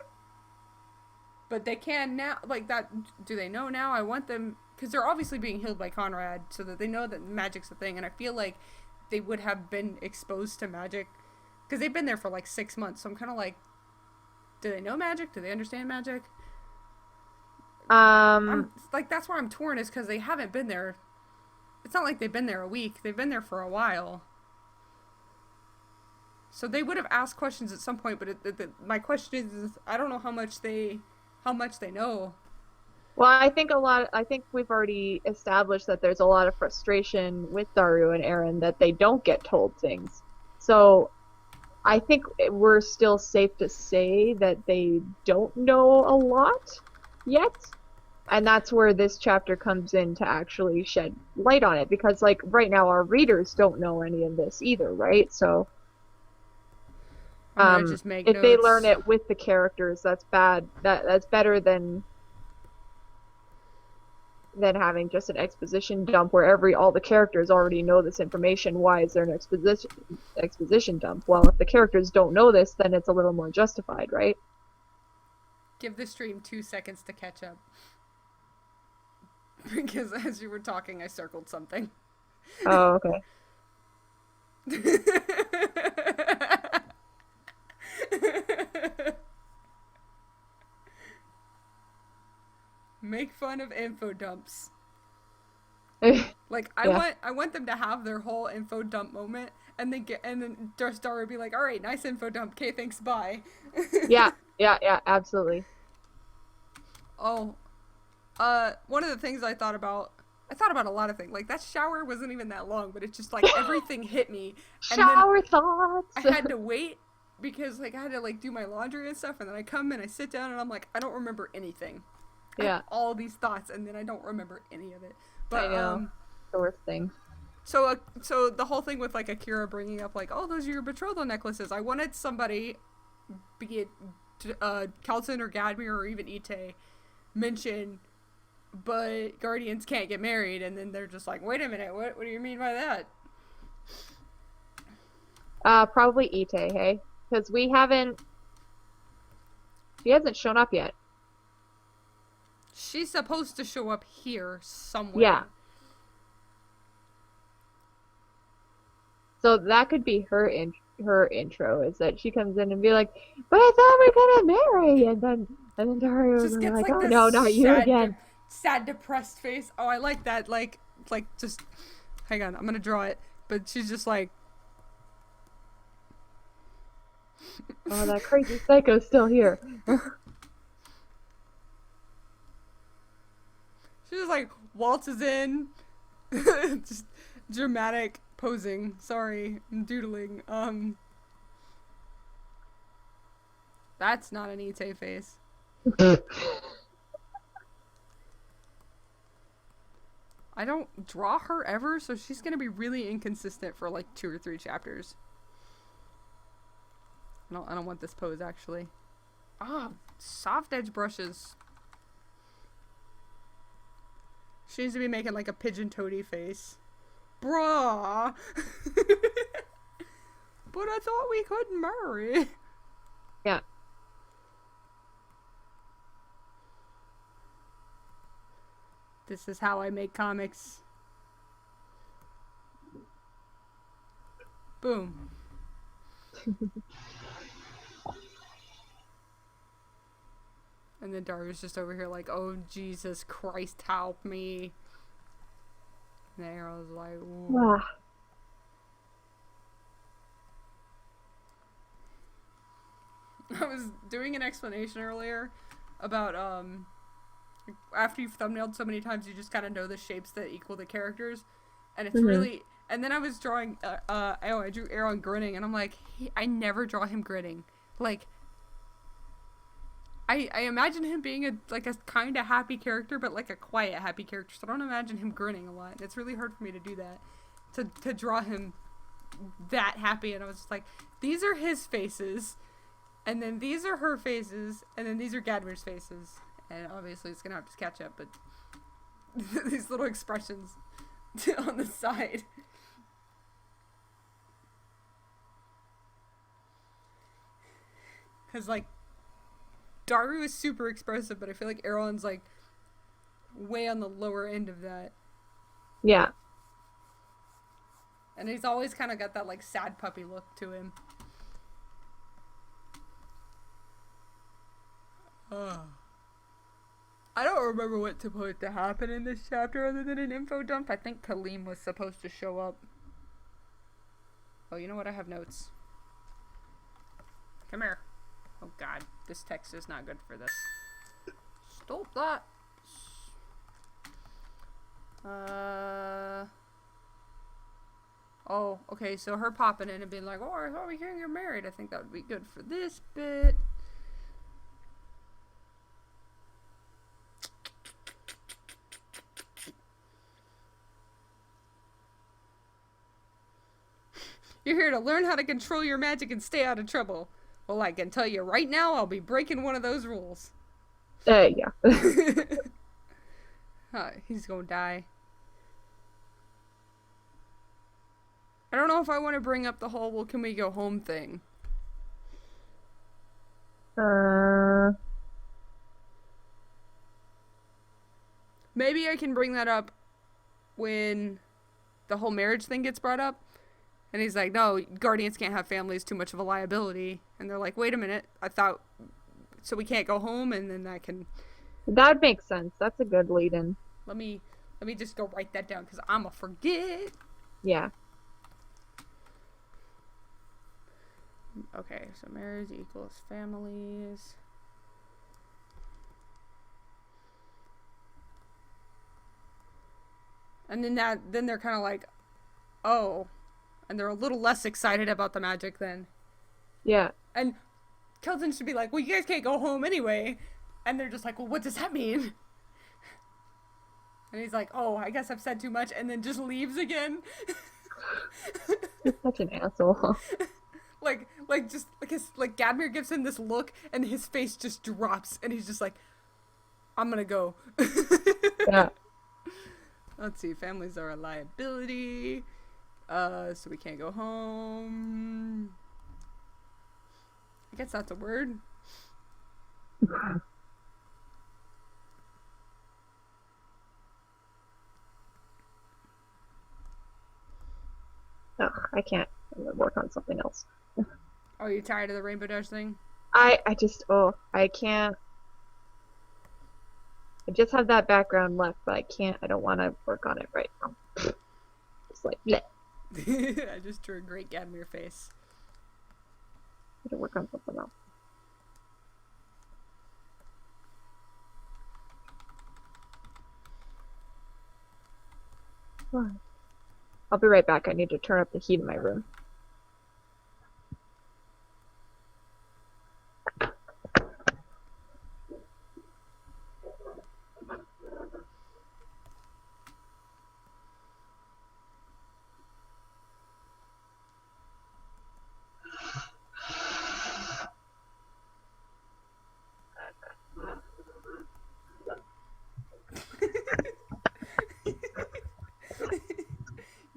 A: But they can now, like that. Do they know now? I want them, because they're obviously being healed by Conrad, so that they know that magic's a thing. And I feel like they would have been exposed to magic, because they've been there for like 6 months. So I'm kind of like, do they know magic? Do they understand magic? Like, that's where I'm torn, is because they haven't been there. It's not like they've been there a week. They've been there for a while. So they would have asked questions at some point, but my question is, I don't know how much they know.
B: Well, I think we've already established that there's a lot of frustration with Daru and Eren that they don't get told things. So I think we're still safe to say that they don't know a lot yet. And that's where this chapter comes in to actually shed light on it, because like right now our readers don't know any of this either, right? So
A: Just make
B: if
A: notes.
B: they learn it with the characters, that's bad. That's better than having just an exposition dump where all the characters already know this information. Why is there an exposition dump? Well, if the characters don't know this, then it's a little more justified, right?
A: Give the stream 2 seconds to catch up. Because as you were talking, I circled something.
B: Oh, okay.
A: Make fun of info dumps. Like
B: Yeah.
A: I want them to have their whole info dump moment, and then Star would be like, all right, nice info dump. Okay, thanks, bye.
B: Yeah, absolutely.
A: Oh, one of the things I thought about a lot of things. Like, that shower wasn't even that long, but it's just like everything hit me.
B: Shower thoughts.
A: I had to wait because like I had to like do my laundry and stuff, and then I come and I sit down and I'm like, I don't remember anything. I
B: Yeah.
A: have all these thoughts, and then I don't remember any of it. But
B: I know. The worst thing.
A: so the whole thing with like Akira bringing up like, oh, those are your betrothal necklaces. I wanted somebody, be it Kelton or Gadmir or even Ite, mention, but Guardians can't get married, and then they're just like, wait a minute, what do you mean by that?
B: Probably Ite, hey? Because she hasn't shown up yet.
A: She's supposed to show up here somewhere.
B: Yeah. So that could be her intro, is that she comes in and be like, but I thought we were gonna marry, and then Dario was
A: Just gets
B: like,
A: like
B: oh
A: this
B: no, not you again.
A: Sad, depressed face. Oh, I like that. Like just, hang on, I'm gonna draw it. But she's just like,
B: Oh, that crazy psycho's still here.
A: she just like waltzes in, just dramatic posing. Sorry, I'm doodling. That's not an Ite face. I don't draw her ever, so she's gonna be really inconsistent for like 2 or 3 chapters. I don't want this pose, actually. Soft edge brushes. She needs to be making like a pigeon toady face. Bruh. But I thought we could marry.
B: Yeah.
A: This is how I make comics. Boom. And then Dario's just over here like, oh, Jesus Christ, help me. And Arrow's like, ooh. I was doing an explanation earlier about, after you've thumbnailed so many times, you just kind of know the shapes that equal the characters. And it's really, And then I was drawing, I drew Aaron grinning, and I'm like, I never draw him grinning. Like, I imagine him being a kind of happy character, but like a quiet happy character. So I don't imagine him grinning a lot. And it's really hard for me to do that, to draw him that happy. And I was just like, these are his faces, and then these are her faces, and then these are Gadmir's faces. And obviously it's gonna have to catch up, but these little expressions on the side. Because like Daru is super expressive, but I feel like Aaron's like way on the lower end of that.
B: Yeah.
A: And he's always kind of got that like sad puppy look to him. I don't remember what's supposed to happen in this chapter other than an info dump. I think Kaleem was supposed to show up. Oh, you know what? I have notes. Come here. Oh god, this text is not good for this. Stop that. Oh, okay, so her popping in and being like, oh, I thought we hearing you're married. I think that would be good for this bit. You're here to learn how to control your magic and stay out of trouble. Well, I can tell you right now, I'll be breaking one of those rules.
B: Yeah.
A: He's gonna die. I don't know if I want to bring up the whole, well, can we go home thing. Maybe I can bring that up when the whole marriage thing gets brought up. And he's like, no, guardians can't have families, too much of a liability. And they're like, wait a minute, I thought, so we can't go home? And then I can...
B: That makes sense. That's a good lead-in.
A: Let me just go write that down, because I'ma forget.
B: Yeah.
A: Okay, so marriage equals families. And then they're kind of like, oh... And they're a little less excited about the magic then.
B: Yeah.
A: And Kelton should be like, well, you guys can't go home anyway. And they're just like, well, what does that mean? And he's like, oh, I guess I've said too much. And then just leaves again.
B: He's such an asshole.
A: like Gadmir gives him this look and his face just drops. And he's just like, I'm gonna go.
B: Yeah.
A: Let's see. Families are a liability. So we can't go home. I guess that's a word.
B: Ugh, I can't. I'm gonna work on something else.
A: Oh, you tired of the Rainbow Dash thing?
B: I can't. I just have that background left, but I don't want to work on it right now. Just like, bleh.
A: I just drew a great Gadmir face.
B: I gotta work on something else. I'll be right back. I need to turn up the heat in my room.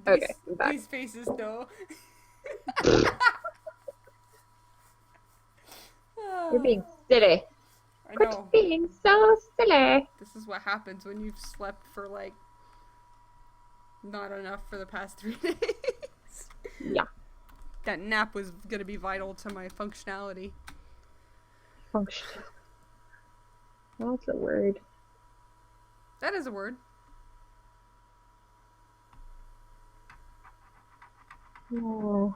B: Okay, I'm back.
A: These faces, though.
B: You're being silly.
A: I
B: Quit
A: know.
B: being so silly.
A: This is what happens when you've slept for, like, not enough for the past 3 days.
B: Yeah.
A: That nap was gonna be vital to my functionality.
B: Function. That's a word.
A: That is a word.
B: Oh.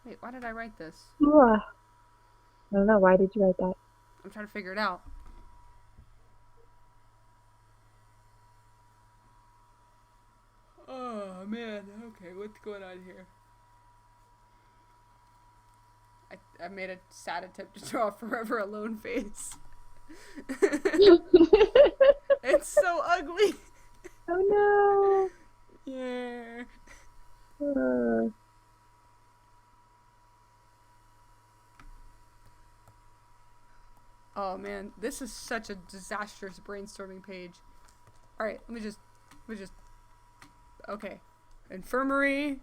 A: Wait, why did I write this?
B: I don't know. Why did you write that?
A: I'm trying to figure it out. Okay, what's going on here? I made a sad attempt to draw a Forever Alone face. It's so ugly.
B: Oh
A: Yeah.
B: no.
A: Oh man, this is such a disastrous brainstorming page. All right, let me just. Okay, infirmary.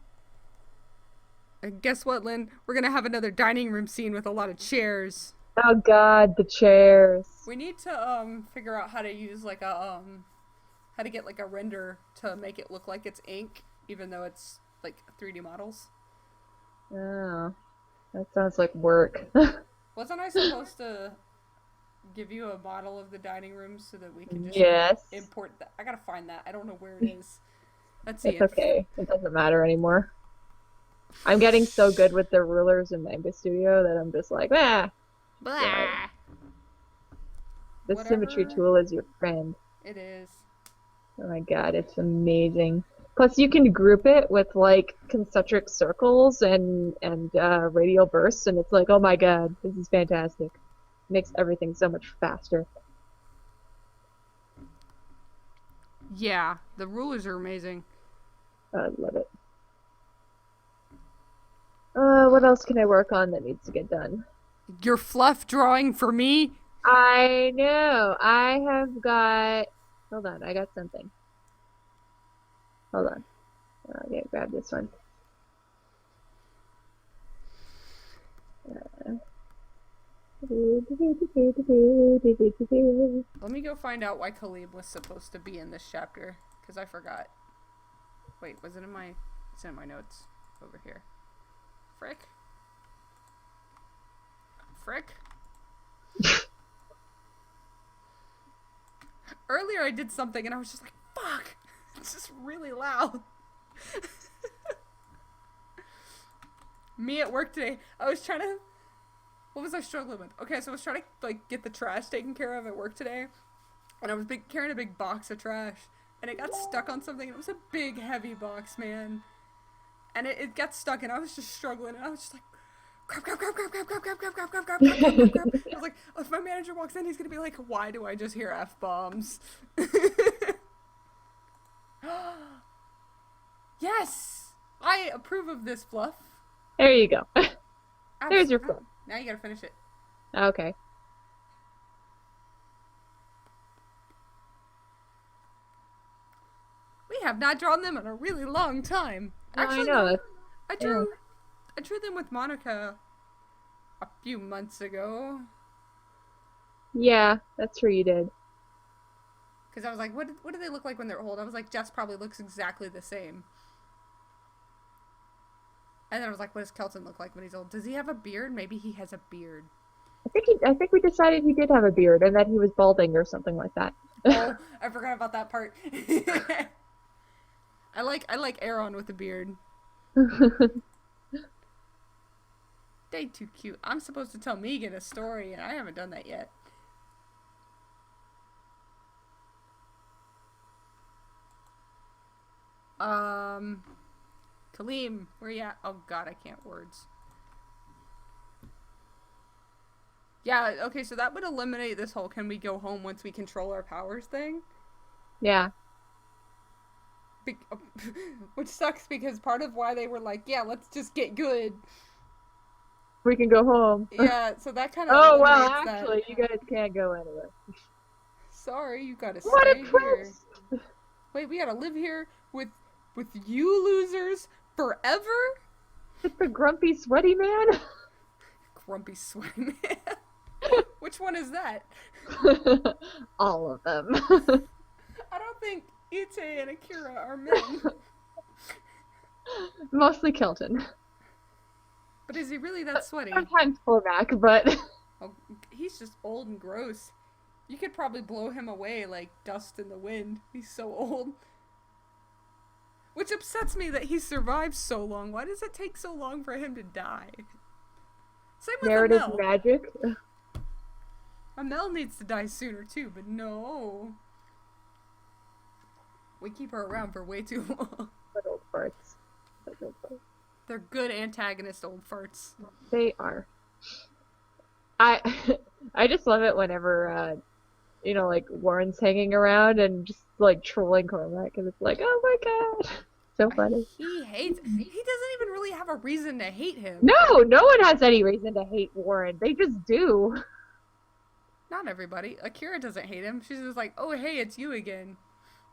A: And guess what, Lynn? We're gonna have another dining room scene with a lot of chairs.
B: Oh God, the chairs.
A: We need to figure out how to use like a how to get like a render to make it look like it's ink, even though it's like 3D models.
B: Oh, that sounds like work.
A: Wasn't I supposed to give you a model of the dining room so that we can just
B: Yes.
A: import that? I gotta find that. I don't know where it is. Let's see.
B: It's okay. It doesn't matter anymore. I'm getting so good with the rulers in Manga Studio that I'm just like, ah,
A: Blah.
B: the symmetry
A: Whatever.
B: tool is your friend.
A: It is.
B: Oh my God, it's amazing. Plus, you can group it with like concentric circles and radial bursts, and it's like, oh my God, this is fantastic. Makes everything so much faster.
A: Yeah, the rulers are amazing.
B: I love it. What else can I work on that needs to get done?
A: Your fluff drawing for me?
B: I know. I have got. Hold on, I got something. Hold on. I gotta grab this one.
A: Let me go find out why Khalib was supposed to be in this chapter, because I forgot. Wait, was it in my... It's in my notes. Over here. Frick? Frick? Earlier I did something and I was just like, fuck! It's just really loud. Me at work today, I was trying to... What was I struggling with? Okay, so I was trying to like get the trash taken care of at work today, and I was carrying a big box of trash, and it got stuck on something. It was a big, heavy box, man, and it got stuck, and I was just struggling, and I was just like, crap, crap, crap, crap, crap, crap, crap, crap, crap, crap, crap, crap, crap, crap. I was like, if my manager walks in, he's gonna be like, why do I just hear F-bombs? Yes, I approve of this, Fluff.
B: There you go. There's your
A: Absolutely.
B: fluff.
A: Now you gotta finish it.
B: Okay.
A: We have not drawn them in a really long time. Actually,
B: I know.
A: no, I
B: Yeah.
A: drew them with Monica a few months ago.
B: Yeah, that's true. You did.
A: Because I was like, what do they look like when they're old? I was like, Jess probably looks exactly the same. And then I was like, what does Kelton look like when he's old? Does he have a beard? Maybe he has a beard.
B: I think we decided he did have a beard and that he was balding or something like that.
A: Oh, I forgot about that part. I like Aaron with a beard. They too cute. I'm supposed to tell Megan a story, and I haven't done that yet. Kaleem, where you at? Oh god, I can't words. Yeah, okay, so that would eliminate this whole can we go home once we control our powers thing.
B: Yeah.
A: Which sucks because part of why they were like, yeah, let's just get good.
B: We can go home.
A: Yeah, so that kind of
B: Oh, well,
A: eliminates that.
B: actually, you guys can't go anywhere.
A: Sorry, you gotta
B: What
A: stay
B: a
A: here.
B: twist!
A: Wait, we gotta live here with you losers forever?
B: It's the grumpy, sweaty man.
A: Grumpy sweaty man. Which one is that?
B: All of them.
A: I don't think Ite and Akira are men.
B: Mostly Kelton.
A: But is he really that sweaty?
B: Sometimes Cormac, but
A: Oh, he's just old and gross. You could probably blow him away like dust in the wind. He's so old. Which upsets me that he survived so long. Why does it take so long for him to die? Same with
B: narrative
A: Amel.
B: magic.
A: Amel needs to die sooner too, but no. We keep her around for way too long.
B: Good old farts.
A: They're good antagonist old farts.
B: They are. I I just love it whenever like Warren's hanging around and just like trolling Cormac, and it's like, oh my god, so funny.
A: He hates. He doesn't even really have a reason to hate him.
B: No, no one has any reason to hate Warren. They just do.
A: Not everybody. Akira doesn't hate him. She's just like, oh hey, it's you again.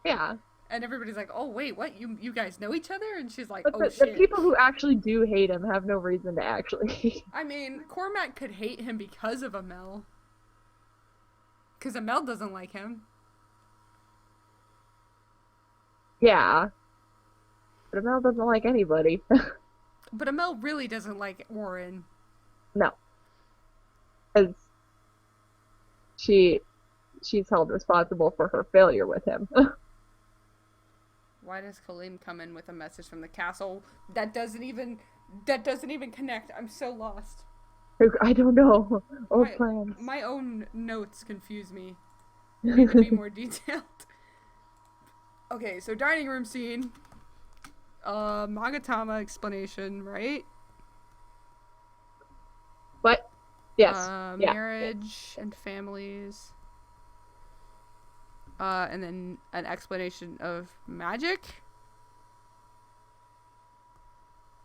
B: Yeah.
A: And everybody's like, oh wait, what? You guys know each other? And she's like,
B: But
A: oh
B: the
A: shit.
B: people who actually do hate him have no reason to actually hate him.
A: I mean, Cormac could hate him because of Amel. Because Amel doesn't like him.
B: Yeah. But Amel doesn't like anybody.
A: But Amel really doesn't like Warren.
B: No. Because she's held responsible for her failure with him.
A: Why does Kaleem come in with a message from the castle that doesn't even connect? I'm so lost.
B: I don't know. Old plans.
A: My own notes confuse me. Need to be more detailed. Okay, so dining room scene. Magatama explanation, right?
B: What? Yes. Yeah.
A: Marriage and families. And then an explanation of magic.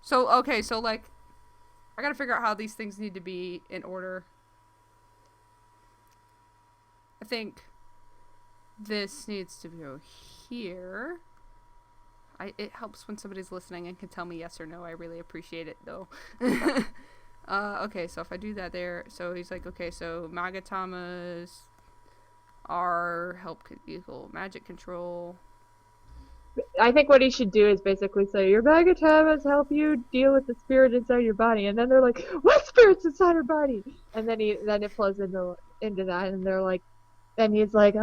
A: So, okay, so like, I gotta figure out how these things need to be in order. I think this needs to go here. It helps when somebody's listening and can tell me yes or no. I really appreciate it, though. Okay, so if I do that there, so he's like, okay, so Magatamas are help equal magic control.
B: I think what he should do is basically say, your Magatamas help you deal with the spirit inside your body. And then they're like, what spirit's inside her body? And then it flows into that, and they're like, and he's like,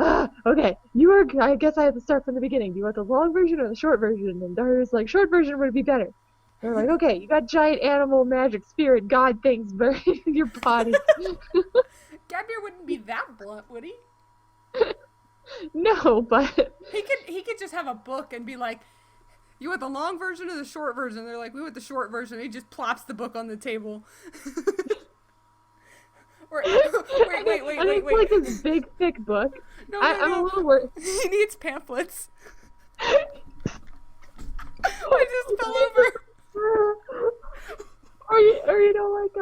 B: okay, I guess I have to start from the beginning. Do you want the long version or the short version? And Darius like, short version would be better. They're like, okay, you got giant animal, magic, spirit, god things buried in your body.
A: Gadbeer wouldn't be that blunt, would he?
B: No, but
A: he could just have a book and be like, you want the long version or the short version? They're like, we want the short version. He just plops the book on the table. Or, wait.
B: It's like this big, thick book.
A: No.
B: I'm a little worried.
A: He needs pamphlets. I just fell over.
B: Or you know, like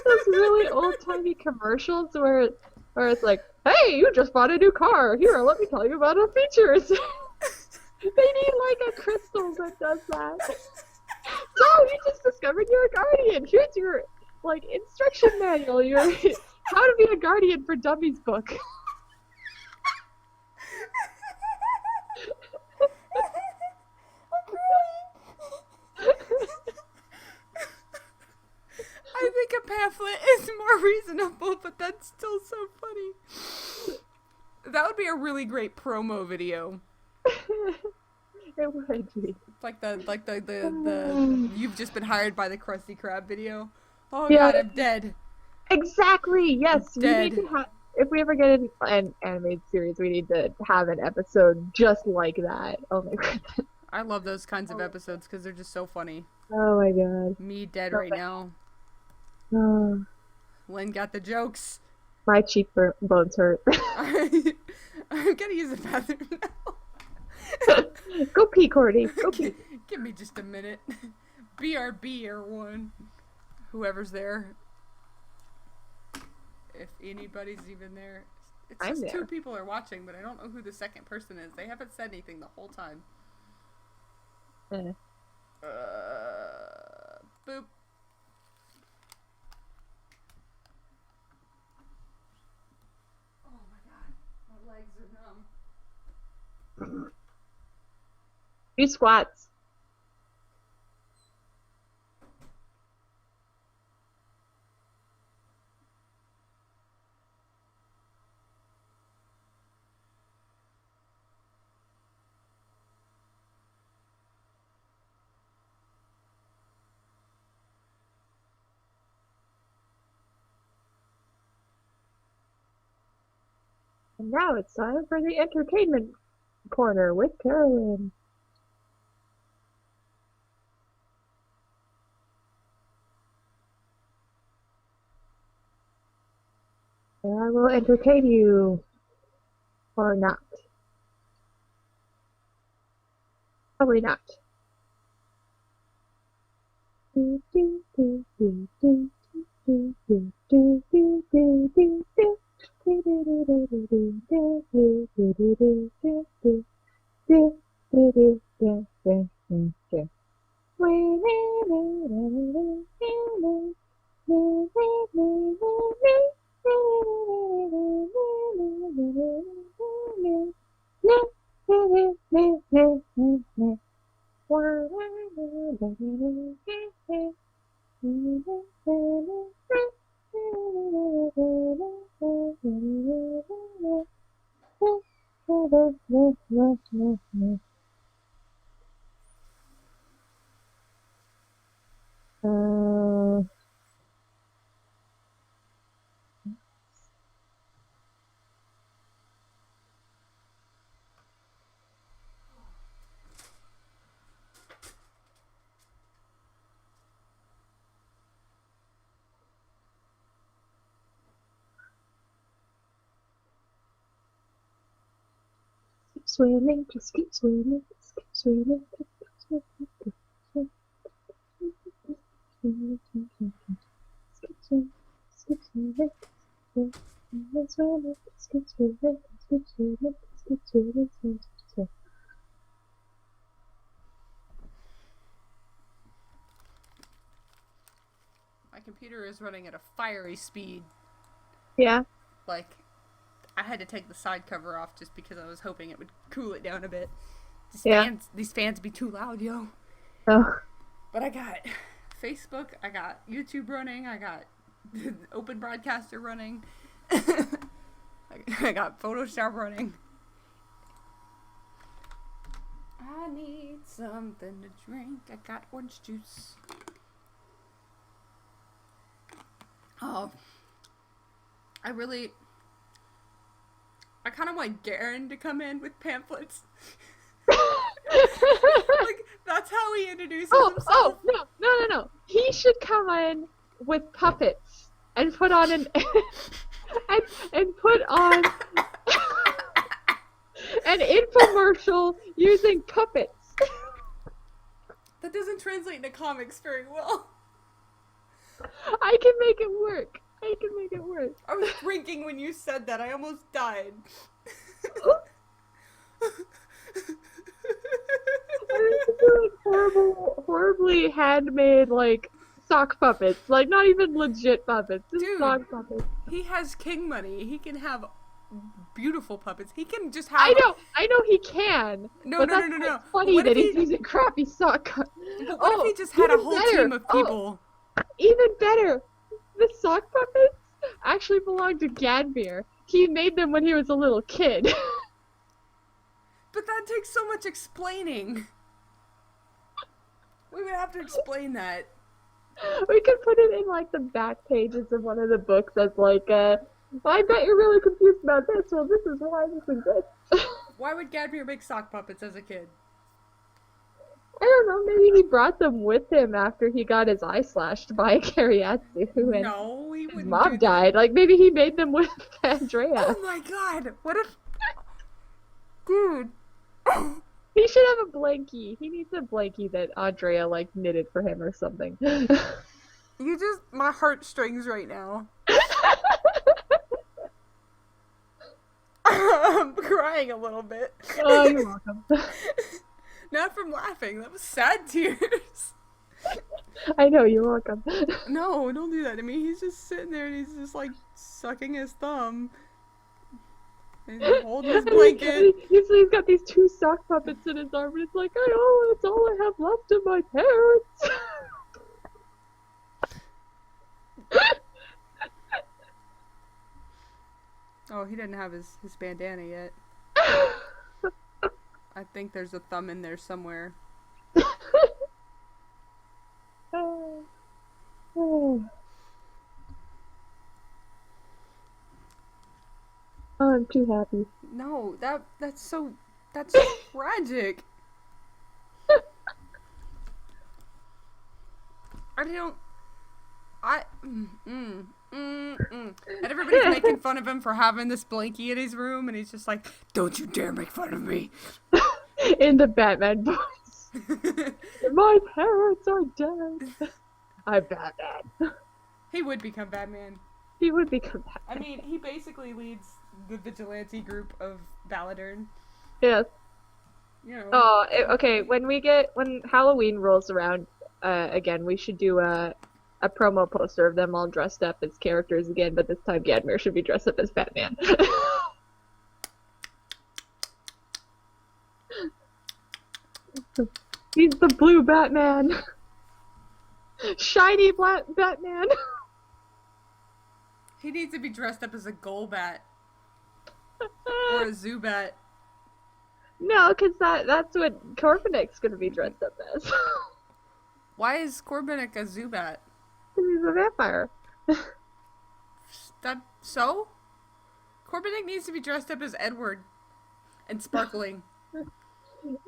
B: those really old-timey commercials where it's like, hey, you just bought a new car. Here, let me tell you about the features. They need like a crystal that does that. So you just discovered you're a guardian. Here's your like instruction manual. Your how to be a guardian for dummies book.
A: I think a pamphlet is more reasonable, but that's still so funny. That would be a really great promo video.
B: It would be.
A: Like the you've just been hired by the Krusty Krab video. Oh
B: Yeah.
A: god, I'm dead.
B: Exactly. Yes. We
A: Dead.
B: need to have. If we ever get an animated series, we need to have an episode just like that. Oh my god.
A: I love those kinds of episodes because they're just so funny.
B: Oh my god.
A: Me dead right now.
B: Oh,
A: Lynn got the jokes.
B: my cheekbones hurt.
A: I'm gonna use the bathroom now.
B: Go pee, Courtney. Go pee.
A: Give me just a minute. BRB or one. Whoever's there. If anybody's even there. It's
B: I'm
A: just
B: there.
A: 2 people are watching, but I don't know who the second person is. They haven't said anything the whole time.
B: Eh.
A: Boop. Oh my god. My legs are numb.
B: Do squats. And now it's time for the entertainment Corner with Carolyn. And I will entertain you. Or not. Probably not. Uh, keep swimming, just keep swimming, just keep swimming, just keep swimming, just keep swimming, just keep swimming, just keep swimming, just keep swimming, just keep swimming, just keep swimming, just keep swimming.
A: My computer is running at a fiery speed.
B: Yeah.
A: Like, I had to take the side cover off just because I was hoping it would cool it down a bit. These fans be too loud, yo.
B: Oh.
A: But I got Facebook, I got YouTube running, I got Open Broadcaster running, I got Photoshop running. I need something to drink. I got orange juice. Oh, I kind of want Garen to come in with pamphlets. Like, that's how he introduces himself.
B: Oh, no. He should come in with puppets and put on an an infomercial using puppets.
A: That doesn't translate into comics very well.
B: I can make it work.
A: I was drinking when you said that. I almost died.
B: Horribly handmade, like, sock puppets. Like, not even legit puppets. Just
A: Dude,
B: sock puppets.
A: He has king money. He can have beautiful puppets. He can just have...
B: I know he can.
A: No.
B: It's funny that he's using crappy sock.
A: But what if he just had a whole team of people?
B: Even better. The sock puppets actually belonged to Gadmir. He made them when he was a little kid.
A: But that takes so much explaining. We would have to explain that.
B: We could put it in, like, the back pages of one of the books as, like, I bet you're really confused about this. Well, this is why this exists.
A: Why would Gadmir make sock puppets as a kid?
B: I don't know, maybe he brought them with him after he got his eye slashed by a Kariatsu and
A: No, he wouldn't.
B: his mom died. Like, maybe he made them with Andrea.
A: Oh my god, what if... Dude.
B: He should have a blankie. He needs a blankie that Andrea, like, knitted for him or something.
A: You just... My heartstrings right now. I'm crying a little bit.
B: Oh, you're welcome.
A: Not from laughing. That was sad tears.
B: I know, you're welcome.
A: No, don't do that to me. He's just sitting there and he's just, like, sucking his thumb. And he's holding his blanket.
B: He's got these two sock puppets in his arm, and it's like, it's all I have left of my parents.
A: Oh, he didn't have his bandana yet. I think there's a thumb in there somewhere.
B: Oh, I'm too happy.
A: No, that's so That's tragic. I don't. I. And everybody's making fun of him for having this blankie in his room, and he's just like, "Don't you dare make fun of me."
B: In the Batman voice. My parents are dead. I'm Batman.
A: He would become Batman.
B: He would become Batman.
A: I mean, he basically leads the vigilante group of Baladurn.
B: Yes.
A: You know.
B: Oh, okay. When Halloween rolls around, again, we should do a promo poster of them all dressed up as characters again, but this time Gadmir should be dressed up as Batman. He's the blue Batman. Shiny black Batman.
A: He needs to be dressed up as a Golbat. Or a Zubat.
B: No, because that's what Corviknic's gonna be dressed up as.
A: Why is Corviknic a Zubat?
B: Because he's a vampire.
A: So? Corviknic needs to be dressed up as Edward. And sparkling.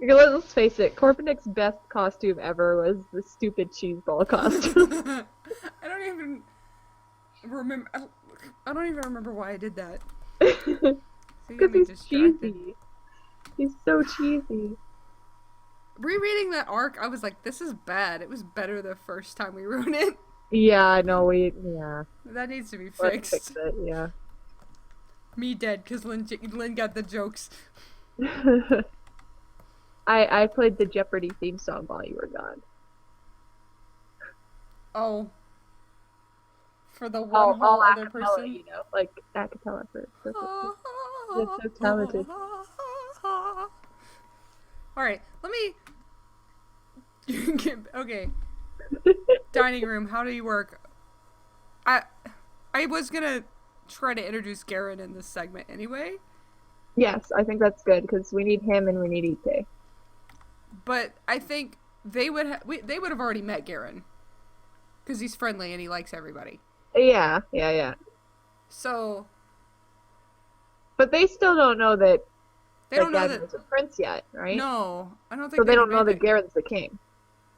B: Let's face it, Corviknic's best costume ever was the stupid cheese ball costume.
A: I don't even remember why I did that.
B: Because he's cheesy. He's so cheesy.
A: Rereading that arc, I was like, this is bad. It was better the first time we wrote it.
B: Yeah, no, yeah.
A: That needs to be
B: Let's
A: fixed.
B: fix it, yeah.
A: Me dead, because Lynn got the jokes.
B: I played the Jeopardy theme song while you were gone.
A: Oh. For the one whole other person?
B: You know, like a cappella for You're so talented.
A: Alright, let me... Okay. Dining room, how do you work? I was gonna try to introduce Garen in this segment anyway.
B: Yes, I think that's good, because we need him and we need Ike.
A: But I think they would have already met Garen. Because he's friendly and he likes everybody.
B: Yeah.
A: So...
B: But they still don't know that
A: Garen's
B: a prince yet, right?
A: No, I don't think
B: so. They don't know that Garen's the king.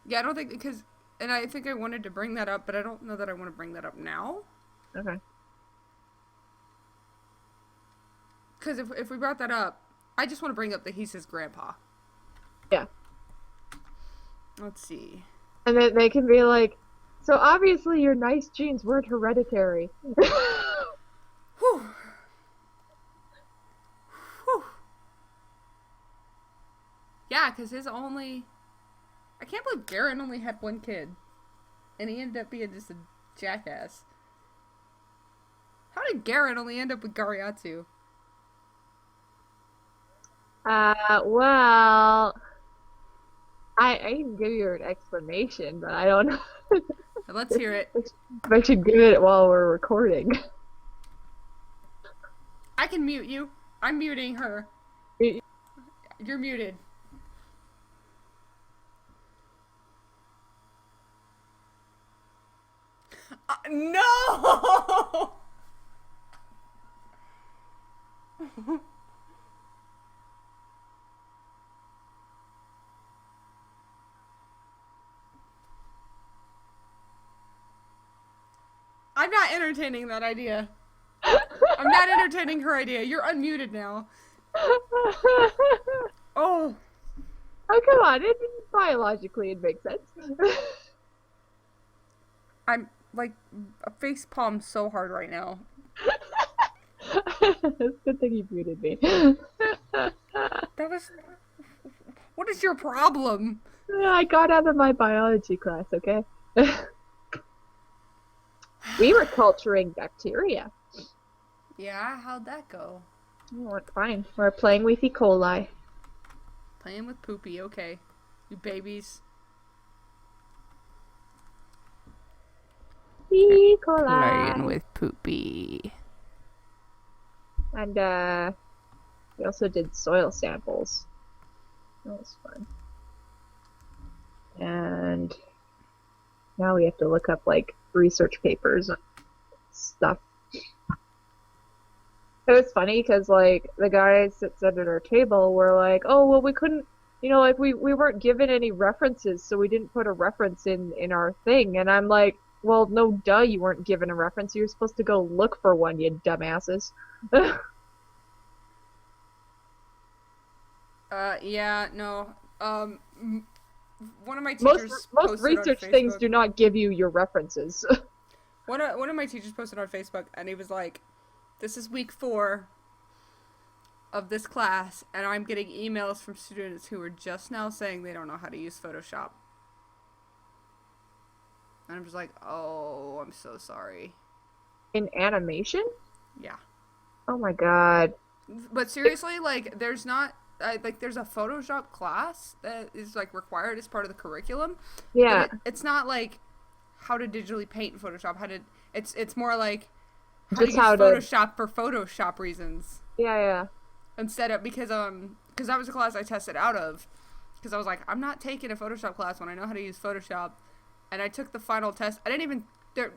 A: Yeah, I don't think because, and I think I wanted to bring that up, but I don't know that I want to bring that up now.
B: Okay.
A: Because if we brought that up, I just want to bring up that he's his grandpa.
B: Yeah.
A: Let's see.
B: And then they can be like, so obviously your nice genes weren't hereditary.
A: Whew. Whew. Yeah, because I can't believe Garen only had one kid. And he ended up being just a jackass. How did Garen only end up with Gariatsu?
B: Well, I can give you an explanation, but I don't know.
A: Let's hear it.
B: I should give it while we're recording.
A: I can mute you. I'm muting her. You're muted. No! I'm not entertaining that idea. I'm not entertaining her idea. You're unmuted now. Oh.
B: Oh, come on. Biologically, it makes sense.
A: I'm, like, a face palm so hard right now.
B: It's a good thing you muted me.
A: That was... What is your problem?
B: I got out of my biology class, okay? We were culturing bacteria.
A: Yeah, how'd that go?
B: Oh, it's fine. We're playing with E. coli.
A: Playing with Poopy, okay. You babies.
B: E. coli.
A: Playing with Poopy.
B: And, we also did soil samples. That was fun. And now we have to look up, like, research papers and stuff. It was funny because like the guys that sat at our table were like, "Oh, well, we couldn't, like we weren't given any references, so we didn't put a reference in our thing." And I'm like, "Well, no, duh, you weren't given a reference. You were supposed to go look for one, you dumbasses."
A: Yeah, no. One of my
B: Most
A: teachers
B: most
A: posted on
B: research things
A: Facebook.
B: do not give you your references.
A: One of my teachers posted on Facebook, and he was like, "This is week 4 of this class, and I'm getting emails from students who are just now saying they don't know how to use Photoshop." And I'm just like, "Oh, I'm so sorry."
B: In animation?
A: Yeah.
B: Oh my God.
A: But seriously, like, there's not like there's a Photoshop class that is like required as part of the curriculum, but
B: Yeah,
A: it's not like how to digitally paint in Photoshop. It's more like how to
B: just
A: use
B: how to.
A: Photoshop for Photoshop reasons
B: Yeah, yeah.
A: instead of because that was a class I tested out of because I was like, I'm not taking a Photoshop class when I know how to use Photoshop, and I took the final test. I didn't even there.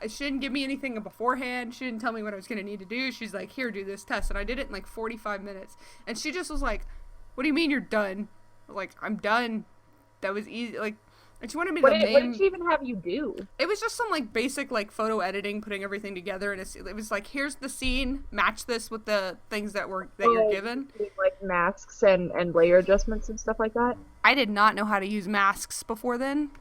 A: She didn't give me anything beforehand. She didn't tell me what I was going to need to do. She's like, here, do this test. And I did it in like 45 minutes. And she just was like, what do you mean you're done? I was like, I'm done. That was easy. Like, and she wanted me to
B: What did
A: name.
B: she even have you do?
A: It was just some like basic like photo editing, putting everything together. And it was like, here's the scene. Match this with the things that you're
B: Oh,
A: given.
B: like masks and layer adjustments and stuff like that?
A: I did not know how to use masks before then.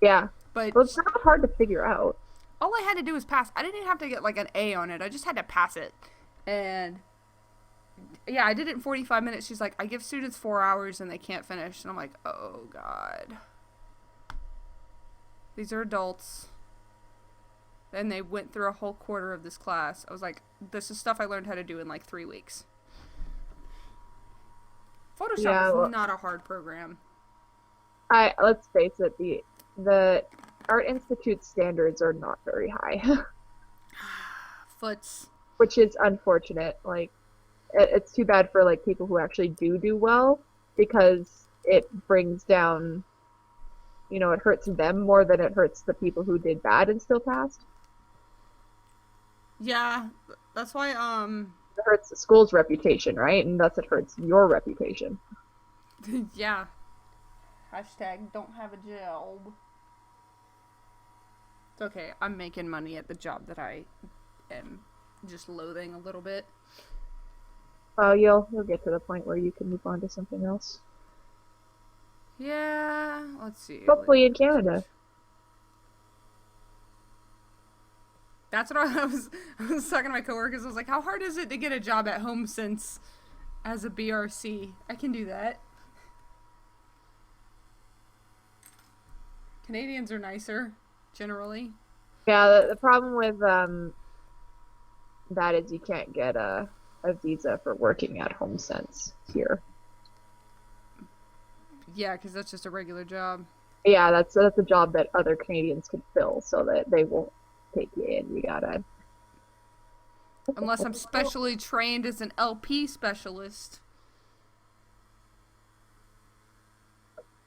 B: Yeah.
A: But
B: Well, it's not hard to figure out.
A: all I had to do was pass. I didn't even have to get like an A on it. I just had to pass it. And yeah, I did it in 45 minutes. She's like, I give students 4 hours and they can't finish. And I'm like, oh, God. These are adults. And they went through a whole quarter of this class. I was like, this is stuff I learned how to do in like 3 weeks. Photoshop
B: Yeah,
A: is
B: well,
A: not a hard program.
B: let's face it, the Art Institute standards are not very high,
A: Foots.
B: which is unfortunate. Like, it's too bad for like people who actually do well because it brings down, it hurts them more than it hurts the people who did bad and still passed.
A: Yeah, that's why,
B: It hurts the school's reputation, right? And thus it hurts your reputation.
A: yeah. Hashtag don't have a job. It's okay. I'm making money at the job that I am just loathing a little bit.
B: Well, you'll get to the point where you can move on to something else.
A: Yeah, let's see.
B: Hopefully in Canada.
A: That's what I was talking to my coworkers. I was like, how hard is it to get a job at home since as a BRC? I can do that. Canadians are nicer, generally.
B: Yeah, the problem with that is you can't get a visa for working at HomeSense here.
A: Yeah, because that's just a regular job.
B: Yeah, that's a job that other Canadians could fill, so that they won't take you in. You gotta.
A: Unless I'm specially trained as an LP specialist.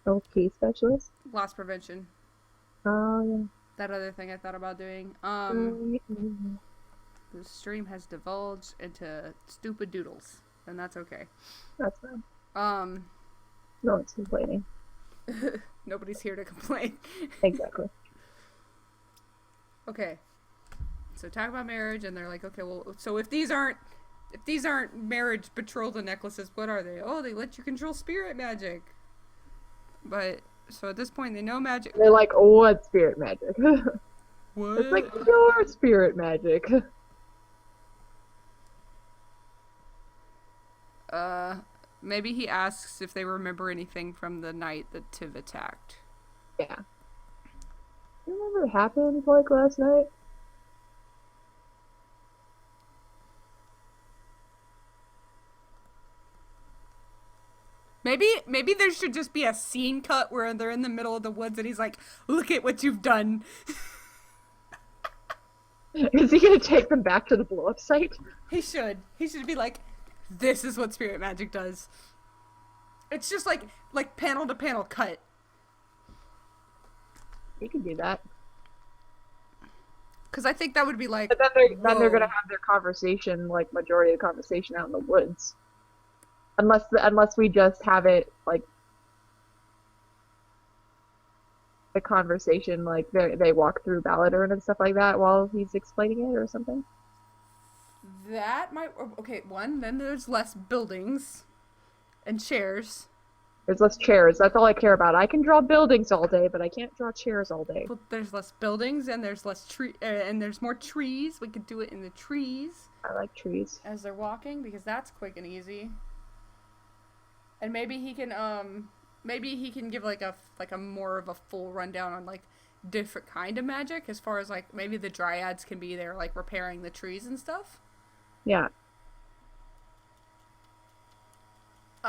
B: LP specialist.
A: Loss prevention.
B: Oh
A: That other thing I thought about doing.
B: yeah.
A: The stream has divulged into stupid doodles, and that's okay.
B: That's fine.
A: Um,
B: No one's complaining.
A: Nobody's here to complain.
B: Exactly.
A: Okay. So talk about marriage, and they're like, okay, well, so if these aren't marriage betrothal necklaces, what are they? Oh, they let you control spirit magic. But so at this point, they know magic.
B: They're like, oh, what spirit magic?
A: What?
B: It's like pure spirit magic.
A: Maybe he asks if they remember anything from the night that Tiv attacked.
B: Yeah. You remember what happened like last night?
A: Maybe there should just be a scene cut where they're in the middle of the woods and he's like, "Look at what you've done."
B: Is he gonna take them back to the blow up site?
A: He should. He should be like, "This is what spirit magic does." It's just like panel to panel cut.
B: He can do that.
A: Because I think that would be like,
B: But then they're gonna
A: whoa.
B: have their conversation, like majority of the conversation out in the woods. Unless we just have it like the conversation like they walk through Baladurn and stuff like that while he's explaining it or something.
A: That might. Okay, one, then there's less buildings and chairs.
B: There's less chairs. That's all I care about. I can draw buildings all day, but I can't draw chairs all day.
A: But there's less buildings and there's less and there's more trees. We could do it in the trees
B: I like trees.
A: as they're walking because that's quick and easy. And maybe he can give like a more of a full rundown on like different kind of magic as far as like maybe the dryads can be there like repairing the trees and stuff.
B: Yeah.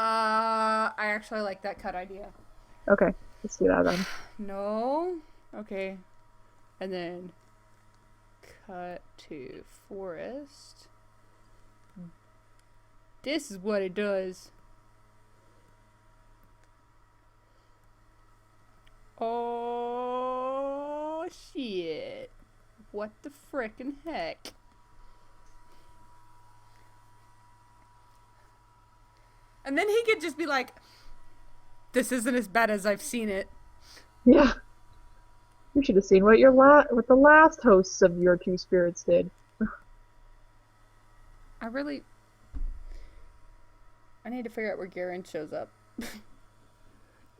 A: I actually like that cut idea.
B: Okay. Let's do that then.
A: No. Okay. And then cut to forest. This is what it does. Oh shit. What the frickin' heck? And then he could just be like, this isn't as bad as I've seen it.
B: Yeah. You should have seen what what the last hosts of your two spirits did.
A: I need to figure out where Garen shows up.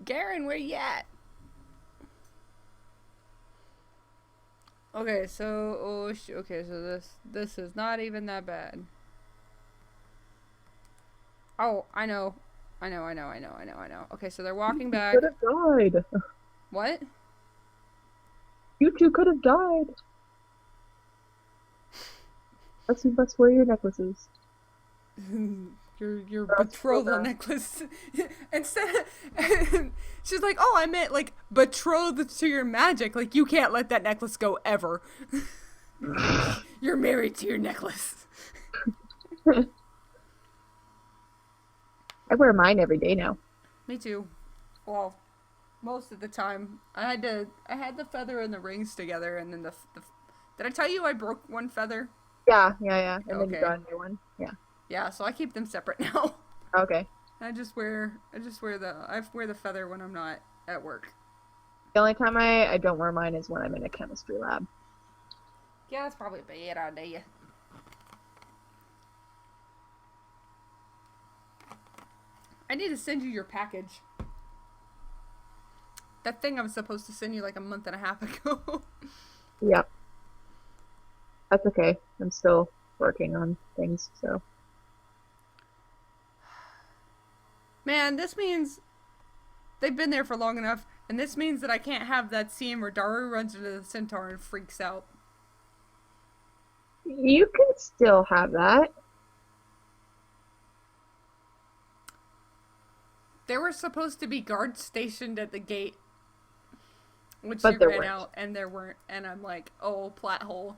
A: Garen, where you at? Okay, so this is not even that bad. Oh, I know. Okay, so they're walking back.
B: You could have died.
A: What?
B: You two could have died. Let's wear your necklaces.
A: your
B: That's
A: betrothal
B: so
A: necklace. Instead, she's like, "Oh, I meant like betrothed to your magic. Like you can't let that necklace go ever. You're married to your necklace."
B: I wear mine every day now.
A: Me too. Well, most of the time, I had the feather and the rings together, and then the did I tell you I broke one feather?
B: Yeah. And then
A: Okay.
B: you got a new one. Yeah.
A: Yeah, so I keep them separate now.
B: Okay.
A: I wear the feather when I'm not at work.
B: The only time I don't wear mine is when I'm in a chemistry lab.
A: Yeah, that's probably a bad idea. I need to send you your package. That thing I was supposed to send you like a month and a half ago.
B: Yep. That's okay. I'm still working on things, so.
A: Man, this means they've been there for long enough, and this means that I can't have that scene where Daru runs into the centaur and freaks out.
B: You can still have that.
A: There were supposed to be guards stationed at the gate, which
B: But
A: she
B: there
A: ran
B: weren't.
A: out, and there weren't. And I'm like, oh, plot hole.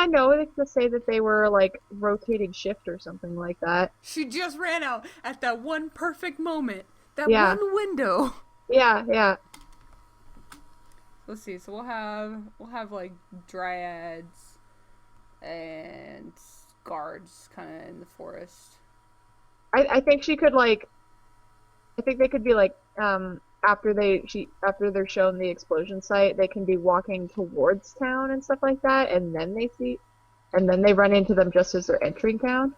B: No, they just say that they were like rotating shift or something like that.
A: She just ran out at that one perfect moment, that
B: Yeah.
A: one window.
B: Yeah.
A: Let's see. So we'll have like dryads and guards kind of in the forest.
B: I think she could like. I think they could be like after they're shown the explosion site, they can be walking towards town and stuff like that, and then they run into them just as they're entering town.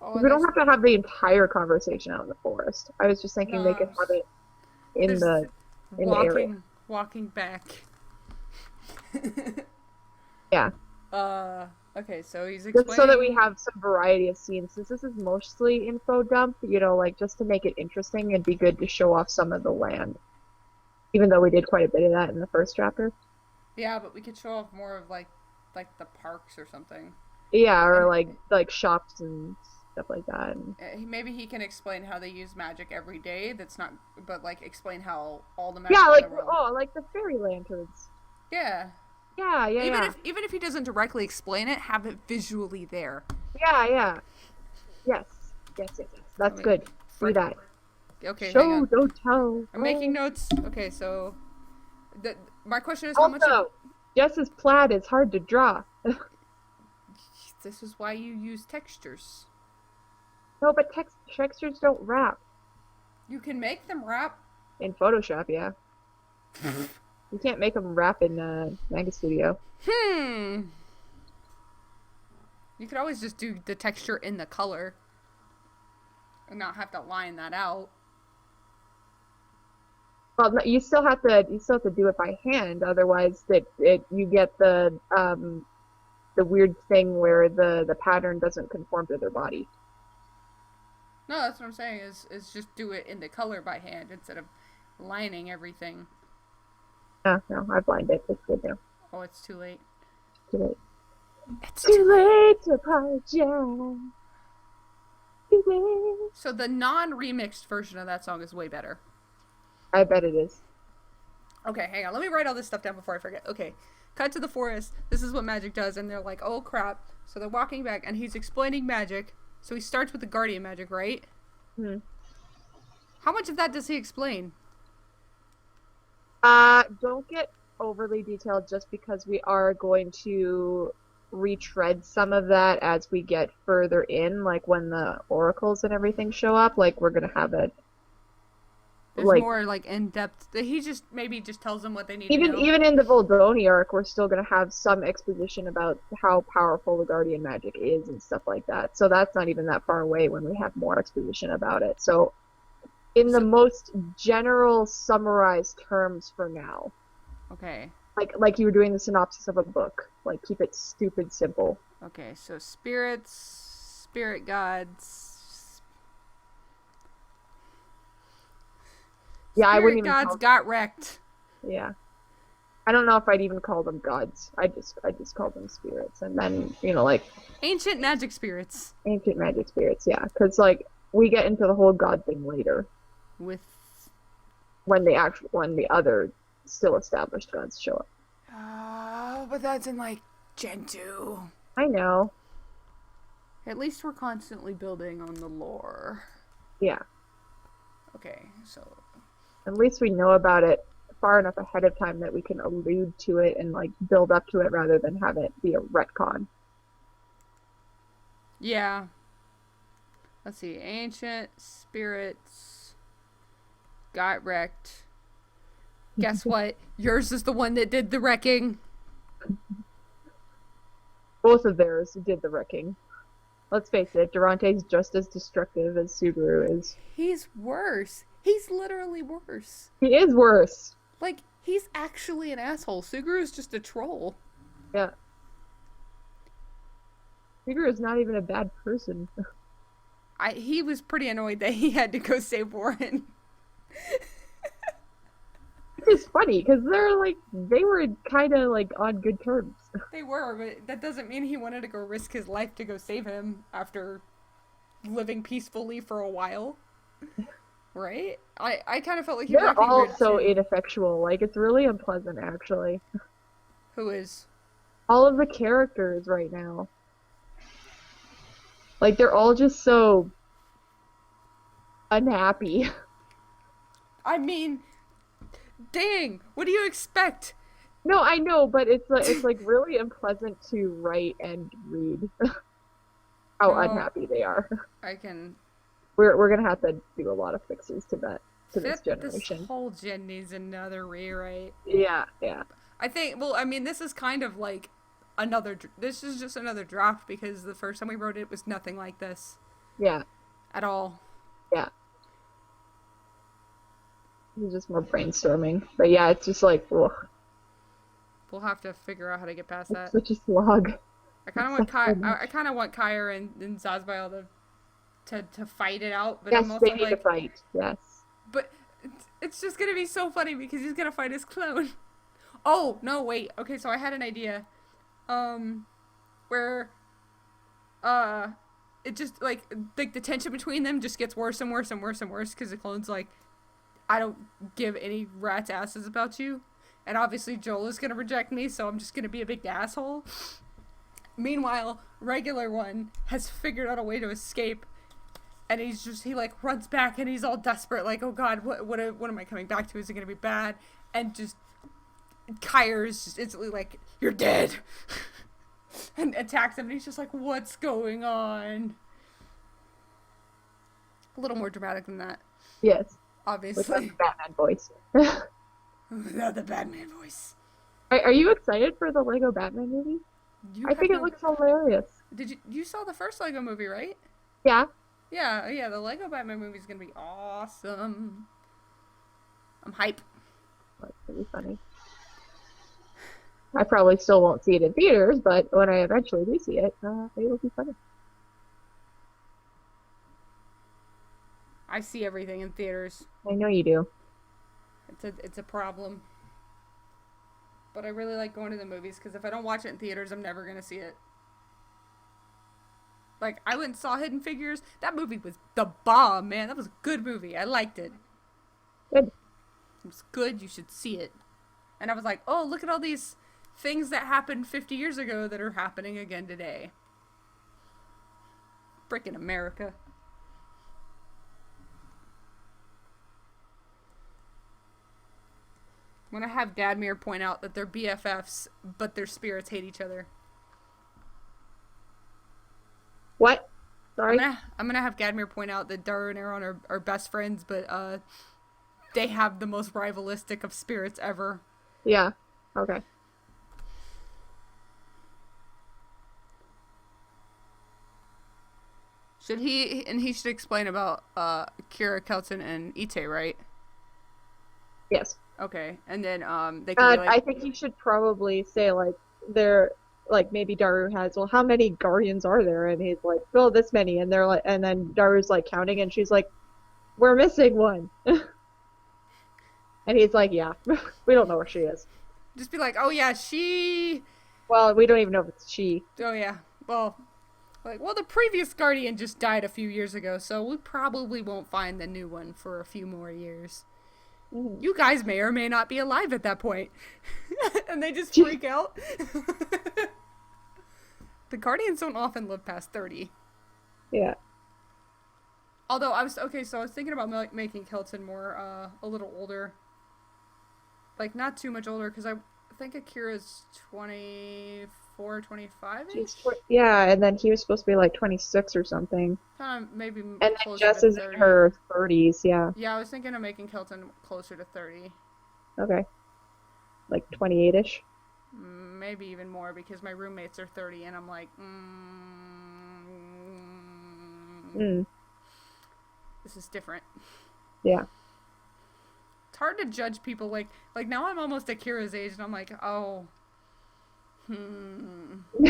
A: Oh,
B: We don't have to have the entire conversation out in the forest. I was just thinking they could have it in the area.
A: Walking back.
B: Yeah.
A: Okay, so he's
B: Just
A: explaining.
B: so that we have some variety of scenes. Since this is mostly info dump, like just to make it interesting, it'd be good to show off some of the land. Even though we did quite a bit of that in the first chapter.
A: Yeah, but we could show off more of like the parks or something.
B: Yeah, or like shops and stuff like that. And
A: Maybe he can explain how they use magic every day. That's not, but like explain how all the magic.
B: yeah,
A: in the world.
B: like the fairy lanterns.
A: Yeah.
B: Yeah.
A: Even if he doesn't directly explain it, have it visually there.
B: Yeah. Yes. That's good. Do that.
A: Okay. hang
B: Show,
A: on.
B: don't tell.
A: I'm making notes. Okay, so My question is how much of...
B: Also, Jess's plaid is hard to draw.
A: This is why you use textures.
B: No, but textures don't wrap.
A: You can make them wrap.
B: In Photoshop, yeah. You can't make them wrap in Manga Studio.
A: You could always just do the texture in the color and not have to line that out.
B: Well, no, you still have to do it by hand, otherwise you get the weird thing where the pattern doesn't conform to their body.
A: No, that's what I'm saying is just do it in the color by hand instead of lining everything.
B: Oh, no, I've lined it. It's good now.
A: Oh, it's too late.
B: Too late.
A: It's
B: Too late to apologize. Too late.
A: So the non-remixed version of that song is way better.
B: I bet it is.
A: Okay, hang on. Let me write all this stuff down before I forget. Okay. Cut to the forest. This is what magic does. And they're like, oh, crap. So they're walking back, and he's explaining magic. So he starts with the guardian magic, right? How much of that does he explain?
B: Don't get overly detailed just because we are going to retread some of that as we get further in, like when the oracles and everything show up. Like, we're going to have it.
A: There's more, like, in-depth. He just maybe just tells them what they need to know.
B: Even in the Voldoni arc, we're still going to have some exposition about how powerful the Guardian magic is and stuff like that. So that's not even that far away when we have more exposition about it. So in the most general summarized terms for now.
A: Okay.
B: Like you were doing the synopsis of a book. Like, keep it stupid simple.
A: Okay, so spirits, spirit gods...
B: Yeah,
A: Spirit
B: I wouldn't even
A: gods got wrecked.
B: Yeah. I don't know if I'd even call them gods. I just call them spirits. And then, like...
A: Ancient magic spirits.
B: Ancient magic spirits, yeah. Because, like, we get into the whole god thing later.
A: With...
B: When the other still established gods show up.
A: Oh, but that's in, like, Gen 2.
B: I know.
A: At least we're constantly building on the lore.
B: Yeah.
A: Okay, so...
B: At least we know about it far enough ahead of time that we can allude to it and, like, build up to it rather than have it be a retcon.
A: Yeah. Let's see. Ancient spirits got wrecked. Guess what? Yours is the one that did the wrecking.
B: Both of theirs did the wrecking. Let's face it, Durante's just as destructive as Suguru is.
A: He's worse. He's literally worse.
B: He is worse.
A: Like, he's actually an asshole. Suguru's just a troll.
B: Yeah. Suguru's not even a bad person.
A: He was pretty annoyed that he had to go save Warren.
B: Which is funny, because they were kind of, like, on good terms.
A: They were, but that doesn't mean he wanted to go risk his life to go save him after living peacefully for a while. Right? I kind of felt like he was
B: They're
A: acting
B: all
A: weird,
B: so
A: too.
B: ineffectual. Like, it's really unpleasant, actually.
A: Who is?
B: All of the characters right now. Like, they're all just so unhappy.
A: I mean, dang, what do you expect?
B: No, I know, but it's like really unpleasant to write and read. How unhappy they are.
A: I can...
B: We're gonna have to do a lot of fixes to this generation.
A: This whole gen needs another rewrite.
B: Yeah.
A: I think, well, I mean, this is kind of like this is just another draft because the first time we wrote it was nothing like this.
B: Yeah.
A: At all.
B: Yeah. It's just more brainstorming. But yeah, it's just like, ugh.
A: We'll have to figure out how to get past that.
B: Such a slog.
A: I kind of want Kyra and Zazbael to fight it out, but
B: yes,
A: I'm also
B: they need
A: like,
B: to fight. Yes.
A: but it's just gonna be so funny because he's gonna fight his clone. Oh no, wait. Okay, so I had an idea, where, it just like the tension between them just gets worse and worse and worse and worse because the clone's like, I don't give any rat's asses about you, and obviously Joel is gonna reject me, so I'm just gonna be a big asshole. Meanwhile, regular one has figured out a way to escape. And he like runs back and he's all desperate, like, oh god, what am I coming back to? Is it gonna be bad? And just Kyra's just instantly like, "You're dead," and attacks him. And he's just like, "What's going on?" A little more dramatic than that,
B: Yes, without
A: obviously.
B: the Batman voice.
A: Without the Batman voice.
B: Are you excited for the Lego Batman movie?
A: You
B: I
A: have
B: think it
A: no.
B: looks hilarious.
A: Did you saw the first Lego movie, right?
B: Yeah,
A: Yeah. The Lego Batman movie is gonna be awesome. I'm hype.
B: that's pretty funny. I probably still won't see it in theaters, but when I eventually do see it, it will be funny.
A: I see everything in theaters.
B: I know you do.
A: It's a problem. But I really like going to the movies because if I don't watch it in theaters, I'm never gonna see it. Like I went and saw Hidden Figures. That movie was the bomb, man. That was a good movie. I liked it.
B: Good.
A: It was good. You should see it. And I was like, oh, look at all these things that happened 50 years ago that are happening again today. Frickin' America. I'm gonna have Dadmir point out that they're BFFs, but their spirits hate each other.
B: What? Sorry?
A: I'm gonna have Gadmir point out that Daru and Aaron are best friends, but they have the most rivalistic of spirits ever.
B: Yeah. Okay.
A: He should explain about Kira, Kelton, and Ite, right?
B: Yes.
A: Okay, and then they can be like,
B: I think you should probably say like they're like maybe Daru has, well, how many guardians are there? And he's like, well, this many, and they're like, and then Daru's like counting, and she's like, we're missing one, and he's like, yeah, we don't know where she is.
A: just be like, oh yeah, she.
B: Well, we don't even know if it's she.
A: Oh yeah, well, the previous guardian just died a few years ago, so we probably won't find the new one for a few more years.
B: Mm.
A: You guys may or may not be alive at that point. And they just freak out. The Guardians don't often live past 30.
B: Yeah.
A: Although I was thinking about making Kelton more a little older. Like not too much older because I think Akira's 24, 25 ish.
B: Yeah, and then he was supposed to be like 26 or something.
A: Maybe
B: And then
A: closer
B: Jess
A: to
B: is
A: 30.
B: in her 30s, yeah.
A: Yeah, I was thinking of making Kelton closer to 30.
B: Okay. Like 28-ish.
A: Maybe even more because my roommates are 30 and I'm like, this is different.
B: Yeah.
A: It's hard to judge people like now I'm almost Akira's age and I'm like, oh,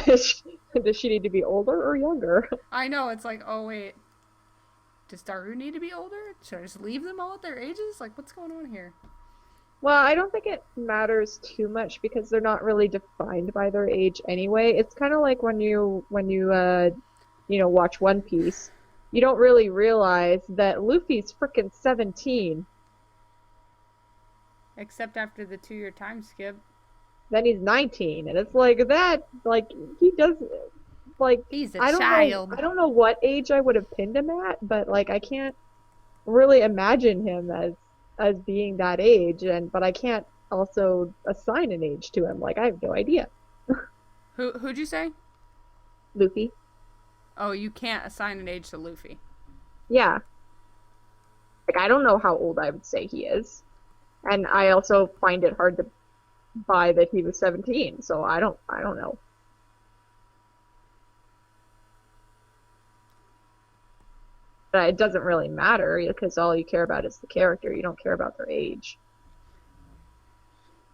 B: Does she need to be older or younger?
A: I know, it's like, oh wait, does Daru need to be older? Should I just leave them all at their ages? Like, what's going on here?
B: Well, I don't think it matters too much because they're not really defined by their age anyway. It's kind of like when you watch One Piece, you don't really realize that Luffy's frickin' 17.
A: Except after the 2-year time skip.
B: Then he's 19, and it's like that, like he does, like
A: He's a
B: I don't
A: child.
B: know, I don't know what age I would have pinned him at, but like I can't really imagine him as being that age, but I can't also assign an age to him. Like I have no idea.
A: Who'd you say?
B: Luffy.
A: Oh, you can't assign an age to Luffy.
B: Yeah. Like I don't know how old I would say he is. And I also find it hard to buy that he was 17, so I don't know. But it doesn't really matter because all you care about is the character. You don't care about their age.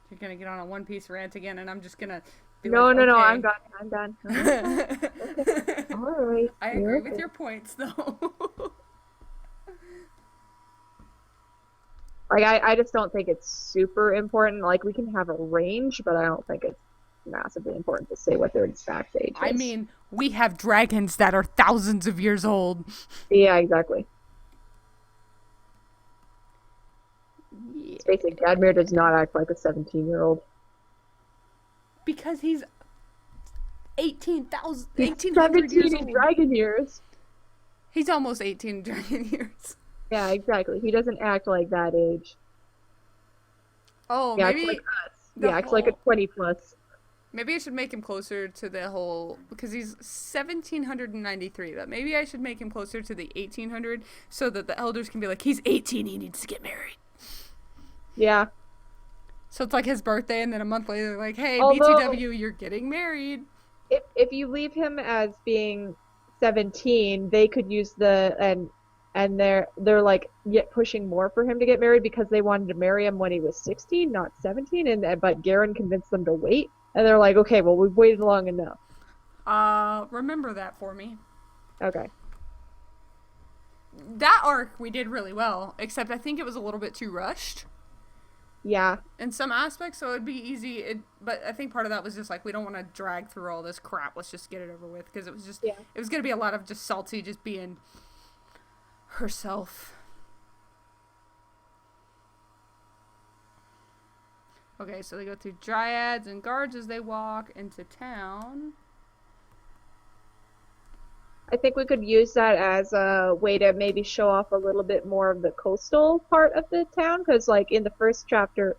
A: You're gonna get on a One Piece rant again, and I'm just gonna be
B: No,
A: like,
B: no, no,
A: okay.
B: I'm done. I'm done. Okay. All right.
A: I agree with your points, though.
B: Like I just don't think it's super important. Like we can have a range, but I don't think it's massively important to say what their exact age is.
A: I mean, we have dragons that are thousands of years old.
B: Yeah, exactly.
A: Yeah.
B: Basically, Gadmir does not act like a 17-year-old.
A: Because he's 18,000,
B: He's
A: 1,800 years
B: 17
A: old.
B: in dragon years.
A: He's almost 18 dragon years.
B: Yeah, exactly. He doesn't act like that age.
A: Oh,
B: He acts
A: maybe
B: like us.
A: The
B: Yeah, it's like a
A: whole
B: 20 plus.
A: maybe I should make him closer to the whole because he's 1793. But maybe I should make him closer to the 1800 so that the elders can be like, he's 18, he needs to get married.
B: Yeah.
A: So it's like his birthday, and then a month later, like, hey,
B: Although
A: BTW, you're getting married.
B: if you leave him as being 17, they could use the and they're like yet pushing more for him to get married because they wanted to marry him when he was 16, not 17, and but Garen convinced them to wait, and they're like, okay, well we've waited long enough.
A: Remember that for me.
B: Okay.
A: That arc we did really well, except I think it was a little bit too rushed
B: Yeah.
A: in some aspects, so it'd be easy. But I think part of that was just like, we don't want to drag through all this crap. Let's just get it over with, because it was just,
B: Yeah.
A: it was going to be a lot of just Salty just being herself. Okay, so they go through dryads and guards as they walk into town.
B: I think we could use that as a way to maybe show off a little bit more of the coastal part of the town, because like in the first chapter,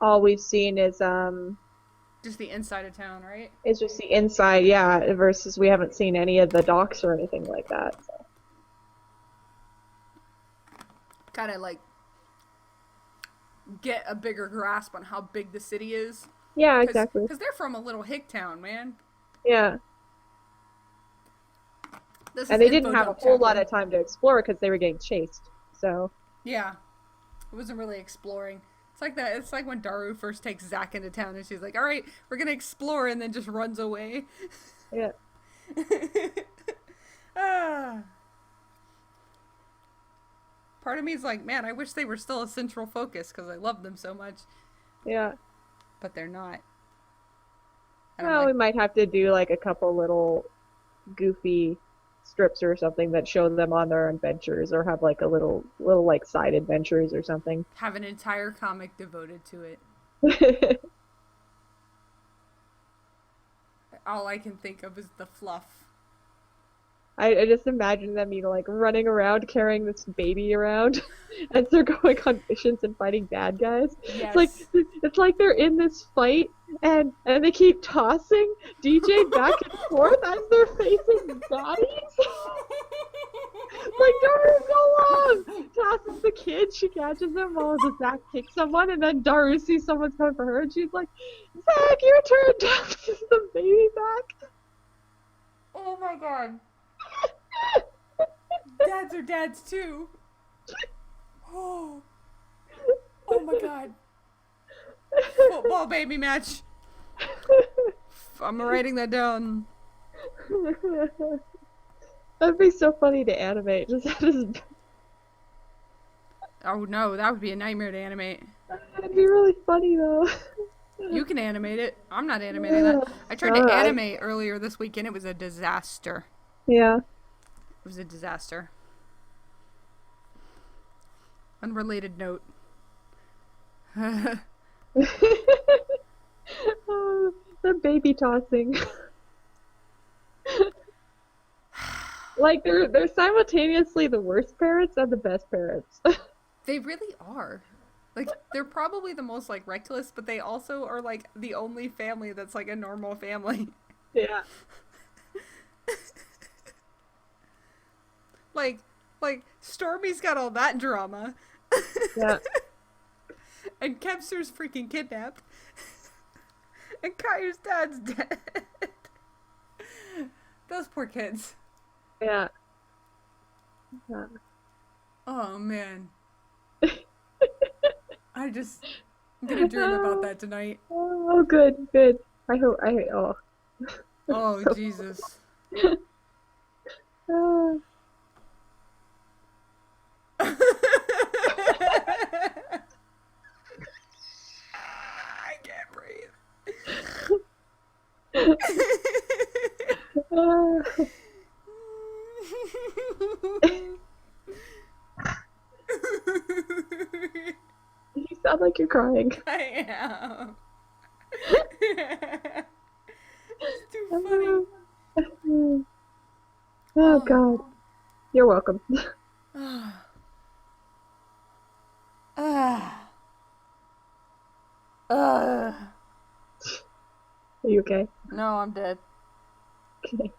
B: all we've seen
A: Just the inside of town, right?
B: is just the inside, yeah, versus we haven't seen any of the docks or anything like that. So.
A: Gotta like get a bigger grasp on how big the city is.
B: Yeah, exactly.
A: Because they're from a little hick town, man.
B: Yeah.
A: This
B: And
A: is
B: they didn't
A: info
B: have a
A: dump
B: whole lot
A: chapter.
B: of time to explore because they were getting chased. So,
A: Yeah. It wasn't really exploring. It's like that. It's like when Daru first takes Zack into town and she's like, alright, we're gonna explore, and then just runs away.
B: yeah.
A: Ah. Part of me is like, man, I wish they were still a central focus because I love them so much.
B: Yeah.
A: But they're not. And I'm
B: Well, we
A: like,
B: might have to do like a couple little goofy strips or something that show them on their adventures, or have like a little like side adventures or something.
A: have an entire comic devoted to it. All I can think of is the fluff.
B: I just imagine them, like running around carrying this baby around as they're going on missions and fighting bad guys.
A: Yes.
B: It's like they're in this fight and they keep tossing DJ back and forth as they're facing bodies. Like, Daru, go on! Tosses the kid, she catches him while the Zack kicks someone, and then Daru sees someone's coming for her, and she's like, Zack, your turn, tosses the baby back.
A: Oh my god. Dads are dads too. Oh. Oh my god. Football baby match. I'm writing that down.
B: That'd be so funny to animate.
A: Oh no, that would be a nightmare to animate.
B: That'd be really funny though.
A: You can animate it. I'm not animating that. I tried to animate earlier this weekend. It was a disaster.
B: Yeah.
A: It was a disaster. Unrelated note.
B: The baby tossing. Like they're simultaneously the worst parents and the best parents.
A: They really are. Like, they're probably the most, like, reckless, but they also are, like, the only family that's, like, a normal family.
B: Yeah.
A: Like, Stormy's got all that drama.
B: Yeah.
A: And Kepster's freaking kidnapped. And Kai's dad's dead. Those poor kids.
B: Yeah. Yeah.
A: Oh, man. I'm gonna dream about that tonight.
B: Oh, good, good. Oh.
A: Oh,
B: So-
A: Jesus.
B: Ah.
A: I can't breathe.
B: Ah. You sound like you're crying.
A: I am. It's too funny.
B: Oh, God. You're welcome.
A: Ah. Ah. Ah.
B: Are you okay?
A: No, I'm dead.
B: Okay.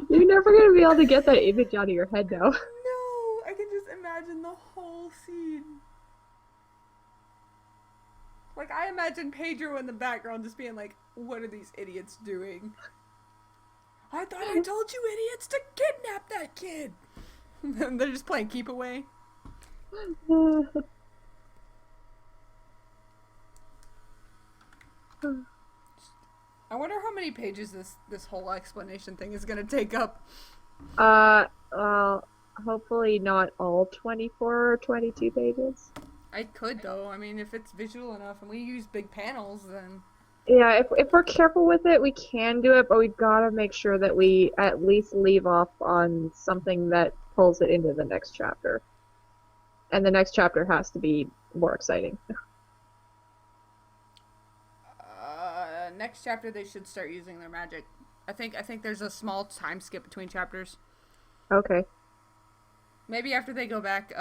B: You're never gonna be able to get that image out of your head now.
A: No, I can just imagine the whole scene. Like, I imagine Pedro in the background just being like, what are these idiots doing? I thought I told you idiots to kidnap that kid! And they're just playing keep away. I wonder how many pages this whole explanation thing is gonna take up.
B: Well, hopefully not all 24 or 22 pages.
A: I could though. I mean, if it's visual enough and we use big panels, then
B: Yeah, if we're careful with it, we can do it, but we gotta make sure that we at least leave off on something that pulls it into the next chapter. And the next chapter has to be more exciting.
A: next chapter they should start using their magic. I think there's a small time skip between chapters.
B: Okay.
A: Maybe after they go back,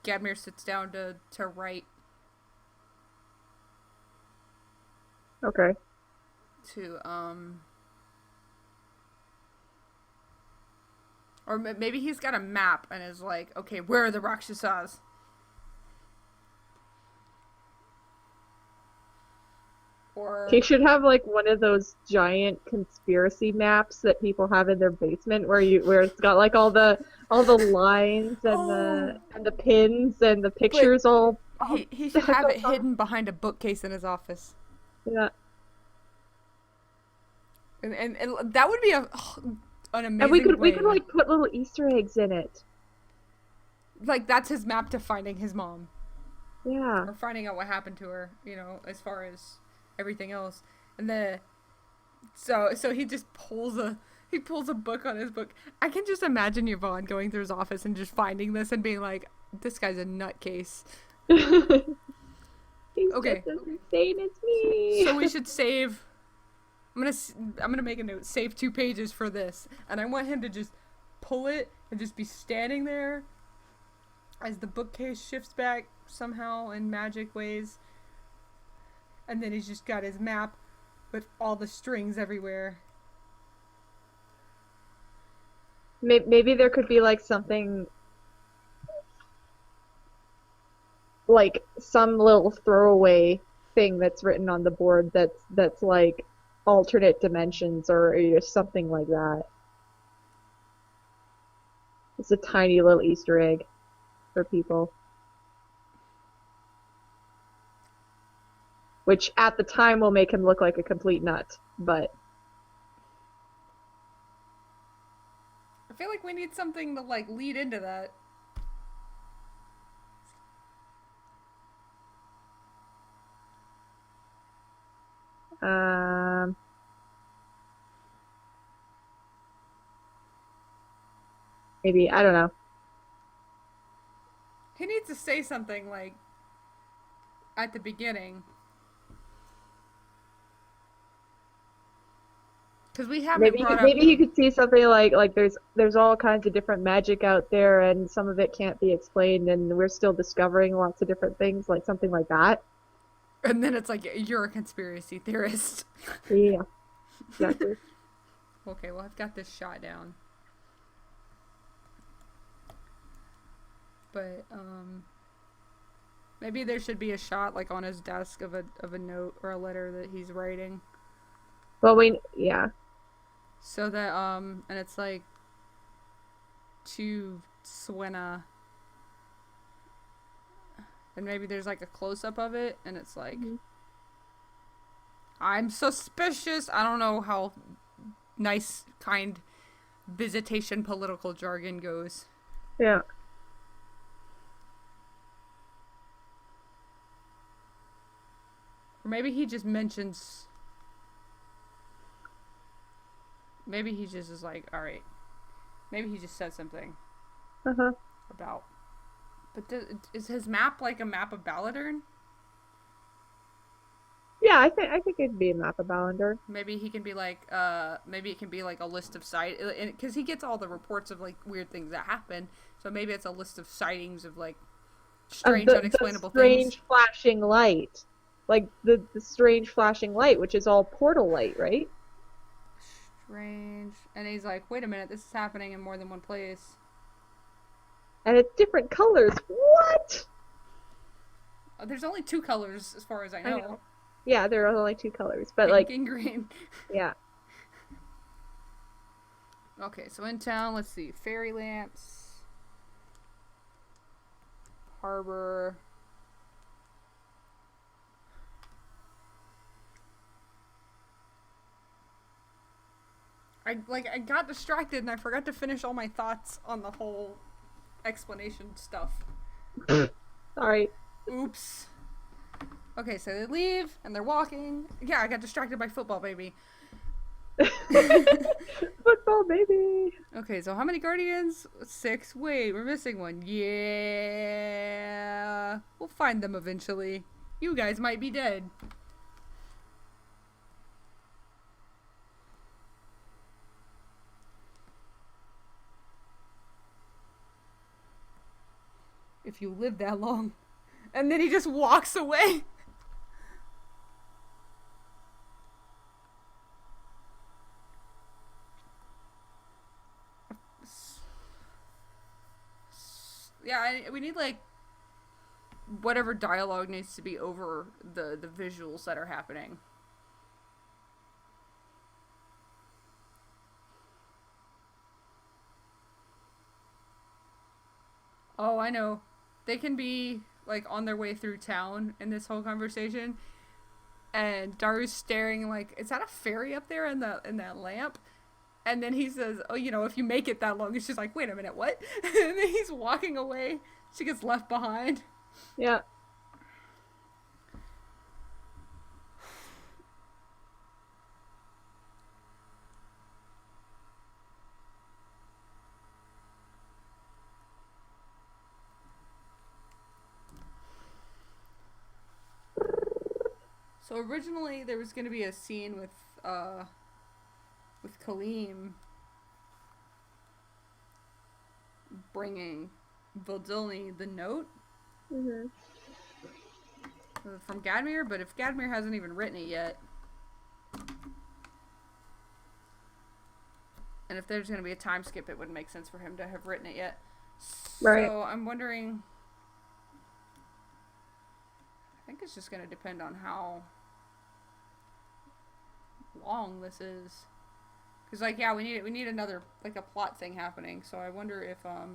A: Gadmir sits down to write
B: Okay.
A: to or maybe he's got a map and is like, okay, where are the Rakshasas? Or
B: He should have like one of those giant conspiracy maps that people have in their basement where it's got like all the lines and the pins and the pictures all
A: he should have it hidden behind a bookcase in his office.
B: Yeah.
A: And that would be an amazing
B: And we
A: way.
B: could like put little Easter eggs in it.
A: Like, that's his map to finding his mom.
B: Yeah.
A: Or finding out what happened to her, as far as everything else. And so he just pulls a book on his book. I can just imagine Yvonne going through his office and just finding this and being like, this guy's a nutcase.
B: He's
A: Okay.
B: just as insane as me.
A: So we should save. I'm gonna make a note. Save 2 pages for this, and I want him to just pull it and just be standing there as the bookcase shifts back somehow in magic ways, and then he's just got his map with all the strings everywhere.
B: Maybe there could be like something like some little throwaway thing that's written on the board that's like alternate dimensions or just something like that. It's a tiny little Easter egg for people. Which at the time will make him look like a complete nut, but
A: I feel like we need something to like lead into that.
B: maybe, I don't know.
A: He needs to say something like at the beginning. Because we haven't
B: Maybe
A: brought up.
B: maybe you could see something like there's all kinds of different magic out there and some of it can't be explained and we're still discovering lots of different things, like something like that.
A: And then it's like, you're a conspiracy theorist.
B: Yeah. Exactly.
A: Okay, well, I've got this shot down. But, maybe there should be a shot, like, on his desk of a note or a letter that he's writing.
B: Well, yeah.
A: So that, and it's like, to Swena. And maybe there's, like, a close-up of it, and it's like, I'm suspicious. I don't know how nice, kind visitation political jargon goes.
B: Yeah.
A: Or maybe he just mentions. Maybe he just is like, alright. Maybe he just said something
B: Uh-huh.
A: about. But is his map like a map of Baladurn?
B: Yeah, I think it'd be a map of Ballander.
A: Maybe he can be like, maybe it can be like a list of because he gets all the reports of like weird things that happen. So maybe it's a list of sightings of like Strange,
B: The
A: unexplainable things.
B: strange flashing light. Like the strange flashing light, which is all portal light, right?
A: Strange. And he's like, wait a minute, this is happening in more than one place.
B: And it's different colors. What?
A: Oh, there's only two colors as far as I
B: I
A: know.
B: know. Yeah, there are only two colors, but
A: Pink
B: like,
A: and green.
B: yeah.
A: Okay, so in town, let's see. Fairy lamps. Harbor. I got distracted and I forgot to finish all my thoughts on the whole explanation stuff.
B: Sorry.
A: Oops. Okay, so they leave and they're walking. Yeah, I got distracted by football, baby.
B: Football, baby.
A: Okay, so how many guardians? 6. Wait, we're missing one. Yeah. We'll find them eventually. You guys might be dead. If you live that long. And then he just walks away. Yeah, we need like whatever dialogue needs to be over the visuals that are happening. Oh, I know. They can be like on their way through town in this whole conversation, and Daru's staring like, is that a fairy up there in that lamp? And then he says, oh, if you make it that long, and she's like, wait a minute, what? And then he's walking away. She gets left behind.
B: Yeah.
A: So originally there was going to be a scene with Kaleem bringing Vildilni the note from Gadmir, but if Gadmir hasn't even written it yet, and if there's going to be a time skip, it wouldn't make sense for him to have written it yet.
B: Right.
A: So I'm wondering. I think it's just going to depend on how long this is. Because, like, yeah, we need another, like, a plot thing happening. So I wonder if, I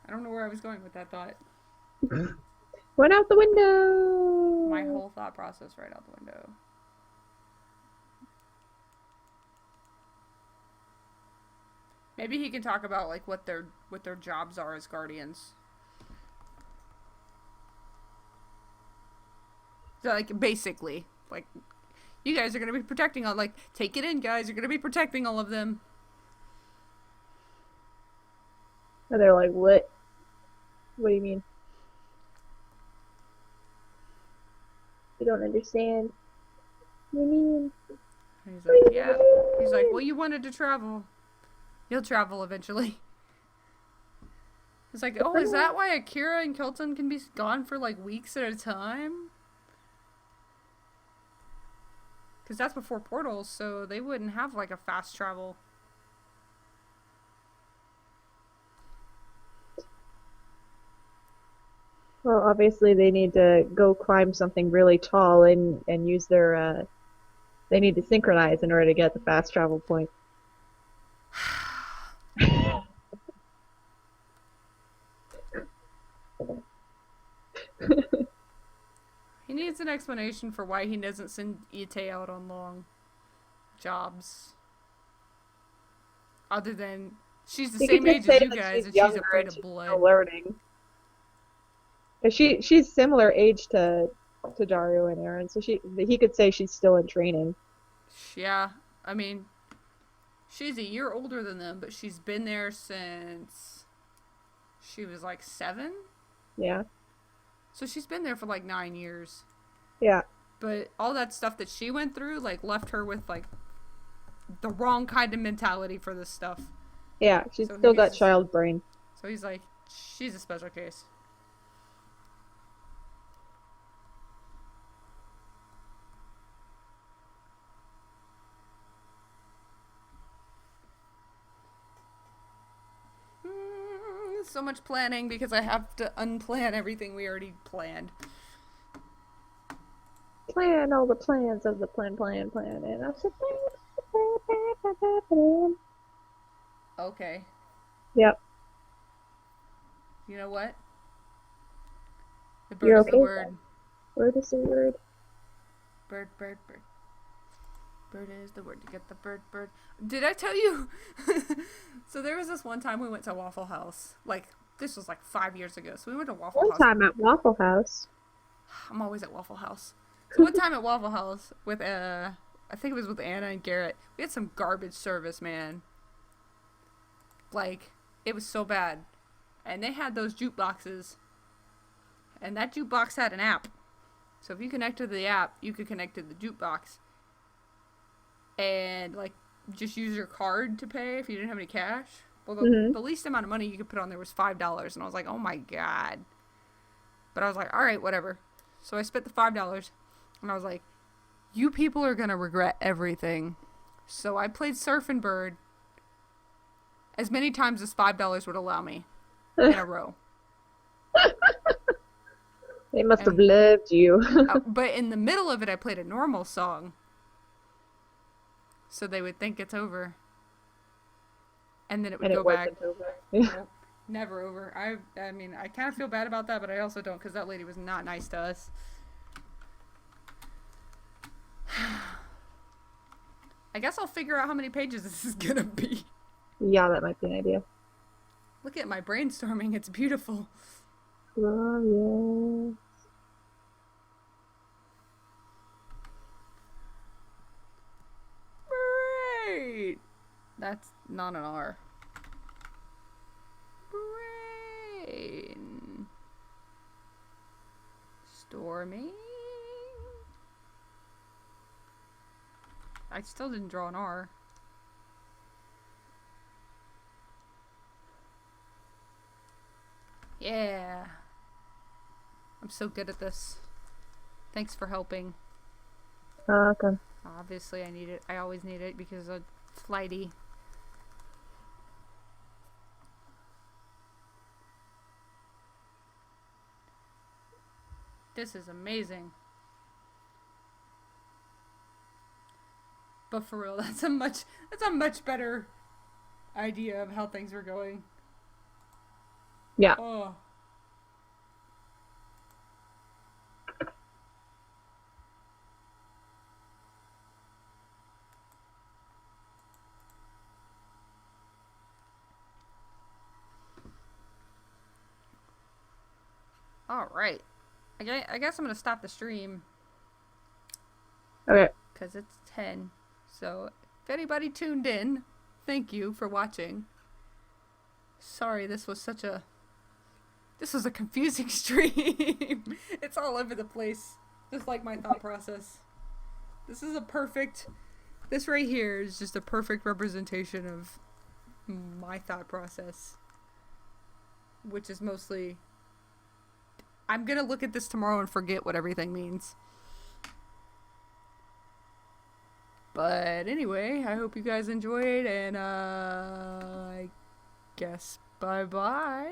A: don't know where I was going with that thought.
B: Went out the window.
A: My whole thought process right out the window. Maybe he can talk about, like, what their jobs are as guardians. So, like, basically, like, you guys are going to be protecting all, like, take it in, guys. You're going to be protecting all of them.
B: And they're like, what? What do you mean? I don't understand. What do you mean?
A: And he's like, yeah. He's like, well, you wanted to travel. You'll travel eventually. It's like, oh, is that why Akira and Kelton can be gone for, like, weeks at a time? Because that's before portals, so they wouldn't have, like, a fast travel.
B: Well, obviously they need to go climb something really tall and use their they need to synchronize in order to get the fast travel point.
A: He needs an explanation for why he doesn't send Ite out on long jobs. Other than, she's the same age as you guys and she's afraid of blood.
B: Learning. She's similar age to Daru and Aaron, so he could say she's still in training.
A: Yeah, I mean, she's a year older than them, but she's been there since she was like 7.
B: Yeah.
A: So she's been there for like 9 years.
B: Yeah.
A: But all that stuff that she went through, like, left her with like the wrong kind of mentality for this stuff.
B: Yeah, she's
A: So
B: still got
A: he's
B: child brain.
A: he's like, she's a special case. So much planning because I have to unplan everything we already planned.
B: Plan all the plans of the plan, and I said plan.
A: Okay.
B: Yep,
A: You know what? The bird
B: you're
A: is
B: okay
A: the
B: with
A: word.
B: that. Word is the word.
A: Bird, bird, bird. Bird is the word. To get the bird, bird. Did I tell you? So there was this one time we went to Waffle House. Like, this was like 5 years ago. So we went to Waffle
B: One
A: House.
B: time at Waffle House.
A: I'm always at Waffle House. So one time at Waffle House with, I think it was with Anna and Garrett. We had some garbage service, man. Like, it was so bad. And they had those jukeboxes. And that jukebox had an app. So if you connected to the app, you could connect to the jukebox. And, like, just use your card to pay if you didn't have any cash. Well, the least amount of money you could put on there was $5. And I was like, oh my God. But I was like, all right, whatever. So I spent the $5. And I was like, you people are going to regret everything. So I played Surf and Bird as many times as $5 would allow me in a row.
B: They must have loved you.
A: But in the middle of it, I played a normal song. So they would think it's over. And then it would
B: And
A: go
B: it
A: back.
B: wasn't over. Yeah.
A: Nope, never over. I mean, I kind of feel bad about that, but I also don't because that lady was not nice to us. I guess I'll figure out how many pages this is gonna be.
B: Yeah, that might be an idea.
A: Look at my brainstorming. It's beautiful.
B: Glorious.
A: Great. That's not an R. Brain. Storming. I still didn't draw an R. Yeah. I'm so good at this. Thanks for helping.
B: Okay.
A: Obviously I need it. I always need it because I'm flighty. This is amazing. But for real, that's a much better idea of how things were going.
B: Yeah.
A: Oh. All right. I guess I'm going to stop the stream
B: Okay.
A: because it's 10. So if anybody tuned in, thank you for watching. Sorry, this was a confusing stream. It's all over the place, just like my thought process. This right here is just a perfect representation of my thought process, which is mostly, I'm gonna look at this tomorrow and forget what everything means. But anyway, I hope you guys enjoyed, and I guess bye-bye.